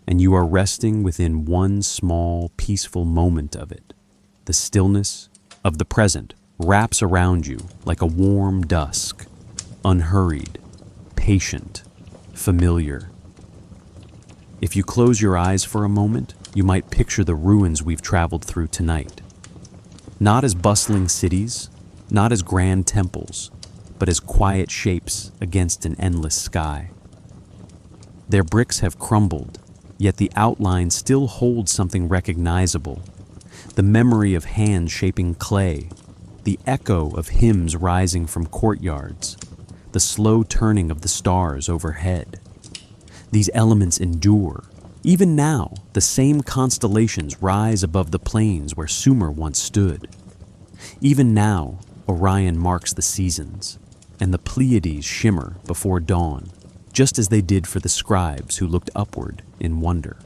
and you are resting within one small, peaceful moment of it. The stillness of the present wraps around you like a warm dusk, unhurried, patient, familiar. If you close your eyes for a moment, you might picture the ruins we've traveled through tonight. Not as bustling cities, not as grand temples, but as quiet shapes against an endless sky. Their bricks have crumbled, yet the outline still holds something recognizable. The memory of hands shaping clay, the echo of hymns rising from courtyards, the slow turning of the stars overhead. These elements endure. Even now, the same constellations rise above the plains where Sumer once stood. Even now, Orion marks the seasons, and the Pleiades shimmer before dawn, just as they did for the scribes who looked upward in wonder.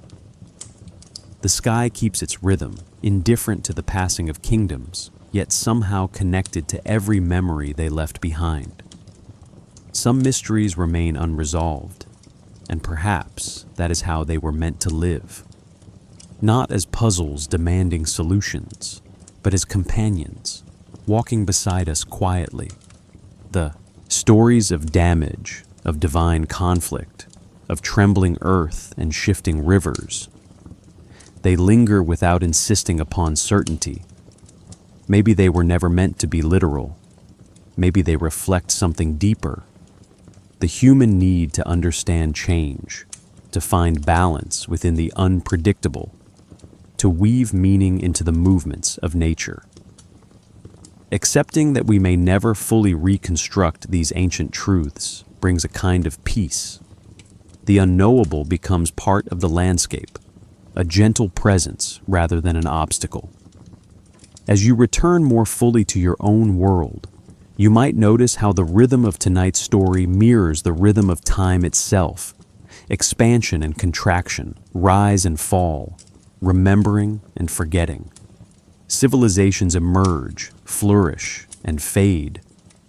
The sky keeps its rhythm, indifferent to the passing of kingdoms, yet somehow connected to every memory they left behind. Some mysteries remain unresolved. and perhaps that is how they were meant to live. Not as puzzles demanding solutions, but as companions, walking beside us quietly. The stories of damage, of divine conflict, of trembling earth and shifting rivers. They linger without insisting upon certainty. Maybe they were never meant to be literal. Maybe they reflect something deeper. The human need to understand change, to find balance within the unpredictable, to weave meaning into the movements of nature. Accepting that we may never fully reconstruct these ancient truths brings a kind of peace. The unknowable becomes part of the landscape, a gentle presence rather than an obstacle. As you return more fully to your own world, you might notice how the rhythm of tonight's story mirrors the rhythm of time itself. Expansion and contraction, rise and fall, remembering and forgetting. Civilizations emerge, flourish, and fade,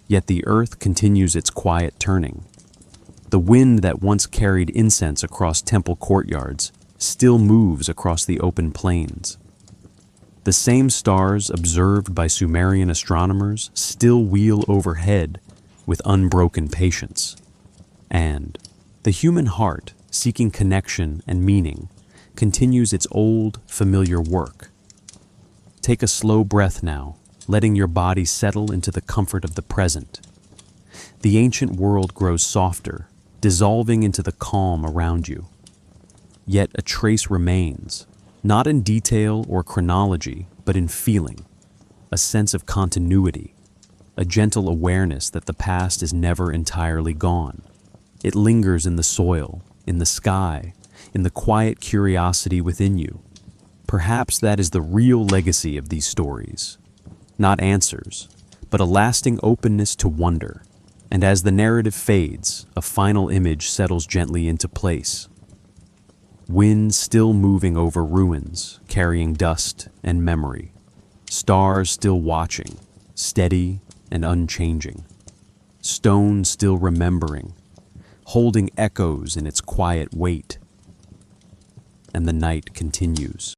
yet the earth continues its quiet turning. The wind that once carried incense across temple courtyards still moves across the open plains. The same stars observed by Sumerian astronomers still wheel overhead with unbroken patience. And the human heart, seeking connection and meaning, continues its old, familiar work. Take a slow breath now, letting your body settle into the comfort of the present. The ancient world grows softer, dissolving into the calm around you. Yet a trace remains, not in detail or chronology, but in feeling, a sense of continuity, a gentle awareness that the past is never entirely gone. It lingers in the soil, in the sky, in the quiet curiosity within you. Perhaps that is the real legacy of these stories. Not answers, but a lasting openness to wonder. And as the narrative fades, a final image settles gently into place. Wind still moving over ruins, carrying dust and memory. Stars still watching, steady and unchanging. Stone still remembering, holding echoes in its quiet weight. And the night continues.